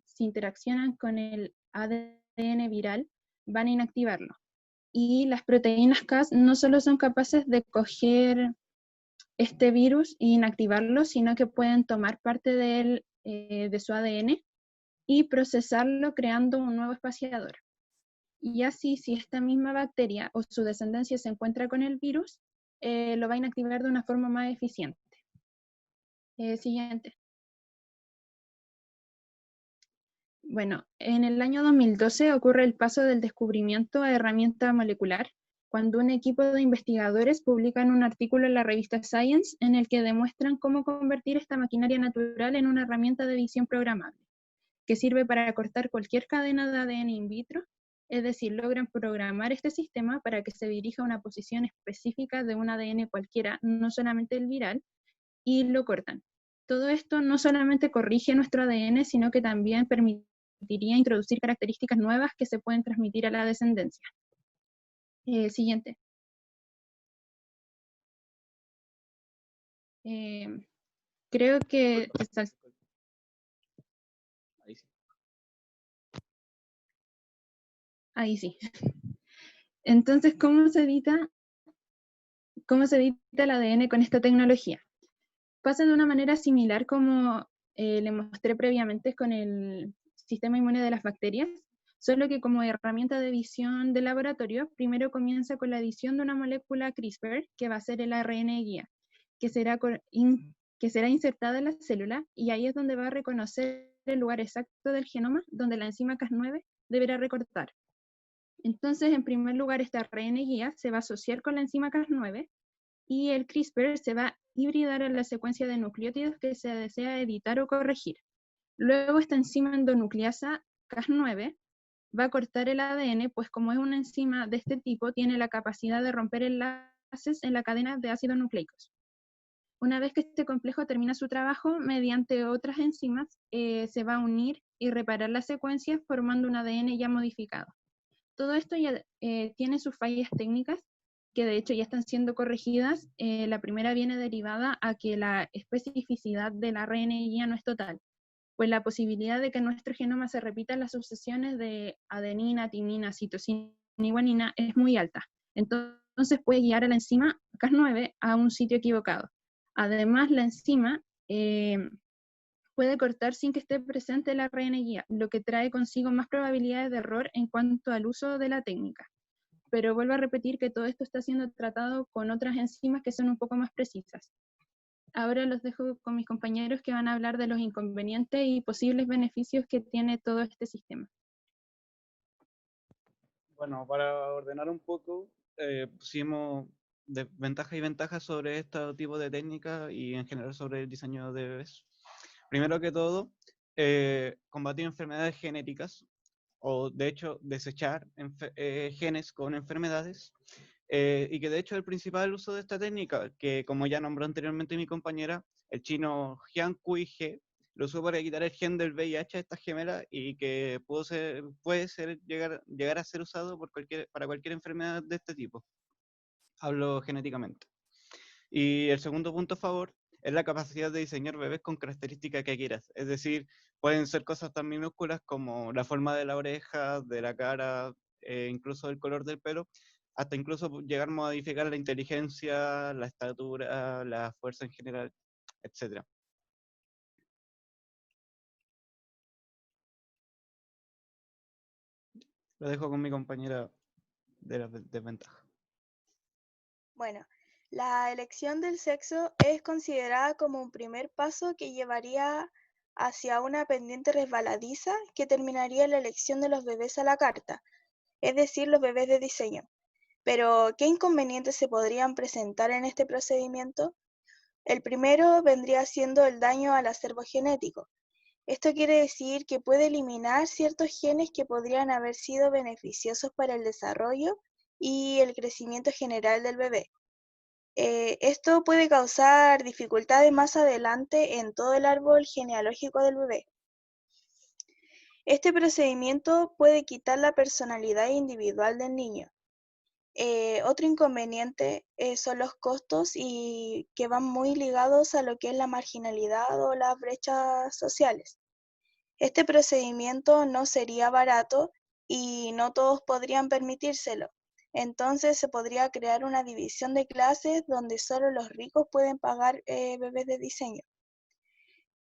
si interaccionan con el ADN viral, van a inactivarlo. Y las proteínas Cas no solo son capaces de coger este virus e inactivarlo, sino que pueden tomar parte de su ADN y procesarlo creando un nuevo espaciador. Y así, si esta misma bacteria o su descendencia se encuentra con el virus, lo va a inactivar de una forma más eficiente. Siguiente. Bueno, en el año 2012 ocurre el paso del descubrimiento a herramienta molecular, cuando un equipo de investigadores publican un artículo en la revista Science en el que demuestran cómo convertir esta maquinaria natural en una herramienta de edición programable, que sirve para cortar cualquier cadena de ADN in vitro, es decir, logran programar este sistema para que se dirija a una posición específica de un ADN cualquiera, no solamente el viral, y lo cortan. Todo esto no solamente corrige nuestro ADN, sino que también permitiría introducir características nuevas que se pueden transmitir a la descendencia. Siguiente. Creo que... Ahí sí. Entonces, ¿cómo se edita el ADN con esta tecnología? Pasa de una manera similar como le mostré previamente con el sistema inmune de las bacterias, solo que como herramienta de edición de laboratorio, primero comienza con la edición de una molécula CRISPR, que va a ser el ARN guía, que será insertada en la célula, y ahí es donde va a reconocer el lugar exacto del genoma donde la enzima Cas9 deberá recortar. Entonces, en primer lugar, esta ARN guía se va a asociar con la enzima Cas9, y el CRISPR se va a hibridar en la secuencia de nucleótidos que se desea editar o corregir. Luego esta enzima endonucleasa Cas9 va a cortar el ADN, pues como es una enzima de este tipo, tiene la capacidad de romper enlaces en la cadena de ácidos nucleicos. Una vez que este complejo termina su trabajo, mediante otras enzimas, se va a unir y reparar las secuencias formando un ADN ya modificado. Todo esto ya tiene sus fallas técnicas, que de hecho ya están siendo corregidas. La primera viene derivada a que la especificidad del ARN guía no es total, pues la posibilidad de que nuestro genoma se repita en las sucesiones de adenina, timina, citosina y guanina es muy alta. Entonces puede guiar a la enzima Cas9 a un sitio equivocado. Además, la enzima puede cortar sin que esté presente el ARN guía, lo que trae consigo más probabilidades de error en cuanto al uso de la técnica. Pero vuelvo a repetir que todo esto está siendo tratado con otras enzimas que son un poco más precisas. Ahora los dejo con mis compañeros que van a hablar de los inconvenientes y posibles beneficios que tiene todo este sistema. Bueno, para ordenar un poco, pusimos ventajas y ventajas sobre este tipo de técnicas y en general sobre el diseño de bebés. Primero que todo, combatir enfermedades genéticas, o de hecho desechar genes con enfermedades, y que de hecho el principal uso de esta técnica, que como ya nombró anteriormente mi compañera, el chino Jian Kui He, lo usó para quitar el gen del VIH a esta gemela y que puede llegar a ser usado para cualquier enfermedad de este tipo. Hablo genéticamente. Y el segundo punto a favor es la capacidad de diseñar bebés con características que quieras. Es decir, pueden ser cosas tan minúsculas como la forma de la oreja, de la cara, incluso el color del pelo, hasta incluso llegar a modificar la inteligencia, la estatura, la fuerza en general, etc. Lo dejo con mi compañera de la desventaja. Bueno, la elección del sexo es considerada como un primer paso que llevaría hacia una pendiente resbaladiza que terminaría en la elección de los bebés a la carta, es decir, los bebés de diseño. Pero, ¿qué inconvenientes se podrían presentar en este procedimiento? El primero vendría siendo el daño al acervo genético. Esto quiere decir que puede eliminar ciertos genes que podrían haber sido beneficiosos para el desarrollo y el crecimiento general del bebé. Esto puede causar dificultades más adelante en todo el árbol genealógico del bebé. Este procedimiento puede quitar la personalidad individual del niño. Otro inconveniente son los costos y que van muy ligados a lo que es la marginalidad o las brechas sociales. Este procedimiento no sería barato y no todos podrían permitírselo. Entonces se podría crear una división de clases donde solo los ricos pueden pagar bebés de diseño.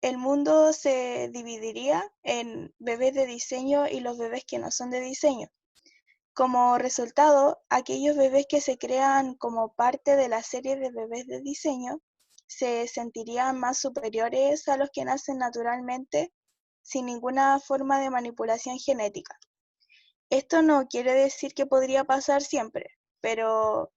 El mundo se dividiría en bebés de diseño y los bebés que no son de diseño. Como resultado, aquellos bebés que se crean como parte de la serie de bebés de diseño se sentirían más superiores a los que nacen naturalmente sin ninguna forma de manipulación genética. Esto no quiere decir que podría pasar siempre, pero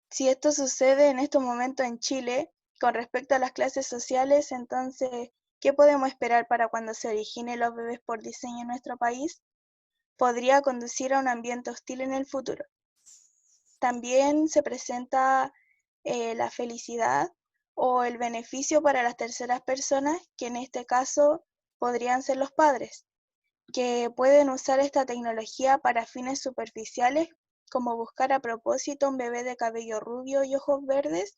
si esto sucede en estos momentos en Chile, con respecto a las clases sociales, entonces, ¿qué podemos esperar para cuando se originen los bebés por diseño en nuestro país? Podría conducir a un ambiente hostil en el futuro. También se presenta la felicidad o el beneficio para las terceras personas, que en este caso podrían ser los padres, que pueden usar esta tecnología para fines superficiales, como buscar a propósito un bebé de cabello rubio y ojos verdes,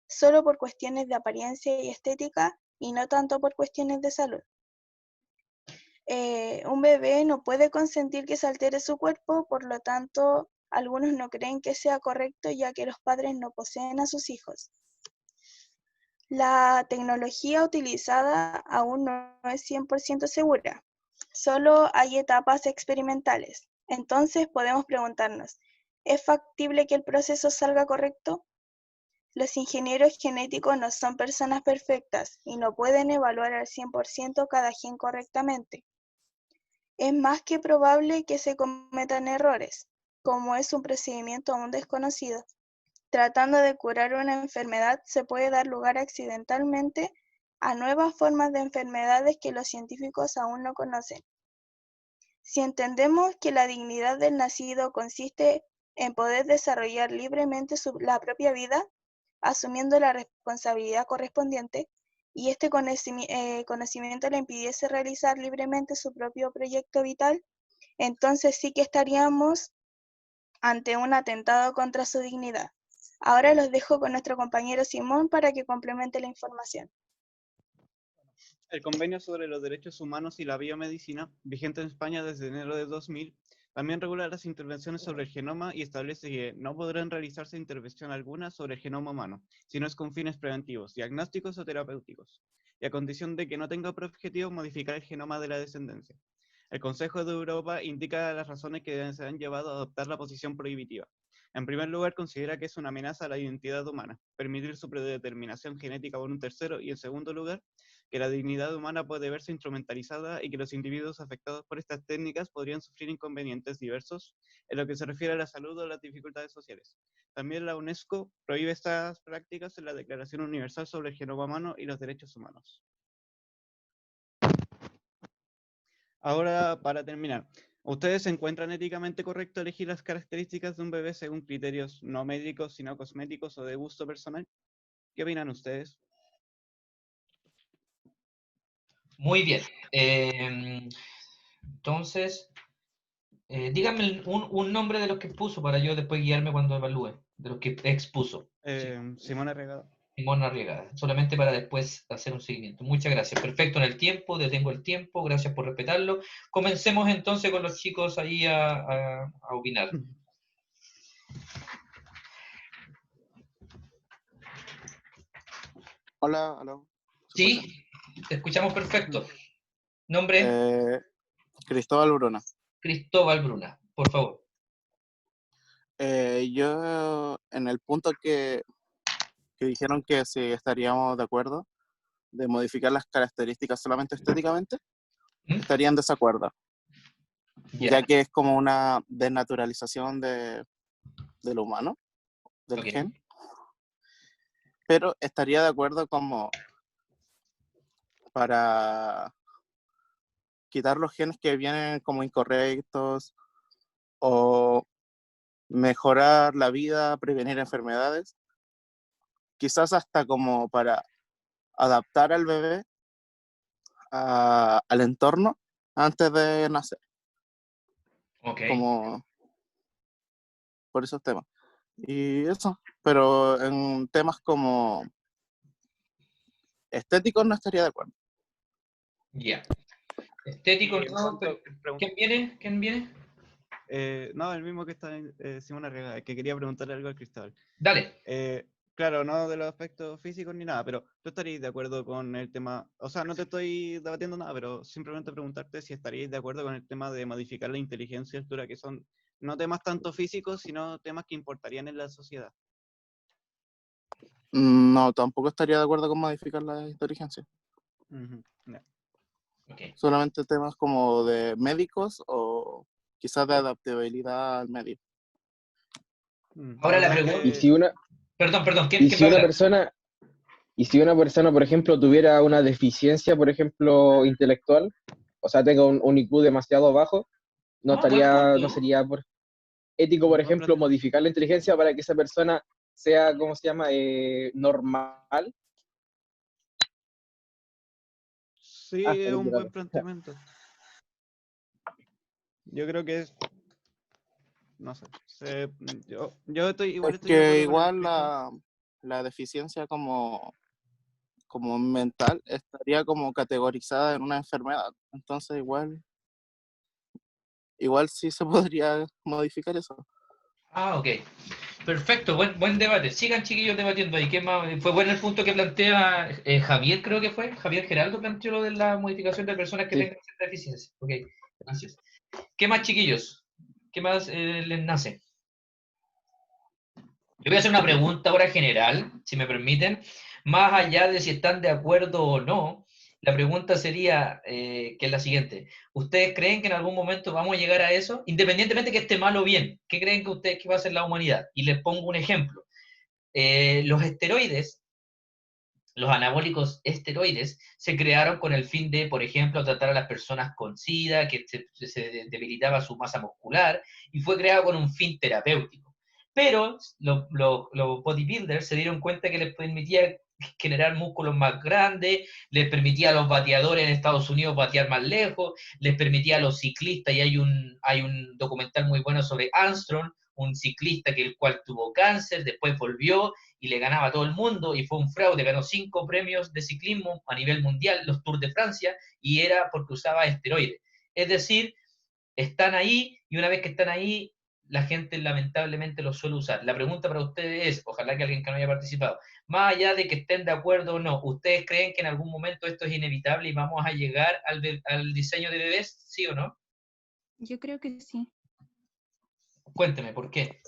solo por cuestiones de apariencia y estética y no tanto por cuestiones de salud. Un bebé no puede consentir que se altere su cuerpo, por lo tanto, algunos no creen que sea correcto ya que los padres no poseen a sus hijos. La tecnología utilizada aún no es 100% segura, solo hay etapas experimentales. Entonces podemos preguntarnos, ¿es factible que el proceso salga correcto? Los ingenieros genéticos no son personas perfectas y no pueden evaluar al 100% cada gen correctamente. Es más que probable que se cometan errores, como es un procedimiento aún desconocido. Tratando de curar una enfermedad se puede dar lugar accidentalmente a nuevas formas de enfermedades que los científicos aún no conocen. Si entendemos que la dignidad del nacido consiste en poder desarrollar libremente la propia vida, asumiendo la responsabilidad correspondiente, y este conocimiento le impidiese realizar libremente su propio proyecto vital, entonces sí que estaríamos ante un atentado contra su dignidad. Ahora los dejo con nuestro compañero Simón para que complemente la información. El Convenio sobre los Derechos Humanos y la Biomedicina, vigente en España desde enero de 2000, también regula las intervenciones sobre el genoma y establece que no podrán realizarse intervención alguna sobre el genoma humano, si no es con fines preventivos, diagnósticos o terapéuticos, y a condición de que no tenga por objetivo modificar el genoma de la descendencia. El Consejo de Europa indica las razones que se han llevado a adoptar la posición prohibitiva. En primer lugar, considera que es una amenaza a la identidad humana, permitir su predeterminación genética por un tercero, y en segundo lugar, que la dignidad humana puede verse instrumentalizada y que los individuos afectados por estas técnicas podrían sufrir inconvenientes diversos en lo que se refiere a la salud o las dificultades sociales. También la UNESCO prohíbe estas prácticas en la Declaración Universal sobre el Genoma Humano y los Derechos Humanos. Ahora, para terminar, ¿ustedes se encuentran éticamente correcto elegir las características de un bebé según criterios no médicos, sino cosméticos o de gusto personal? ¿Qué opinan ustedes? Muy bien. Entonces, díganme un nombre de los que expuso para yo después guiarme cuando evalúe, de los que expuso. Simón Arriagada. Simón Arriagada, solamente para después hacer un seguimiento. Muchas gracias. Perfecto en el tiempo, detengo el tiempo, gracias por respetarlo. Comencemos entonces con los chicos ahí a opinar. Hola, hola. Sí, te escuchamos perfecto. ¿Nombre? Cristóbal Bruna. Cristóbal Bruna, por favor. Yo, en el punto que dijeron que si estaríamos de acuerdo de modificar las características solamente estéticamente, estaría en desacuerdo. Ya que es como una desnaturalización del humano, del gen. Pero estaría de acuerdo como para quitar los genes que vienen como incorrectos o mejorar la vida, prevenir enfermedades, quizás hasta como para adaptar al bebé al entorno antes de nacer. Como por esos temas. Y eso, pero en temas como estéticos no estaría de acuerdo. Ya. Estético, no, pero ¿quién viene? ¿Quién viene? No, el mismo que está Simón Arriagada, que quería preguntarle algo al Cristóbal. Dale. Claro, no de los aspectos físicos ni nada, pero ¿tú estarías de acuerdo con el tema? O sea, no te estoy debatiendo nada, pero simplemente preguntarte si estaríais de acuerdo con el tema de modificar la inteligencia y altura, que son no temas tanto físicos, sino temas que importarían en la sociedad. No, tampoco estaría de acuerdo con modificar la inteligencia. Solamente temas como de médicos o quizás de adaptabilidad al medio. Ahora la pregunta. Y si una, perdón, ¿quién y si una persona, por ejemplo, tuviera una deficiencia, por ejemplo, intelectual, o sea, tenga un IQ demasiado bajo, no sería ético, por ejemplo, modificar la inteligencia para que esa persona sea, ¿cómo se llama?, normal. Sí, es un buen planteamiento. Yo creo que es... No sé. Yo estoy igual. Es que igual la deficiencia como mental estaría como categorizada en una enfermedad. Entonces igual sí se podría modificar eso. Ah, ok. Perfecto, buen debate. Sigan, chiquillos, debatiendo ahí. ¿Qué más? Fue bueno el punto que plantea Javier, creo que fue. Javier Geraldo planteó lo de la modificación de personas que Sí. tengan cierta deficiencia. Ok, gracias. ¿Qué más, chiquillos? ¿Qué más les nace? Yo voy a hacer una pregunta ahora general, si me permiten. Más allá de si están de acuerdo o no, la pregunta sería, que es la siguiente. ¿Ustedes creen que en algún momento vamos a llegar a eso? Independientemente que esté mal o bien, ¿qué creen que ustedes que va a hacer la humanidad? Y les pongo un ejemplo. Los esteroides, los anabólicos esteroides, se crearon con el fin de, por ejemplo, tratar a las personas con SIDA, que se debilitaba su masa muscular, y fue creado con un fin terapéutico. Pero los bodybuilders se dieron cuenta que les permitía generar músculos más grandes, les permitía a los bateadores en Estados Unidos batear más lejos, les permitía a los ciclistas, y hay un documental muy bueno sobre Armstrong, un ciclista que el cual tuvo cáncer, después volvió y le ganaba a todo el mundo, y fue un fraude, ganó 5 premios de ciclismo a nivel mundial, los Tours de Francia, y era porque usaba esteroides. Es decir, están ahí, y una vez que están ahí, la gente lamentablemente los suele usar. La pregunta para ustedes es, ojalá que alguien que no haya participado, más allá de que estén de acuerdo o no, ¿ustedes creen que en algún momento esto es inevitable y vamos a llegar al diseño de bebés, sí o no? Yo creo que sí. Cuénteme, ¿por qué?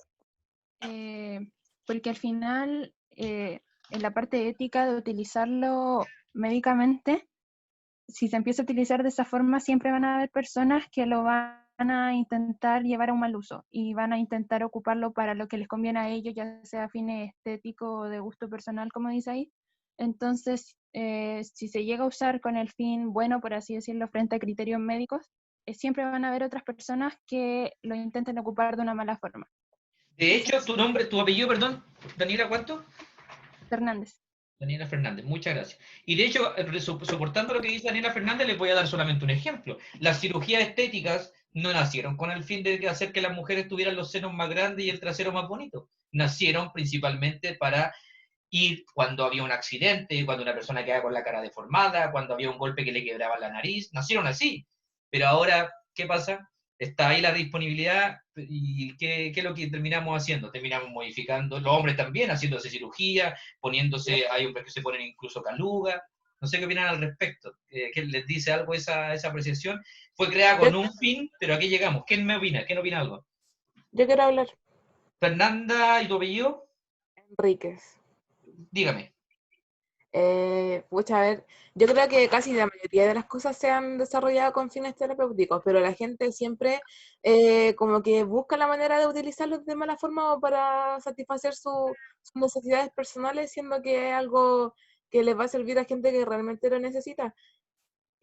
Porque al final, en la parte ética de utilizarlo médicamente, si se empieza a utilizar de esa forma, siempre van a haber personas que lo van a intentar llevar a un mal uso y van a intentar ocuparlo para lo que les conviene a ellos, ya sea a fines estéticos o de gusto personal, como dice ahí. Entonces, si se llega a usar con el fin bueno, por así decirlo, frente a criterios médicos, siempre van a haber otras personas que lo intenten ocupar de una mala forma. De hecho, tu apellido, perdón, Daniela, ¿cuánto? Fernández. Daniela Fernández, muchas gracias. Y de hecho, soportando lo que dice Daniela Fernández, les voy a dar solamente un ejemplo. Las cirugías estéticas no nacieron con el fin de hacer que las mujeres tuvieran los senos más grandes y el trasero más bonito. Nacieron principalmente para ir cuando había un accidente, cuando una persona quedaba con la cara deformada, cuando había un golpe que le quebraba la nariz. Nacieron así. Pero ahora, ¿qué pasa? Está ahí la disponibilidad, y ¿qué es lo que terminamos haciendo? Terminamos modificando, los hombres también, haciéndose cirugía, poniéndose, hay hombres que se ponen incluso caluga. No sé qué opinan al respecto. ¿Qué les dice algo esa apreciación? Fue creada con un fin, pero aquí llegamos. ¿Quién me opina? ¿Quién opina algo? Yo quiero hablar. Fernanda, ¿y tu apellido? Enríquez. Dígame. Pucha, a ver, yo creo que casi la mayoría de las cosas se han desarrollado con fines terapéuticos, pero la gente siempre como que busca la manera de utilizarlos de mala forma o para satisfacer sus necesidades personales, siendo que es algo que les va a servir a gente que realmente lo necesita.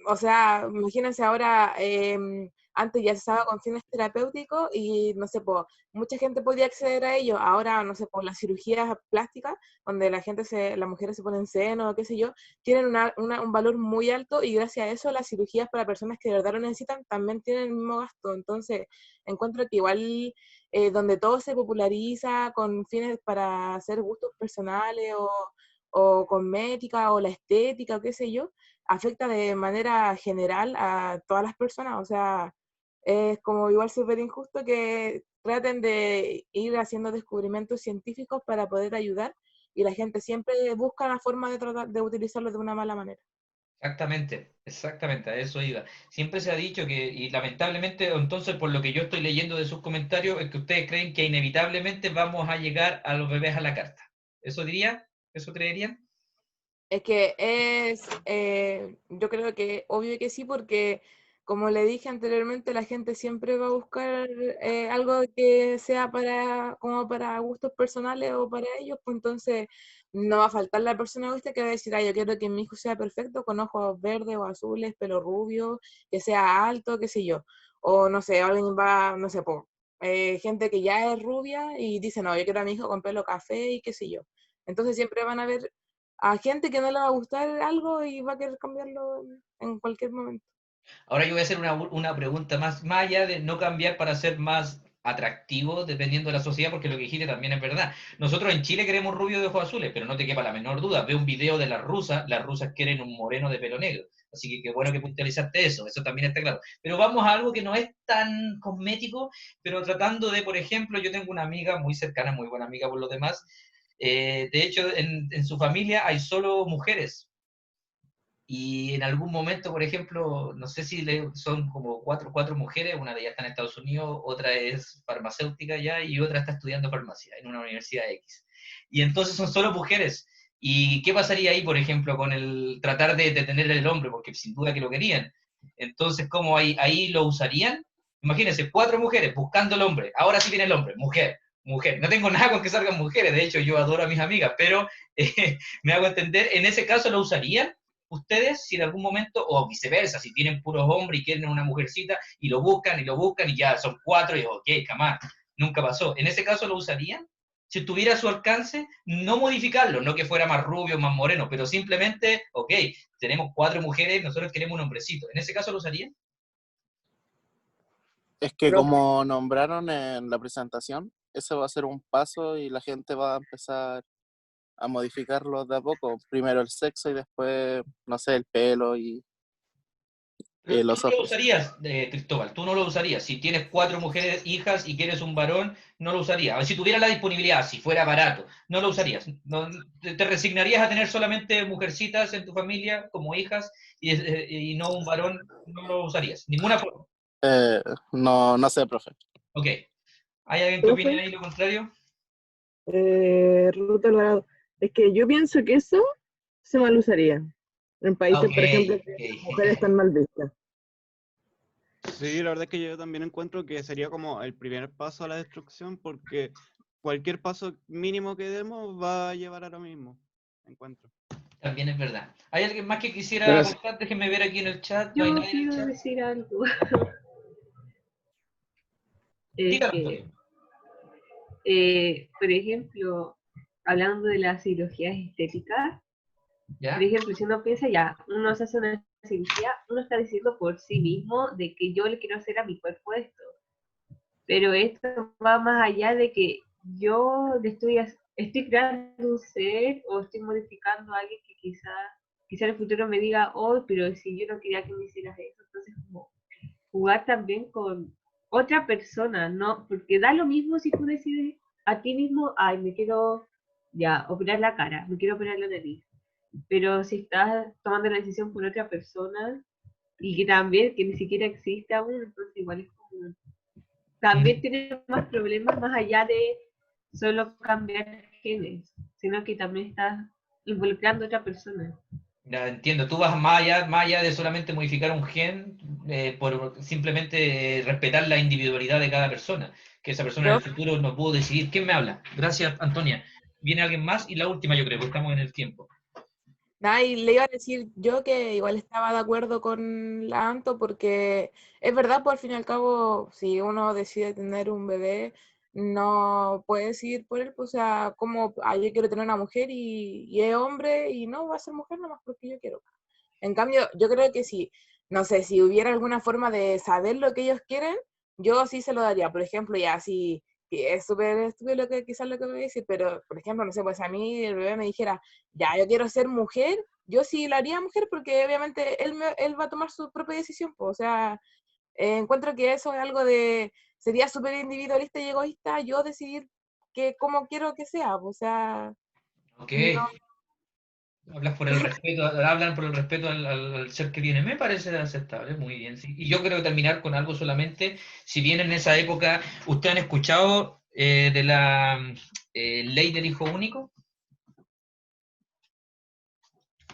O sea, imagínense ahora, antes ya se usaba con fines terapéuticos y no sé, mucha gente podía acceder a ello. Ahora, no sé, por las cirugías plásticas, donde las mujeres se ponen seno, qué sé yo, tienen un valor muy alto, y gracias a eso las cirugías para personas que de verdad lo necesitan también tienen el mismo gasto. Entonces, encuentro que igual donde todo se populariza con fines para hacer gustos personales o cosmética o la estética o qué sé yo, afecta de manera general a todas las personas. O sea, es como igual súper injusto que traten de ir haciendo descubrimientos científicos para poder ayudar, y la gente siempre busca la forma de tratar de utilizarlo de una mala manera. Exactamente, a eso iba. Siempre se ha dicho que, y lamentablemente, entonces, por lo que yo estoy leyendo de sus comentarios, es que ustedes creen que inevitablemente vamos a llegar a los bebés a la carta. ¿Eso diría? ¿Eso creerían? Es que yo creo que obvio que sí, porque como le dije anteriormente, la gente siempre va a buscar algo que sea como para gustos personales o para ellos, pues entonces no va a faltar la persona egoísta que va a decir, yo quiero que mi hijo sea perfecto, con ojos verdes o azules, pelo rubio, que sea alto, qué sé yo. O no sé, alguien va, no sé, gente que ya es rubia y dice, no, yo quiero a mi hijo con pelo café y qué sé yo. Entonces siempre van a ver a gente que no le va a gustar algo y va a querer cambiarlo en cualquier momento. Ahora yo voy a hacer una pregunta más allá de no cambiar para ser más atractivo dependiendo de la sociedad, porque lo que dijiste también es verdad. Nosotros en Chile queremos rubio de ojos azules, pero no te quepa la menor duda. Ve un video de las rusas quieren un moreno de pelo negro. Así que qué bueno que puntualizaste eso también está claro. Pero vamos a algo que no es tan cosmético, pero tratando de, por ejemplo, yo tengo una amiga muy cercana, muy buena amiga por lo demás, de hecho, en su familia hay solo mujeres. Y en algún momento, por ejemplo, no sé si son como cuatro mujeres, una de ellas está en Estados Unidos, otra es farmacéutica ya y otra está estudiando farmacia en una universidad X. Y entonces son solo mujeres. ¿Y qué pasaría ahí, por ejemplo, con el tratar de detener el hombre? Porque sin duda que lo querían. Entonces, ¿cómo ahí lo usarían? Imagínense, 4 mujeres buscando el hombre. Ahora sí viene el hombre, mujer, mujer. No tengo nada con que salgan mujeres, de hecho yo adoro a mis amigas, pero me hago entender, en ese caso lo usarían ustedes, si en algún momento, o viceversa, si tienen puros hombres y quieren una mujercita y lo buscan y ya son 4 y ok, jamás, nunca pasó. ¿En ese caso lo usarían? Si estuviera a su alcance, no modificarlo, no que fuera más rubio, más moreno, pero simplemente, ok, tenemos 4 mujeres, nosotros queremos un hombrecito. ¿En ese caso lo usarían? Es que Profe, como nombraron en la presentación, ese va a ser un paso y la gente va a empezar a modificarlo de a poco. Primero el sexo y después, no sé, el pelo y Pero tú los no lo ojos. usarías, Cristóbal, tú no lo usarías. Si tienes 4 mujeres, hijas y quieres un varón, no lo usarías. A ver, si tuviera la disponibilidad, si fuera barato, no lo usarías. No, te resignarías a tener solamente mujercitas en tu familia como hijas y no un varón, no lo usarías. Ninguna forma. Eh, no, no sé, profe. Ok. ¿Hay alguien que opine Profe, ahí lo contrario? Ruth Alvarado, es que yo pienso que eso se mal usaría en países, Ok, por ejemplo, que las mujeres ok. están mal vistas. Sí, la verdad es que yo también encuentro que sería como el primer paso a la destrucción, porque cualquier paso mínimo que demos va a llevar a lo mismo, encuentro. También es verdad. ¿Hay alguien más que quisiera Bueno, aportar? Déjenme ver aquí en el chat. ¿No hay Yo nadie en el quiero chat? decir algo. Es Dígalo, que, Antonio. por ejemplo, hablando de las cirugías estéticas, por ¿Ya? ejemplo, si uno piensa ya, uno se hace una cirugía, uno está diciendo por sí mismo de que yo le quiero hacer a mi cuerpo esto. Pero esto va más allá de que yo le estoy creando un ser o estoy modificando a alguien que quizá en el futuro me diga, oh, pero si yo no quería que me hicieras eso. Entonces, como jugar también con otra persona, ¿no? Porque da lo mismo si tú decides a ti mismo, ay, me quiero ya operar la cara, me quiero operar la nariz. Pero si estás tomando la decisión por otra persona y que también, que ni siquiera existe aún, entonces igual es como también tiene más problemas más allá de solo cambiar genes, sino que también estás involucrando a otra persona. Ya entiendo, tú vas más allá de solamente modificar un gen por simplemente respetar la individualidad de cada persona, que esa persona en el profe, futuro no pudo decidir. ¿Quién me habla? Gracias, Antonia. Viene alguien más y la última yo creo, porque estamos en el tiempo. nada, y le iba a decir yo que igual estaba de acuerdo con la Anto porque es verdad, pues al fin y al cabo, si uno decide tener un bebé, no puede decidir por él, pues, o sea, como yo quiero tener una mujer y es hombre y no va a ser mujer nomás porque yo quiero. En cambio, yo creo que si, no sé, si hubiera alguna forma de saber lo que ellos quieren, yo sí se lo daría. Por ejemplo, ya si es súper estúpido quizás lo que voy a decir, pero por ejemplo, no sé, pues a mí el bebé me dijera, ya, yo quiero ser mujer, yo sí lo haría mujer porque obviamente él va a tomar su propia decisión, pues, o sea, encuentro que eso es algo sería súper individualista y egoísta yo decidir cómo quiero que sea, pues, o sea, Ok, no, hablan por el respeto al ser que viene. Me parece aceptable, muy bien. Sí. Y yo creo que terminar con algo solamente, si bien en esa época, ¿ustedes han escuchado de la ley del hijo único?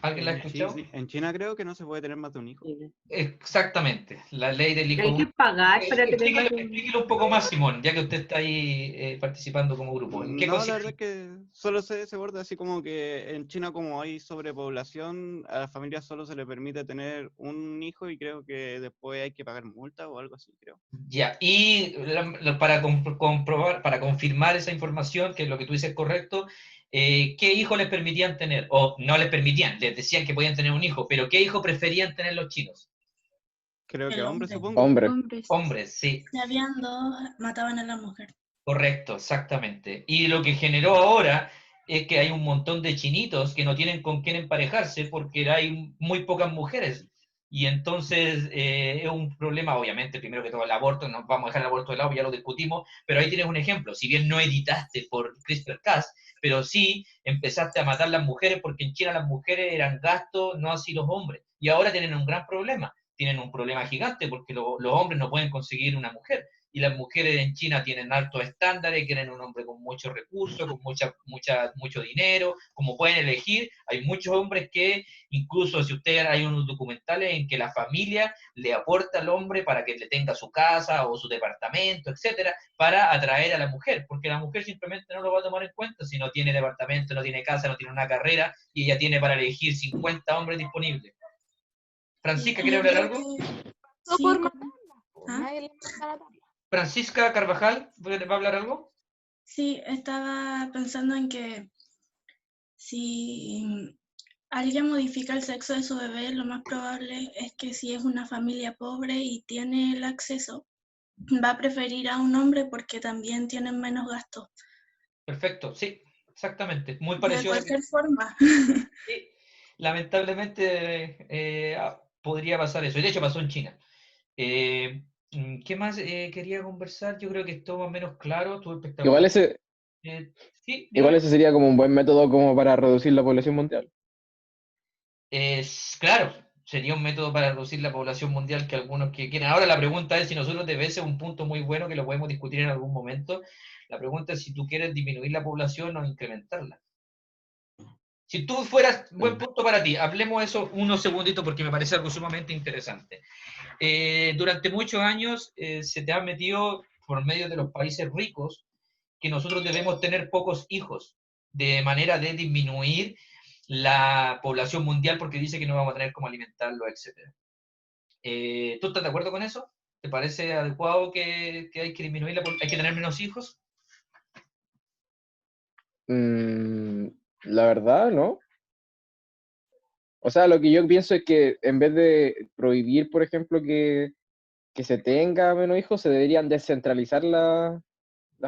¿Alguien la ha escuchado? En China creo que no se puede tener más de un hijo. Exactamente, la ley del hijo Hay que único. pagar para tener más de un... Explíquelo un poco más, Simón, ya que usted está ahí participando como grupo. ¿En qué No, la consiste? verdad es que solo sé ese borde, así como que en China como hay sobrepoblación, a las familias solo se les permite tener un hijo y creo que después hay que pagar multa o algo así, creo. Ya, y para comprobar, para confirmar esa información, que lo que tú dices es correcto, ¿qué hijo les permitían tener? O no les permitían, les decían que podían tener un hijo, pero ¿qué hijo preferían tener los chinos? Creo que El hombres, hombre. supongo. hombre. Hombres. Hombres, sí, Si habían dos, mataban a la mujer. correcto, exactamente. Y lo que generó ahora es que hay un montón de chinitos que no tienen con quién emparejarse porque hay muy pocas mujeres. Y entonces es un problema, obviamente, primero que todo el aborto, no vamos a dejar el aborto de lado, ya lo discutimos, pero ahí tienes un ejemplo. Si bien no editaste por CRISPR-Cas, pero sí empezaste a matar las mujeres, porque en China las mujeres eran gasto, no así los hombres. Y ahora tienen un gran problema. Tienen un problema gigante porque los hombres no pueden conseguir una mujer. Y las mujeres en China tienen altos estándares, quieren un hombre con muchos recursos, con mucho dinero, como pueden elegir. Hay muchos hombres que, incluso si ustedes hay unos documentales en que la familia le aporta al hombre para que le tenga su casa o su departamento, etcétera, para atraer a la mujer, porque la mujer simplemente no lo va a tomar en cuenta si no tiene departamento, no tiene casa, no tiene una carrera, y ella tiene para elegir 50 hombres disponibles. Francisca, ¿quiere hablar algo? Sí, Francisca Carvajal, ¿va a hablar algo? sí, estaba pensando en que si alguien modifica el sexo de su bebé, lo más probable es que si es una familia pobre y tiene el acceso, va a preferir a un hombre porque también tienen menos gastos. Perfecto, sí, exactamente. Muy De parecido a lo que... cualquier forma. Sí, lamentablemente podría pasar eso. Y de hecho pasó en China. ¿Qué más quería conversar? Yo creo que esto más o menos claro, estuvo Igual espectacular. Sí, igual dígame. ese sería como un buen método como para reducir la población mundial. Claro, sería un método para reducir la población mundial que algunos que quieren. Ahora la pregunta es si nosotros debe ser un punto muy bueno que lo podemos discutir en algún momento. La pregunta es si tú quieres disminuir la población o incrementarla. Si tú fueras, buen punto para ti, hablemos eso unos segunditos porque me parece algo sumamente interesante. Durante muchos años se te ha metido por medio de los países ricos que nosotros debemos tener pocos hijos, de manera de disminuir la población mundial porque dice que no vamos a tener cómo alimentarlo, etc. ¿Tú estás de acuerdo con eso? ¿Te parece adecuado que hay que disminuir hay que tener menos hijos? La verdad, ¿no? O sea, lo que yo pienso es que en vez de prohibir, por ejemplo, que se tenga menos hijos, se deberían descentralizar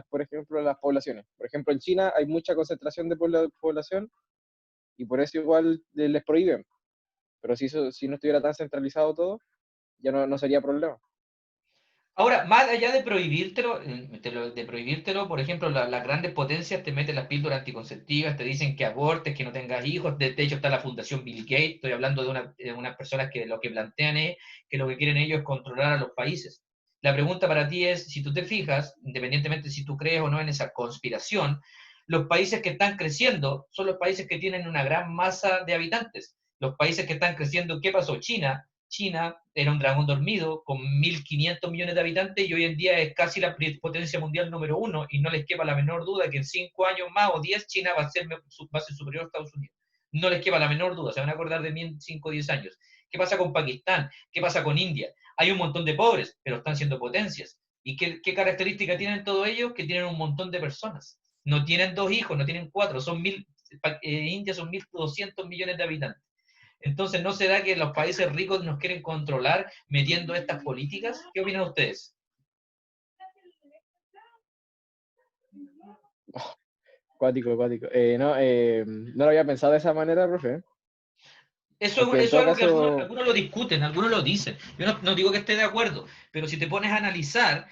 por ejemplo, las poblaciones. Por ejemplo, en China hay mucha concentración de población y por eso igual les prohíben. Pero si no estuviera tan centralizado todo, ya no sería problema. Ahora, más allá de prohibírtelo, por ejemplo, las grandes potencias te meten las píldoras anticonceptivas, te dicen que abortes, que no tengas hijos. De hecho, está la Fundación Bill Gates. Estoy hablando de unas personas que lo que plantean es que lo que quieren ellos es controlar a los países. La pregunta para ti es, si tú te fijas, independientemente si tú crees o no en esa conspiración, los países que están creciendo son los países que tienen una gran masa de habitantes. Los países que están creciendo, ¿qué pasó? China era un dragón dormido con 1.500 millones de habitantes y hoy en día es casi la potencia mundial número 1 y no les quepa la menor duda que en 5 años más o 10 China va a ser superior a Estados Unidos. No les quepa la menor duda, se van a acordar de mí en 5 o 10 años. ¿Qué pasa con Pakistán? ¿Qué pasa con India? Hay un montón de pobres, pero están siendo potencias. ¿Y qué característica tienen todos ellos? Que tienen un montón de personas. No tienen 2 hijos, no tienen 4, India son 1.200 millones de habitantes. Entonces, ¿no será que los países ricos nos quieren controlar metiendo estas políticas? ¿Qué opinan ustedes? Cuático. No lo había pensado de esa manera, profe. Eso es algo que algunos lo discuten, algunos lo dicen. Yo no digo que esté de acuerdo, pero si te pones a analizar,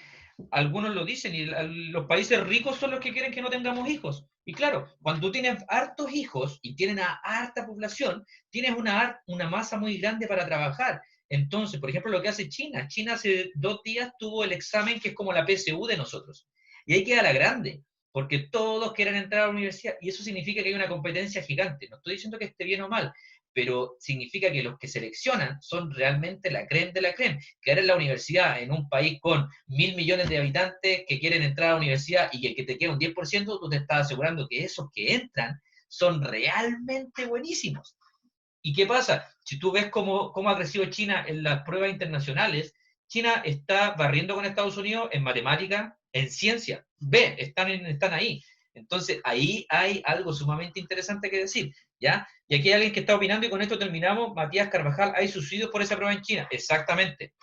algunos lo dicen y los países ricos son los que quieren que no tengamos hijos. Y claro, cuando tú tienes hartos hijos y tienen a harta población, tienes una masa muy grande para trabajar. Entonces, por ejemplo, lo que hace China. China hace 2 días tuvo el examen que es como la PSU de nosotros. Y ahí queda la grande, porque todos quieren entrar a la universidad y eso significa que hay una competencia gigante. No estoy diciendo que esté bien o mal, pero significa que los que seleccionan son realmente la crème de la crème. Quedar en la universidad en un país con 1.000 millones de habitantes que quieren entrar a la universidad y que te queda un 10%, tú te estás asegurando que esos que entran son realmente buenísimos. ¿Y qué pasa? Si tú ves cómo ha crecido China en las pruebas internacionales, China está barriendo con Estados Unidos en matemática, en ciencia. Están ahí. Entonces, ahí hay algo sumamente interesante que decir, ¿ya? Y aquí hay alguien que está opinando y con esto terminamos. Matías Carvajal, ¿hay suicidios por esa prueba en China? Exactamente.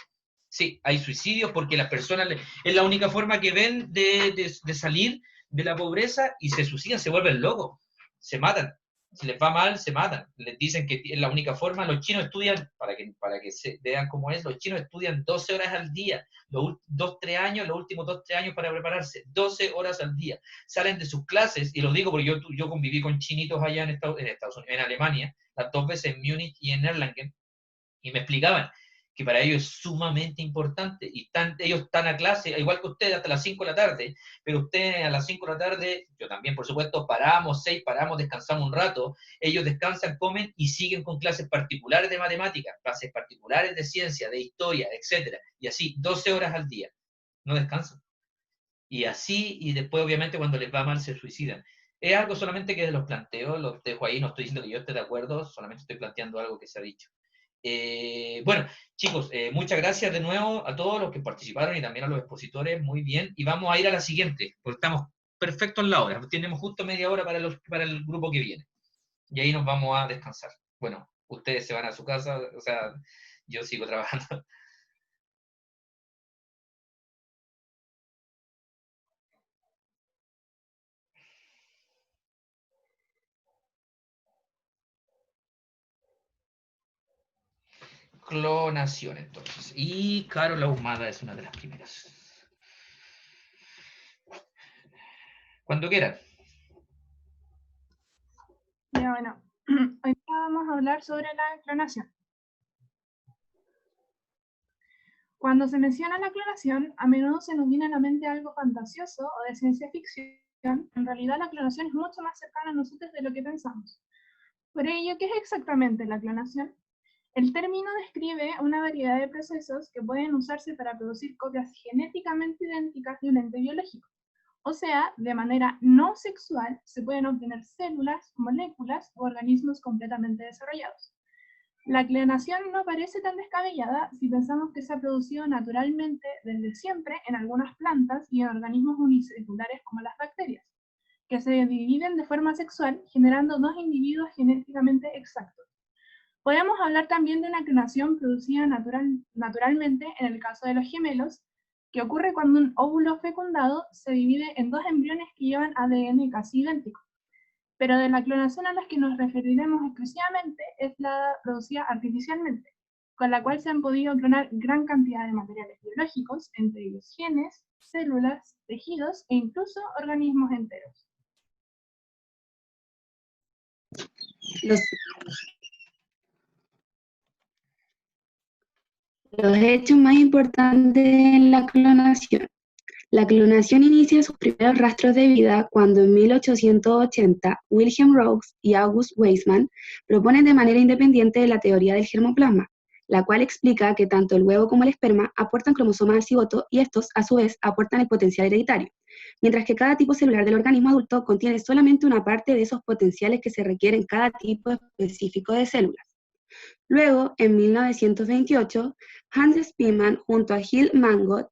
Sí, hay suicidios porque las personas es la única forma que ven de salir de la pobreza y se suicidan, se vuelven locos, se matan. Si les va mal, se matan. Les dicen que es la única forma. Los chinos estudian, para que se vean cómo es, los chinos estudian 12 horas al día. Los últimos 2-3 años para prepararse. 12 horas al día. Salen de sus clases, y lo digo porque yo conviví con chinitos allá en Estados Unidos, en Alemania, las 2 veces en Múnich y en Erlangen, y me explicaban que para ellos es sumamente importante, y ellos están a clase, igual que ustedes, hasta las 5 de la tarde, pero ustedes a las 5 de la tarde, yo también, por supuesto, paramos, descansamos un rato, ellos descansan, comen y siguen con clases particulares de matemáticas, clases particulares de ciencia, de historia, etcétera, y así, 12 horas al día, no descansan. Y así, y después, obviamente, cuando les va mal, se suicidan. Es algo solamente que los planteo, los dejo ahí, no estoy diciendo que yo esté de acuerdo, solamente estoy planteando algo que se ha dicho. Bueno, chicos, muchas gracias de nuevo a todos los que participaron y también a los expositores, muy bien, y vamos a ir a la siguiente, porque estamos perfectos en la hora, tenemos justo media hora para el grupo que viene, y ahí nos vamos a descansar. Bueno, ustedes se van a su casa, o sea, yo sigo trabajando. Clonación, entonces. Y Carola Ahumada es una de las primeras. Cuando quieran. Ya, bueno, hoy día vamos a hablar sobre la clonación. Cuando se menciona la clonación, a menudo se nos viene a la mente algo fantasioso o de ciencia ficción. En realidad la clonación es mucho más cercana a nosotros de lo que pensamos. Por ello, ¿qué es exactamente la clonación? El término describe una variedad de procesos que pueden usarse para producir copias genéticamente idénticas de un ente biológico. O sea, de manera no sexual se pueden obtener células, moléculas o organismos completamente desarrollados. La clonación no parece tan descabellada si pensamos que se ha producido naturalmente desde siempre en algunas plantas y en organismos unicelulares como las bacterias, que se dividen de forma sexual generando 2 individuos genéticamente exactos. Podemos hablar también de una clonación producida naturalmente en el caso de los gemelos, que ocurre cuando un óvulo fecundado se divide en 2 embriones que llevan ADN casi idéntico. Pero de la clonación a la que nos referiremos exclusivamente es la producida artificialmente, con la cual se han podido clonar gran cantidad de materiales biológicos, entre ellos genes, células, tejidos e incluso organismos enteros. Los hechos más importantes en la clonación. La clonación inicia sus primeros rastros de vida cuando en 1880 Wilhelm Roux y August Weismann proponen de manera independiente la teoría del germoplasma, la cual explica que tanto el huevo como el esperma aportan cromosomas al cigoto y estos, a su vez, aportan el potencial hereditario, mientras que cada tipo celular del organismo adulto contiene solamente una parte de esos potenciales que se requieren en cada tipo específico de células. Luego, en 1928, Hans Spemann junto a Gil Mangot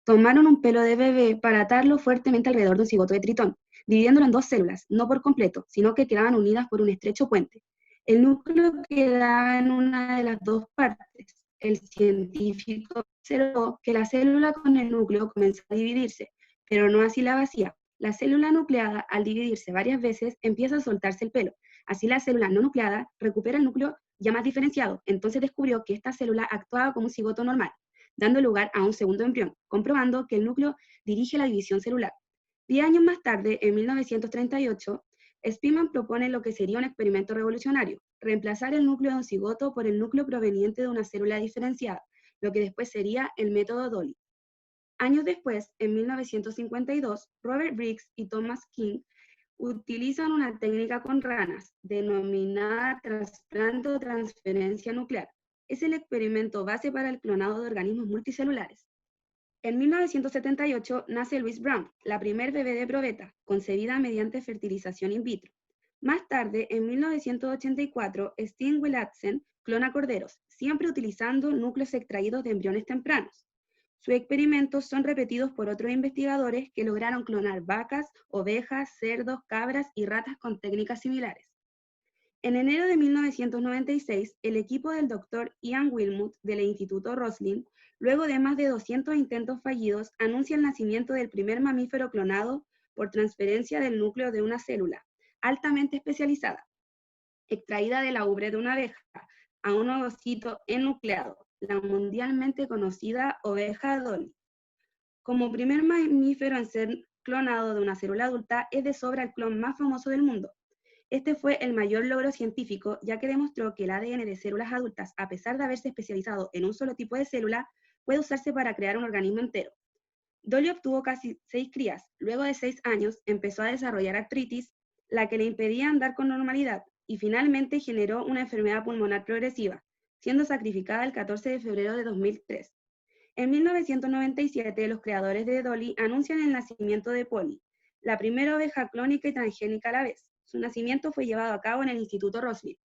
tomaron un pelo de bebé para atarlo fuertemente alrededor de un cigoto de tritón, dividiéndolo en 2 células, no por completo, sino que quedaban unidas por un estrecho puente. El núcleo quedaba en una de las 2 partes. El científico observó que la célula con el núcleo comenzó a dividirse, pero no así la vacía. La célula nucleada, al dividirse varias veces, empieza a soltarse el pelo. Así la célula no nucleada recupera el núcleo ya más diferenciado. Entonces descubrió que esta célula actuaba como un cigoto normal, dando lugar a un segundo embrión, comprobando que el núcleo dirige la división celular. 10 años más tarde, en 1938, Spemann propone lo que sería un experimento revolucionario, reemplazar el núcleo de un cigoto por el núcleo proveniente de una célula diferenciada, lo que después sería el método Dolly. Años después, en 1952, Robert Briggs y Thomas King utilizan una técnica con ranas, denominada trasplante o transferencia nuclear. Es el experimento base para el clonado de organismos multicelulares. En 1978 nace Louise Brown, la primer bebé de probeta, concebida mediante fertilización in vitro. Más tarde, en 1984, Steen Willadsen clona corderos, siempre utilizando núcleos extraídos de embriones tempranos. Sus experimentos son repetidos por otros investigadores que lograron clonar vacas, ovejas, cerdos, cabras y ratas con técnicas similares. En enero de 1996, el equipo del Dr. Ian Wilmut del Instituto Roslin, luego de más de 200 intentos fallidos, anuncia el nacimiento del primer mamífero clonado por transferencia del núcleo de una célula, altamente especializada. extraída de la ubre de una abeja a un ovocito enucleado, la mundialmente conocida oveja Dolly. Como primer mamífero en ser clonado de una célula adulta, es de sobra el clon más famoso del mundo. Este fue el mayor logro científico, ya que demostró que el ADN de células adultas, a pesar de haberse especializado en un solo tipo de célula, puede usarse para crear un organismo entero. Dolly obtuvo casi 6 crías. Luego de 6 años, empezó a desarrollar artritis, la que le impedía andar con normalidad, y finalmente generó una enfermedad pulmonar progresiva, siendo sacrificada el 14 de febrero de 2003. En 1997, los creadores de Dolly anuncian el nacimiento de Polly, la primera oveja clónica y transgénica a la vez. Su nacimiento fue llevado a cabo en el Instituto Roslin.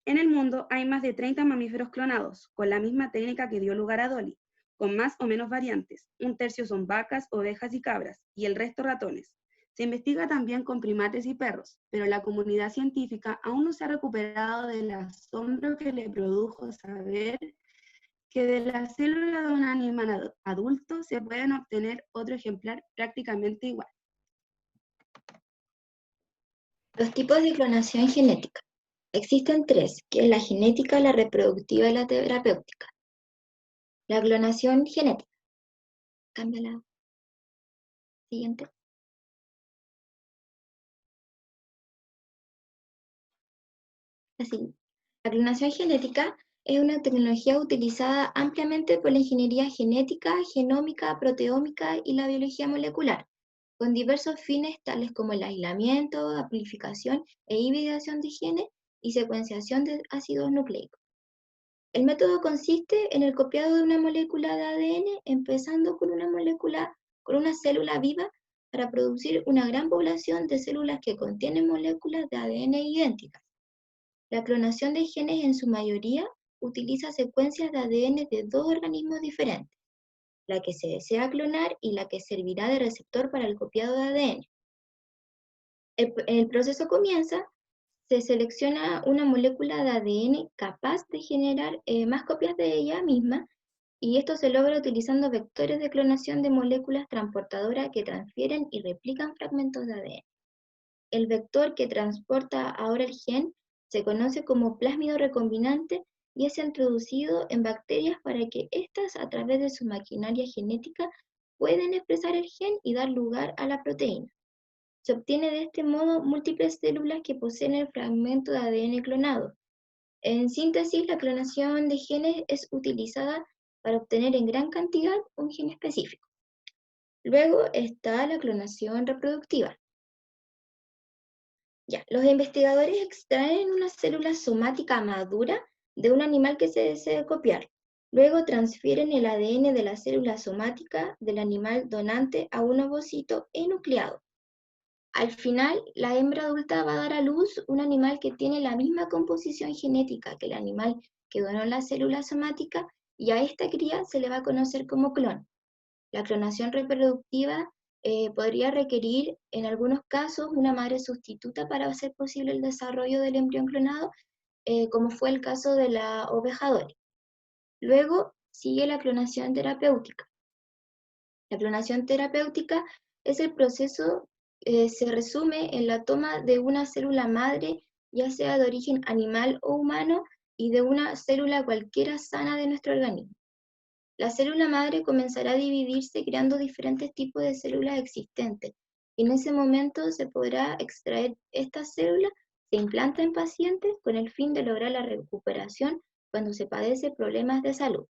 En el mundo hay más de 30 mamíferos clonados, con la misma técnica que dio lugar a Dolly, con más o menos variantes. Un tercio son vacas, ovejas y cabras, y el resto ratones. Se investiga también con primates y perros, pero la comunidad científica aún no se ha recuperado del asombro que le produjo saber que de la célula de un animal adulto se pueden obtener otro ejemplar prácticamente igual. Los tipos de clonación genética. Existen 3, que es la genética, la reproductiva y la terapéutica. La clonación genética. Cámbiala. Siguiente. Así. La clonación genética es una tecnología utilizada ampliamente por la ingeniería genética, genómica, proteómica y la biología molecular, con diversos fines tales como el aislamiento, amplificación e hibridación de genes y secuenciación de ácidos nucleicos. El método consiste en el copiado de una molécula de ADN, empezando con una célula viva para producir una gran población de células que contienen moléculas de ADN idénticas. La clonación de genes en su mayoría utiliza secuencias de ADN de 2 organismos diferentes, la que se desea clonar y la que servirá de receptor para el copiado de ADN. El proceso comienza, se selecciona una molécula de ADN capaz de generar más copias de ella misma, y esto se logra utilizando vectores de clonación de moléculas transportadoras que transfieren y replican fragmentos de ADN. El vector que transporta ahora el gen se conoce como plásmido recombinante y es introducido en bacterias para que éstas, a través de su maquinaria genética, puedan expresar el gen y dar lugar a la proteína. Se obtiene de este modo múltiples células que poseen el fragmento de ADN clonado. En síntesis, la clonación de genes es utilizada para obtener en gran cantidad un gen específico. Luego está la clonación reproductiva. Los investigadores extraen una célula somática madura de un animal que se desea copiar. Luego transfieren el ADN de la célula somática del animal donante a un ovocito enucleado. Al final, la hembra adulta va a dar a luz un animal que tiene la misma composición genética que el animal que donó la célula somática, y a esta cría se le va a conocer como clon. La clonación reproductiva podría requerir, en algunos casos, una madre sustituta para hacer posible el desarrollo del embrión clonado, como fue el caso de la oveja Dolly. Luego sigue la clonación terapéutica. La clonación terapéutica es el proceso, se resume en la toma de una célula madre, ya sea de origen animal o humano, y de una célula cualquiera sana de nuestro organismo. La célula madre comenzará a dividirse creando diferentes tipos de células existentes, y en ese momento se podrá extraer esta célula, se implanta en pacientes con el fin de lograr la recuperación cuando se padece problemas de salud.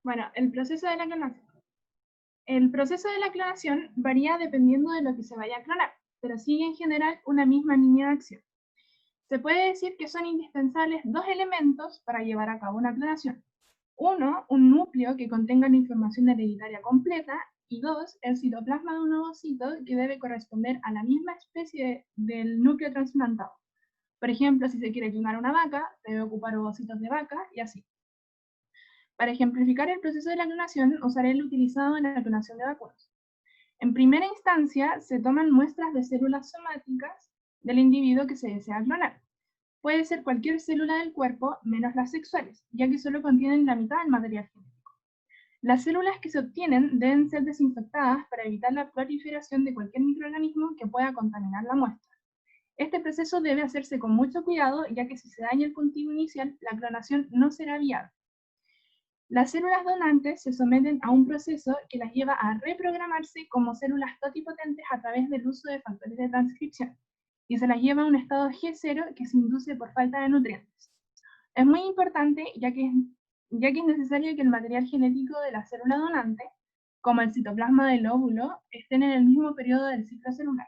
Bueno, el proceso de la clonación. El proceso de la clonación varía dependiendo de lo que se vaya a clonar, pero sigue en general una misma línea de acción. Se puede decir que son indispensables 2 elementos para llevar a cabo una clonación. 1, un núcleo que contenga la información hereditaria completa, y 2, el citoplasma de un ovocito que debe corresponder a la misma especie del núcleo trasplantado. Por ejemplo, si se quiere clonar una vaca, debe ocupar ovocitos de vaca y así. Para ejemplificar el proceso de la clonación, usaré el utilizado en la clonación de vacunos. En primera instancia, se toman muestras de células somáticas del individuo que se desea clonar. Puede ser cualquier célula del cuerpo, menos las sexuales, ya que solo contienen la mitad del material genético. Las células que se obtienen deben ser desinfectadas para evitar la proliferación de cualquier microorganismo que pueda contaminar la muestra. Este proceso debe hacerse con mucho cuidado, ya que si se daña el cultivo inicial, la clonación no será viable. Las células donantes se someten a un proceso que las lleva a reprogramarse como células totipotentes a través del uso de factores de transcripción, y se las lleva a un estado G0 que se induce por falta de nutrientes. Es muy importante, ya que es necesario que el material genético de la célula donante, como el citoplasma del óvulo, estén en el mismo periodo del ciclo celular.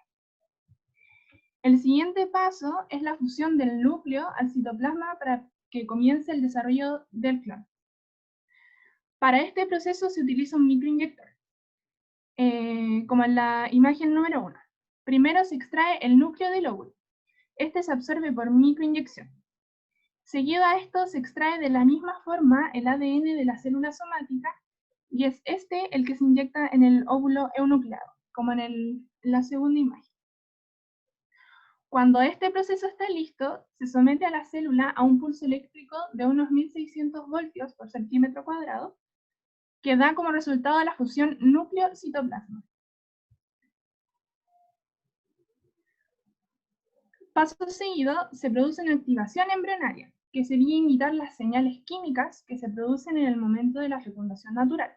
El siguiente paso es la fusión del núcleo al citoplasma para que comience el desarrollo del clon. Para este proceso se utiliza un microinyector, como en la imagen número 1. Primero se extrae el núcleo del óvulo. Este se absorbe por microinyección. Seguido a esto se extrae de la misma forma el ADN de la célula somática, y es este el que se inyecta en el óvulo eunucleado, como en la segunda imagen. Cuando este proceso está listo, se somete a la célula a un pulso eléctrico de unos 1600 voltios por centímetro cuadrado, que da como resultado la fusión núcleo-citoplasma. Paso seguido, se produce una activación embrionaria, que sería imitar las señales químicas que se producen en el momento de la fecundación natural,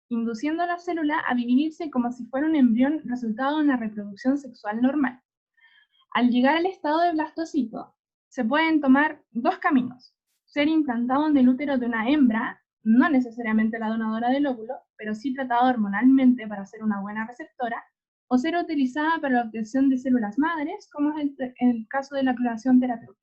induciendo a la célula a dividirse como si fuera un embrión resultado de una reproducción sexual normal. Al llegar al estado de blastocito, se pueden tomar dos caminos: ser implantado en el útero de una hembra, no necesariamente la donadora del óvulo, pero sí tratado hormonalmente para ser una buena receptora, o ser utilizada para la obtención de células madres, como es el caso de la clonación terapéutica.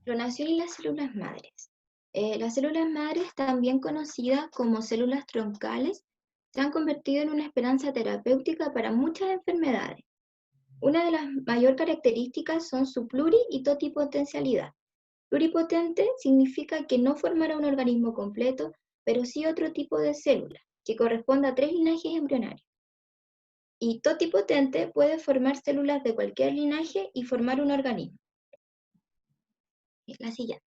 Clonación y las células madres. Las células madres, también conocidas como células troncales, se han convertido en una esperanza terapéutica para muchas enfermedades. Una de las mayores características son su pluri- y totipotencialidad. Pluripotente significa que no formará un organismo completo, pero sí otro tipo de célula, que corresponde a 3 linajes embrionarios. Y totipotente puede formar células de cualquier linaje y formar un organismo. La siguiente.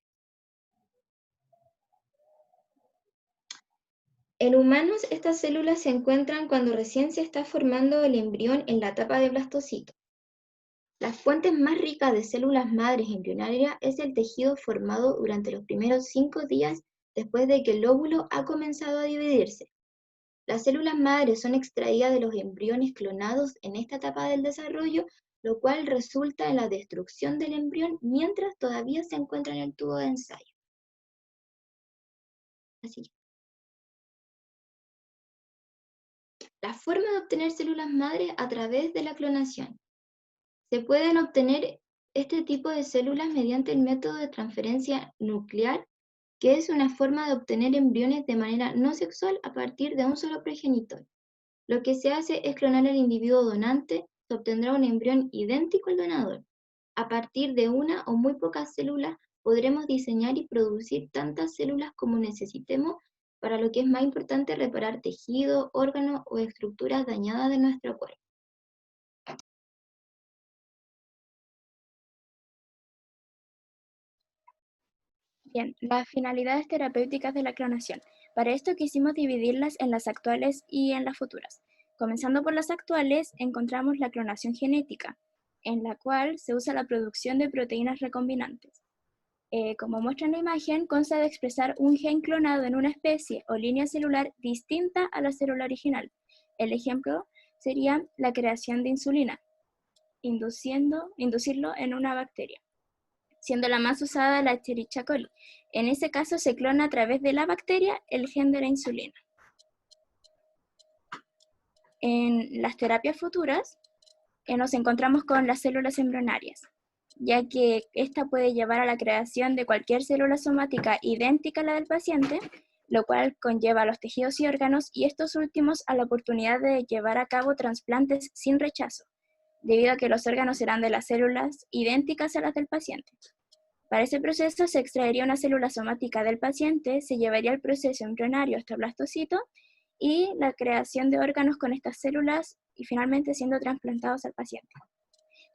En humanos, estas células se encuentran cuando recién se está formando el embrión en la etapa de blastocito. Las fuentes más ricas de células madres embrionarias es el tejido formado durante los primeros 5 días después de que el óvulo ha comenzado a dividirse. Las células madres son extraídas de los embriones clonados en esta etapa del desarrollo, lo cual resulta en la destrucción del embrión mientras todavía se encuentra en el tubo de ensayo. Así. La forma de obtener células madres a través de la clonación. Se pueden obtener este tipo de células mediante el método de transferencia nuclear, que es una forma de obtener embriones de manera no sexual a partir de un solo progenitor. Lo que se hace es clonar al individuo donante, se obtendrá un embrión idéntico al donador. A partir de una o muy pocas células podremos diseñar y producir tantas células como necesitemos para lo que es más importante, reparar tejido, órganos o estructuras dañadas de nuestro cuerpo. Bien, las finalidades terapéuticas de la clonación. Para esto quisimos dividirlas en las actuales y en las futuras. Comenzando por las actuales, encontramos la clonación genética, en la cual se usa la producción de proteínas recombinantes. Como muestra en la imagen, consta de expresar un gen clonado en una especie o línea celular distinta a la célula original. El ejemplo sería la creación de insulina, inducirlo en una bacteria, siendo la más usada la Escherichia coli. En ese caso se clona a través de la bacteria el gen de la insulina. En las terapias futuras nos encontramos con las células embrionarias, ya que esta puede llevar a la creación de cualquier célula somática idéntica a la del paciente, lo cual conlleva a los tejidos y órganos, y estos últimos a la oportunidad de llevar a cabo trasplantes sin rechazo, debido a que los órganos serán de las células idénticas a las del paciente. Para ese proceso se extraería una célula somática del paciente, se llevaría el proceso embrionario hasta el blastocito y la creación de órganos con estas células y finalmente siendo trasplantados al paciente.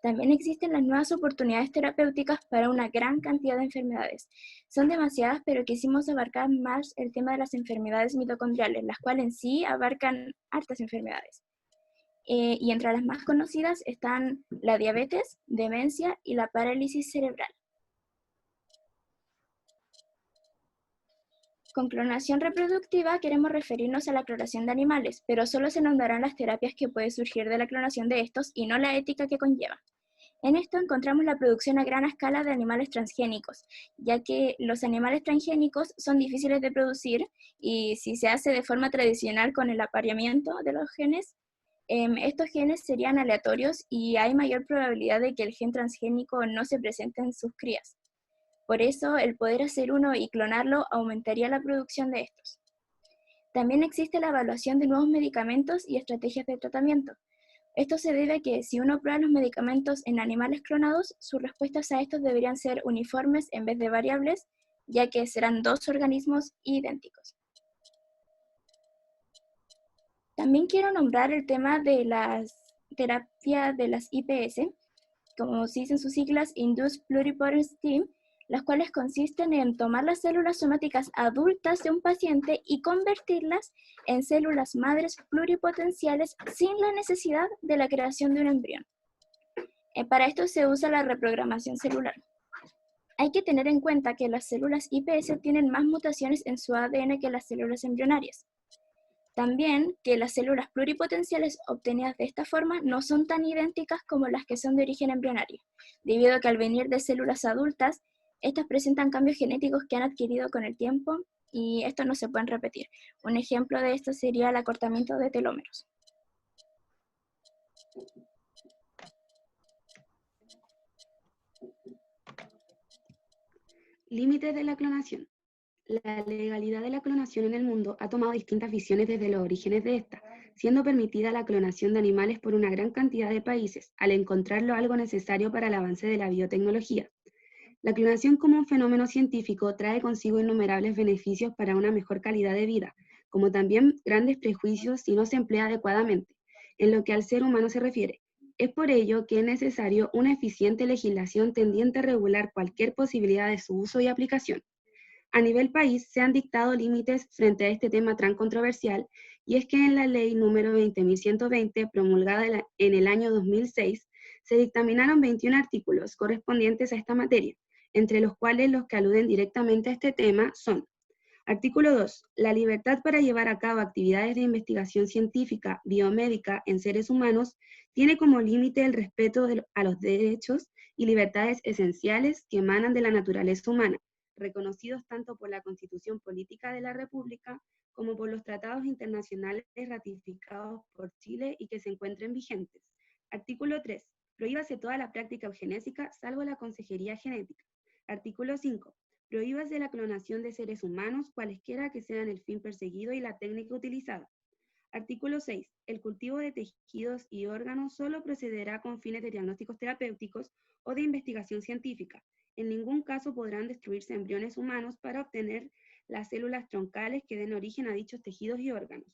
También existen las nuevas oportunidades terapéuticas para una gran cantidad de enfermedades. Son demasiadas, pero quisimos abarcar más el tema de las enfermedades mitocondriales, las cuales en sí abarcan hartas enfermedades. Y entre las más conocidas están la diabetes, demencia y la parálisis cerebral. Con clonación reproductiva queremos referirnos a la clonación de animales, pero solo se nombrarán las terapias que pueden surgir de la clonación de estos y no la ética que conlleva. En esto encontramos la producción a gran escala de animales transgénicos, ya que los animales transgénicos son difíciles de producir y si se hace de forma tradicional con el apareamiento de los genes, estos genes serían aleatorios y hay mayor probabilidad de que el gen transgénico no se presente en sus crías. Por eso, el poder hacer uno y clonarlo aumentaría la producción de estos. También existe la evaluación de nuevos medicamentos y estrategias de tratamiento. Esto se debe a que si uno prueba los medicamentos en animales clonados, sus respuestas a estos deberían ser uniformes en vez de variables, ya que serán dos organismos idénticos. También quiero nombrar el tema de las terapias de las IPS, como se dice en sus siglas, Induced Pluripotent Stim, las cuales consisten en tomar las células somáticas adultas de un paciente y convertirlas en células madres pluripotenciales sin la necesidad de la creación de un embrión. Para esto se usa la reprogramación celular. Hay que tener en cuenta que las células IPS tienen más mutaciones en su ADN que las células embrionarias. También que las células pluripotenciales obtenidas de esta forma no son tan idénticas como las que son de origen embrionario, debido a que al venir de células adultas, estas presentan cambios genéticos que han adquirido con el tiempo y estos no se pueden repetir. Un ejemplo de esto sería el acortamiento de telómeros. Límites de la clonación. La legalidad de la clonación en el mundo ha tomado distintas visiones desde los orígenes de esta, siendo permitida la clonación de animales por una gran cantidad de países, al encontrarlo algo necesario para el avance de la biotecnología. La clonación como un fenómeno científico trae consigo innumerables beneficios para una mejor calidad de vida, como también grandes prejuicios si no se emplea adecuadamente, en lo que al ser humano se refiere. Es por ello que es necesario una eficiente legislación tendiente a regular cualquier posibilidad de su uso y aplicación. A nivel país se han dictado límites frente a este tema tan controversial, y es que en la ley número 20.120, promulgada en el año 2006, se dictaminaron 21 artículos correspondientes a esta materia, entre los cuales los que aluden directamente a este tema son: artículo 2. La libertad para llevar a cabo actividades de investigación científica, biomédica en seres humanos tiene como límite el respeto a los derechos y libertades esenciales que emanan de la naturaleza humana, reconocidos tanto por la Constitución Política de la República como por los tratados internacionales ratificados por Chile y que se encuentren vigentes. Artículo 3. Prohíbase toda la práctica eugenésica salvo la consejería genética. Artículo 5. Prohíbase la clonación de seres humanos, cualesquiera que sean el fin perseguido y la técnica utilizada. Artículo 6. El cultivo de tejidos y órganos solo procederá con fines de diagnósticos terapéuticos o de investigación científica. En ningún caso podrán destruirse embriones humanos para obtener las células troncales que den origen a dichos tejidos y órganos.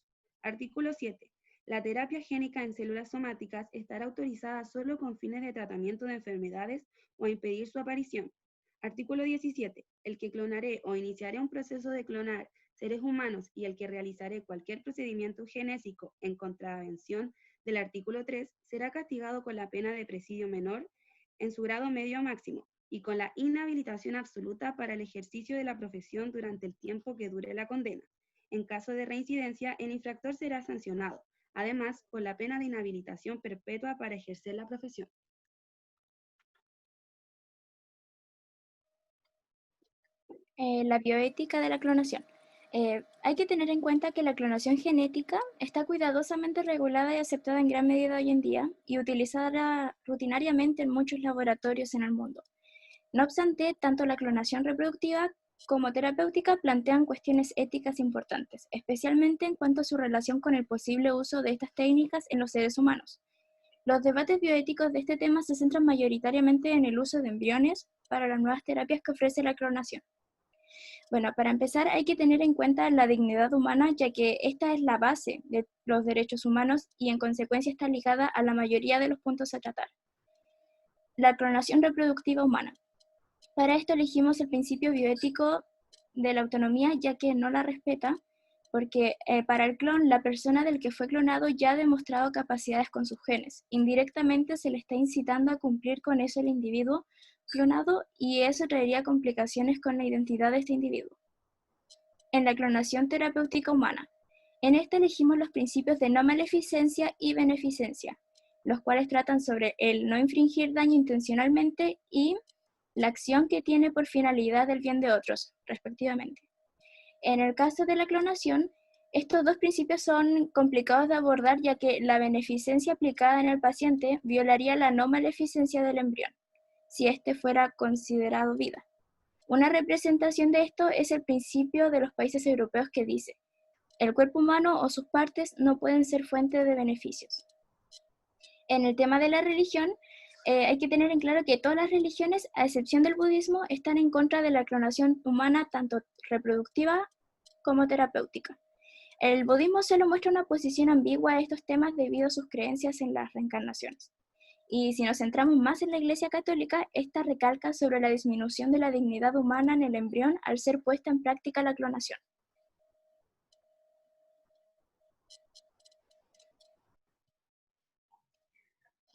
Artículo 7. La terapia génica en células somáticas estará autorizada solo con fines de tratamiento de enfermedades o a impedir su aparición. Artículo 17. El que clonaré o iniciaré un proceso de clonar seres humanos y el que realizaré cualquier procedimiento genésico en contravención del artículo 3 será castigado con la pena de presidio menor en su grado medio o máximo y con la inhabilitación absoluta para el ejercicio de la profesión durante el tiempo que dure la condena. En caso de reincidencia, el infractor será sancionado, además con la pena de inhabilitación perpetua para ejercer la profesión. La bioética de la clonación. Hay que tener en cuenta que la clonación genética está cuidadosamente regulada y aceptada en gran medida hoy en día y utilizada rutinariamente en muchos laboratorios en el mundo. No obstante, tanto la clonación reproductiva como terapéutica plantean cuestiones éticas importantes, especialmente en cuanto a su relación con el posible uso de estas técnicas en los seres humanos. Los debates bioéticos de este tema se centran mayoritariamente en el uso de embriones para las nuevas terapias que ofrece la clonación. Bueno, para empezar hay que tener en cuenta la dignidad humana, ya que esta es la base de los derechos humanos y en consecuencia está ligada a la mayoría de los puntos a tratar. la clonación reproductiva humana. Para esto elegimos el principio bioético de la autonomía, ya que no la respeta, porque para el clon, la persona del que fue clonado ya ha demostrado capacidades con sus genes. Indirectamente se le está incitando a cumplir con eso el individuo clonado y eso traería complicaciones con la identidad de este individuo. En la clonación terapéutica humana, en esta elegimos los principios de no maleficencia y beneficencia, los cuales tratan sobre el no infringir daño intencionalmente y la acción que tiene por finalidad el bien de otros, respectivamente. En el caso de la clonación, estos dos principios son complicados de abordar ya que la beneficencia aplicada en el paciente violaría la no maleficencia del embrión, si éste fuera considerado vida. Una representación de esto es el principio de los países europeos que dice: el cuerpo humano o sus partes no pueden ser fuente de beneficios. En el tema de la religión, hay que tener en claro que todas las religiones, a excepción del budismo, están en contra de la clonación humana, tanto reproductiva como terapéutica. El budismo solo muestra una posición ambigua a estos temas debido a sus creencias en las reencarnaciones. Y si nos centramos más en la Iglesia Católica, esta recalca sobre la disminución de la dignidad humana en el embrión al ser puesta en práctica la clonación.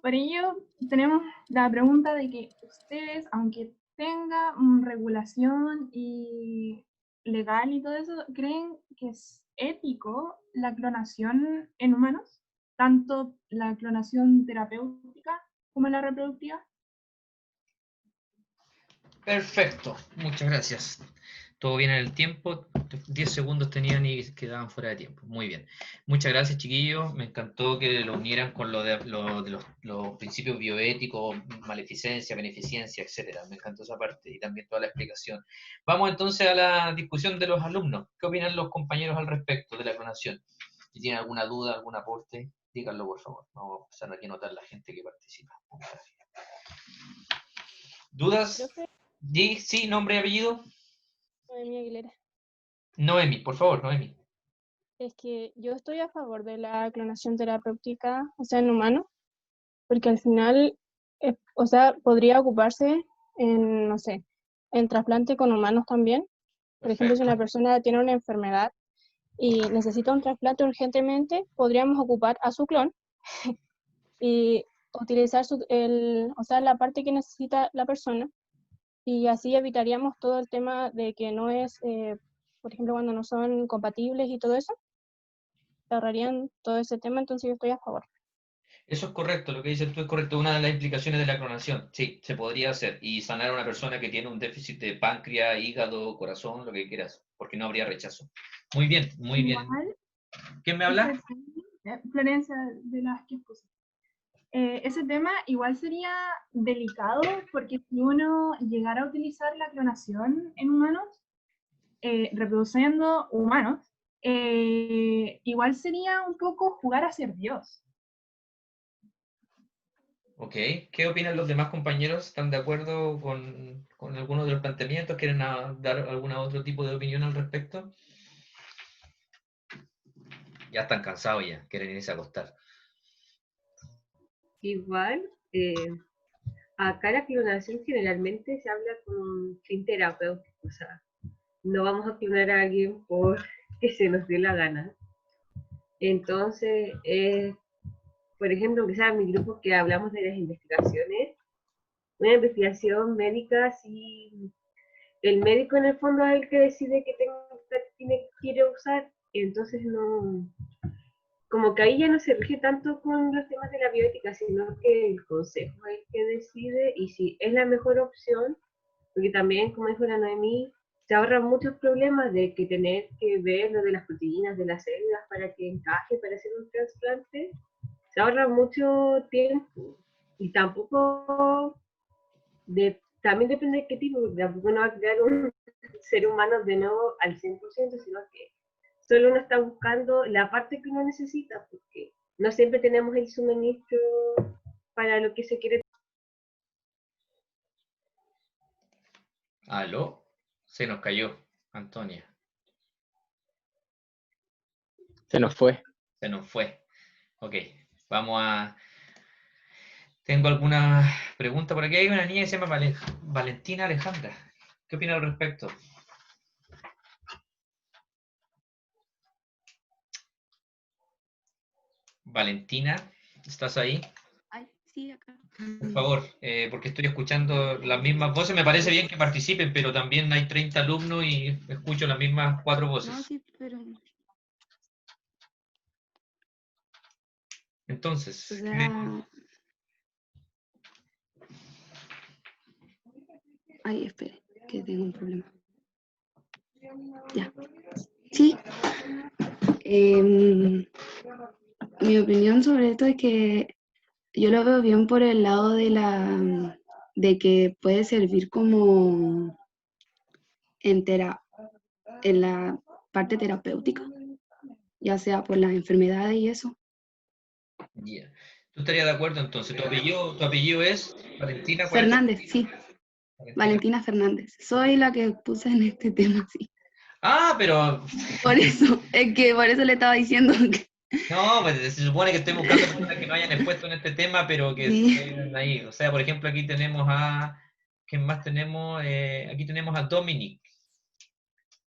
Por ello, tenemos la pregunta de que ustedes, aunque tenga regulación y legal y todo eso, ¿creen que es ético la clonación en humanos? Tanto la clonación terapéutica como la reproductiva. Perfecto, muchas gracias. Todo bien en el tiempo, 10 segundos tenían y quedaban fuera de tiempo. Muy bien. Muchas gracias, chiquillos. Me encantó que lo unieran con lo de los principios bioéticos, maleficencia, beneficencia, etcétera. Me encantó esa parte y también toda la explicación. Vamos entonces a la discusión de los alumnos. ¿Qué opinan los compañeros al respecto de la clonación? Si tienen alguna duda, algún aporte, díganlo por favor. Vamos a empezar aquí a notar la gente que participa. ¿Dudas? Sí, nombre y apellido. Noemí Aguilera. Noemi, por favor, Noemi. Es que yo estoy a favor de la clonación terapéutica, o sea, en humanos, porque al final, o sea, podría ocuparse en, no sé, en trasplante con humanos también. Por ejemplo, si una persona tiene una enfermedad y necesita un trasplante urgentemente, podríamos ocupar a su clon y utilizar o sea, la parte que necesita la persona, y así evitaríamos todo el tema de que no es, por ejemplo, cuando no son compatibles y todo eso, se ahorrarían todo ese tema, entonces yo estoy a favor. Eso es correcto, lo que dices tú es correcto. Una de las implicaciones de la clonación, sí, se podría hacer. Y sanar a una persona que tiene un déficit de páncreas, hígado, corazón, lo que quieras, porque no habría rechazo. Muy bien, muy bien. Igual, ¿Quién me habla? Florencia de las que puse. Ese tema igual sería delicado porque si uno llegara a utilizar la clonación en humanos, reproduciendo humanos, igual sería un poco jugar a ser Dios. Ok, ¿qué opinan los demás compañeros? ¿Están de acuerdo con algunos de los planteamientos? ¿Quieren dar algún otro tipo de opinión al respecto? Ya están cansados ya, quieren irse a acostar. Igual, acá la clonación generalmente se habla con un fin terapéutico, o sea, no vamos a clonar a alguien porque se nos dé la gana. Entonces, por ejemplo, que sea mi grupo que hablamos de las investigaciones, una investigación médica, si el médico en el fondo es el que decide que quiere usar, entonces no, como que ahí ya no se rige tanto con los temas de la bioética, sino que el consejo es el que decide y si es la mejor opción, porque también, como dijo la Noemí, se ahorran muchos problemas de que tener que ver lo de las proteínas de las células para que encaje, para hacer un trasplante, se ahorra mucho tiempo y tampoco, también depende de qué tipo, tampoco no va a crear un ser humano de nuevo al 100%, sino que solo uno está buscando la parte que uno necesita, porque no siempre tenemos el suministro para lo que se quiere. ¿Aló? Se nos cayó, Antonia. Se nos fue. Se nos fue. Ok, vamos a... Tengo alguna pregunta por aquí. Hay una niña que se llama Valentina Alejandra. ¿Qué opina al respecto? Valentina, ¿estás ahí? Ay, sí, acá. Por favor, porque estoy escuchando las mismas voces. Me parece bien que participen, pero también hay 30 alumnos y escucho las mismas 4 voces. No, sí, pero... Entonces, O sea... Ay, espere, que tengo un problema. Ya. Sí. Mi opinión sobre esto es que yo lo veo bien por el lado de que puede servir como en la parte terapéutica, ya sea por las enfermedades y eso. yeah. ¿Tú estarías de acuerdo entonces? ¿Tu apellido es Valentina? ¿Cuál es tu Fernández, apellido? sí. Valentina Fernández. Soy la que puse en este tema, sí. Ah, pero... Por eso, es que por eso le estaba diciendo que... No, pues se supone que estoy buscando personas que no hayan expuesto en este tema, pero que Sí. estén ahí. O sea, por ejemplo, aquí tenemos a... ¿Quién más tenemos? Aquí tenemos a Dominic.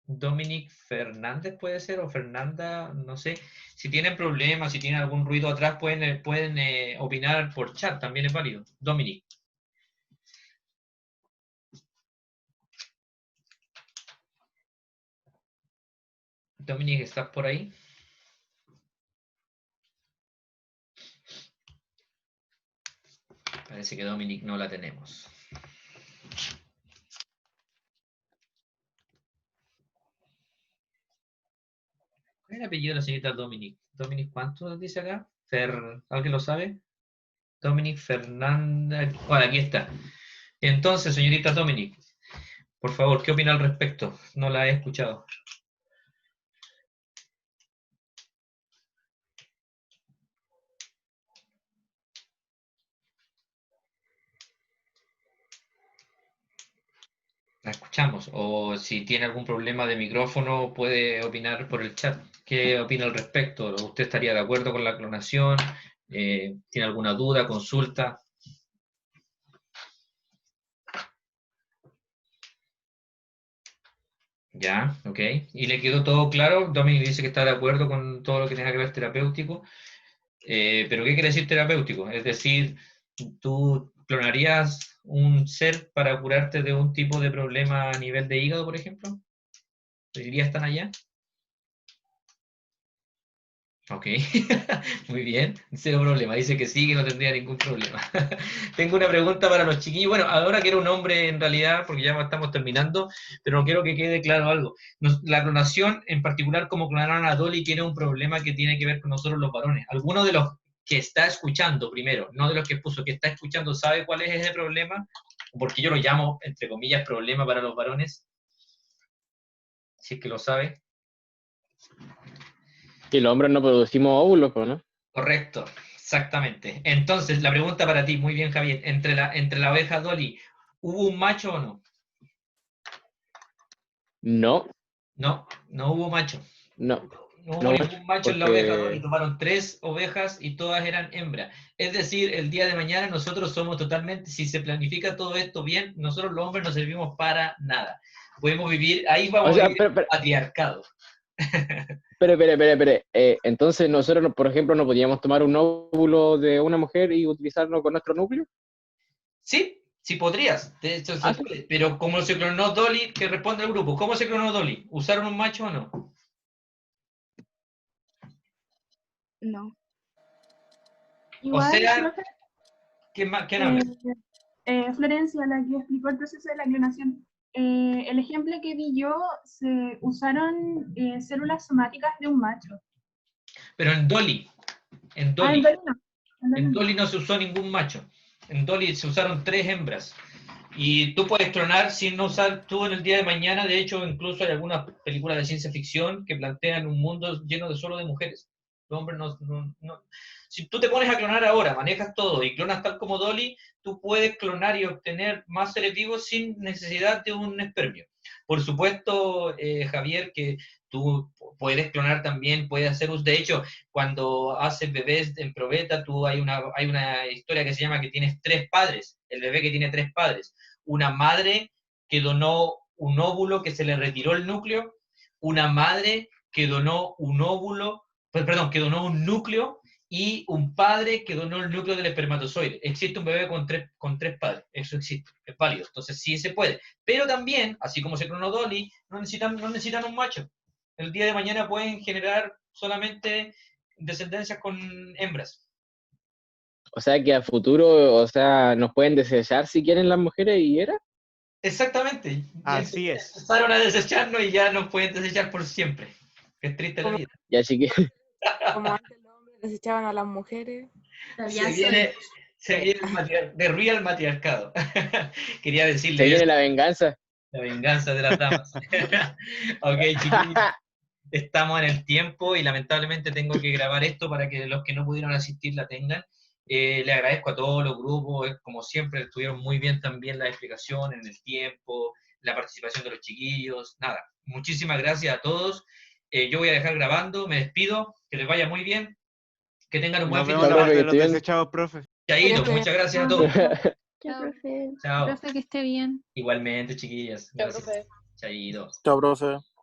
Dominic Fernández puede ser, o Fernanda, no sé. Si tienen problemas, si tienen algún ruido atrás, pueden opinar por chat, también es válido. Dominic. Dominic, ¿estás por ahí? Parece que Dominic no la tenemos. ¿Cuál es el apellido de la señorita Dominic? Dominic, ¿cuánto dice acá? ¿Alguien lo sabe? Dominic Fernández. Bueno, aquí está. Entonces, señorita Dominic, por favor, ¿qué opina al respecto? No la he escuchado. La escuchamos. O si tiene algún problema de micrófono, puede opinar por el chat. ¿Qué opina al respecto? ¿Usted estaría de acuerdo con la clonación? ¿Tiene alguna duda, consulta? Ya, ok. ¿Y le quedó todo claro? Dominic dice que está de acuerdo con todo lo que tenga que ver terapéutico. ¿Pero qué quiere decir terapéutico? Es decir, ¿tú clonarías un ser para curarte de un tipo de problema a nivel de hígado, por ejemplo? ¿Irías tan allá? Ok, muy bien, cero problema. Dice que sí, que no tendría ningún problema. Tengo una pregunta para los chiquillos. Bueno, ahora quiero un hombre en realidad, porque ya estamos terminando, pero quiero que quede claro algo. La clonación, en particular como clonaron a Dolly, tiene un problema que tiene que ver con nosotros los varones. ¿Alguno de los que está escuchando primero, no de los que puso, que está escuchando, sabe cuál es ese problema? Porque yo lo llamo, entre comillas, problema para los varones. Si es que lo sabe. Y los hombres no producimos óvulos, ¿no? Correcto, exactamente. Entonces, la pregunta para ti, muy bien, Javier, entre la oveja Dolly, ¿hubo un macho o no? No. No, no hubo macho. No. No hubo No, ningún macho en la oveja Dolly. Tomaron 3 ovejas y todas eran hembras. Es decir, el día de mañana nosotros somos totalmente, si se planifica todo esto bien, nosotros los hombres no servimos para nada. Podemos vivir, ahí vamos a vivir patriarcado. Espere. Entonces nosotros, por ejemplo, ¿no podíamos tomar un óvulo de una mujer y utilizarlo con nuestro núcleo? Sí, sí podrías. De hecho, se puede. Pero como se clonó Dolly, que responde al grupo, ¿cómo se clonó Dolly? ¿Usaron un macho o no? No. O Igual, sea, profe, ¿quién habla? Florencia, la que explicó el proceso de la clonación. El ejemplo que di yo, se usaron células somáticas de un macho. Pero en Dolly En Dolly no. En Dolly no se usó ningún macho. En Dolly se usaron 3 hembras. Y tú puedes clonar sin no usar tú en el día de mañana. De hecho, incluso hay algunas películas de ciencia ficción que plantean un mundo lleno de solo de mujeres. Los hombres no. Si tú te pones a clonar ahora, manejas todo y clonas tal como Dolly, tú puedes clonar y obtener más seres vivos sin necesidad de un espermio. Por supuesto, Javier, que tú puedes clonar también, puedes hacer uso. De hecho, cuando haces bebés en probeta, hay una historia que se llama que tienes 3 padres, el bebé que tiene 3 padres. Una madre que donó un óvulo que se le retiró el núcleo, una madre que donó un óvulo, que donó un núcleo, y un padre que donó el núcleo del espermatozoide. Existe un bebé con tres padres, eso existe, es válido, entonces sí se puede. Pero también, así como se clonó Dolly, no necesitan un macho. El día de mañana pueden generar solamente descendencias con hembras. O sea que a futuro, o sea, nos pueden desechar si quieren las mujeres y era. Exactamente. Así es. Empezaron a desecharnos y ya nos pueden desechar por siempre. Qué triste la vida. Ya, chiquillos. Como antes los hombres desechaban a las mujeres. Se viene de real matriarcado. Quería decirle. Se viene la venganza. La venganza de las damas. Ok, chiquillos. Estamos en el tiempo y lamentablemente tengo que grabar esto para que los que no pudieron asistir la tengan. Le agradezco a todos los grupos, como siempre estuvieron muy bien también la explicación en el tiempo, la participación de los chiquillos, nada, muchísimas gracias a todos. Yo voy a dejar grabando, me despido, que les vaya muy bien, que tengan un buen fin de semana. Nos vemos los desechados, profe. Chaito, muchas gracias a todos. Chao, profe. Chao. Profe, que esté bien. Igualmente, chiquillas. Chao, Gracias. profe. Chaito. Chao, profe.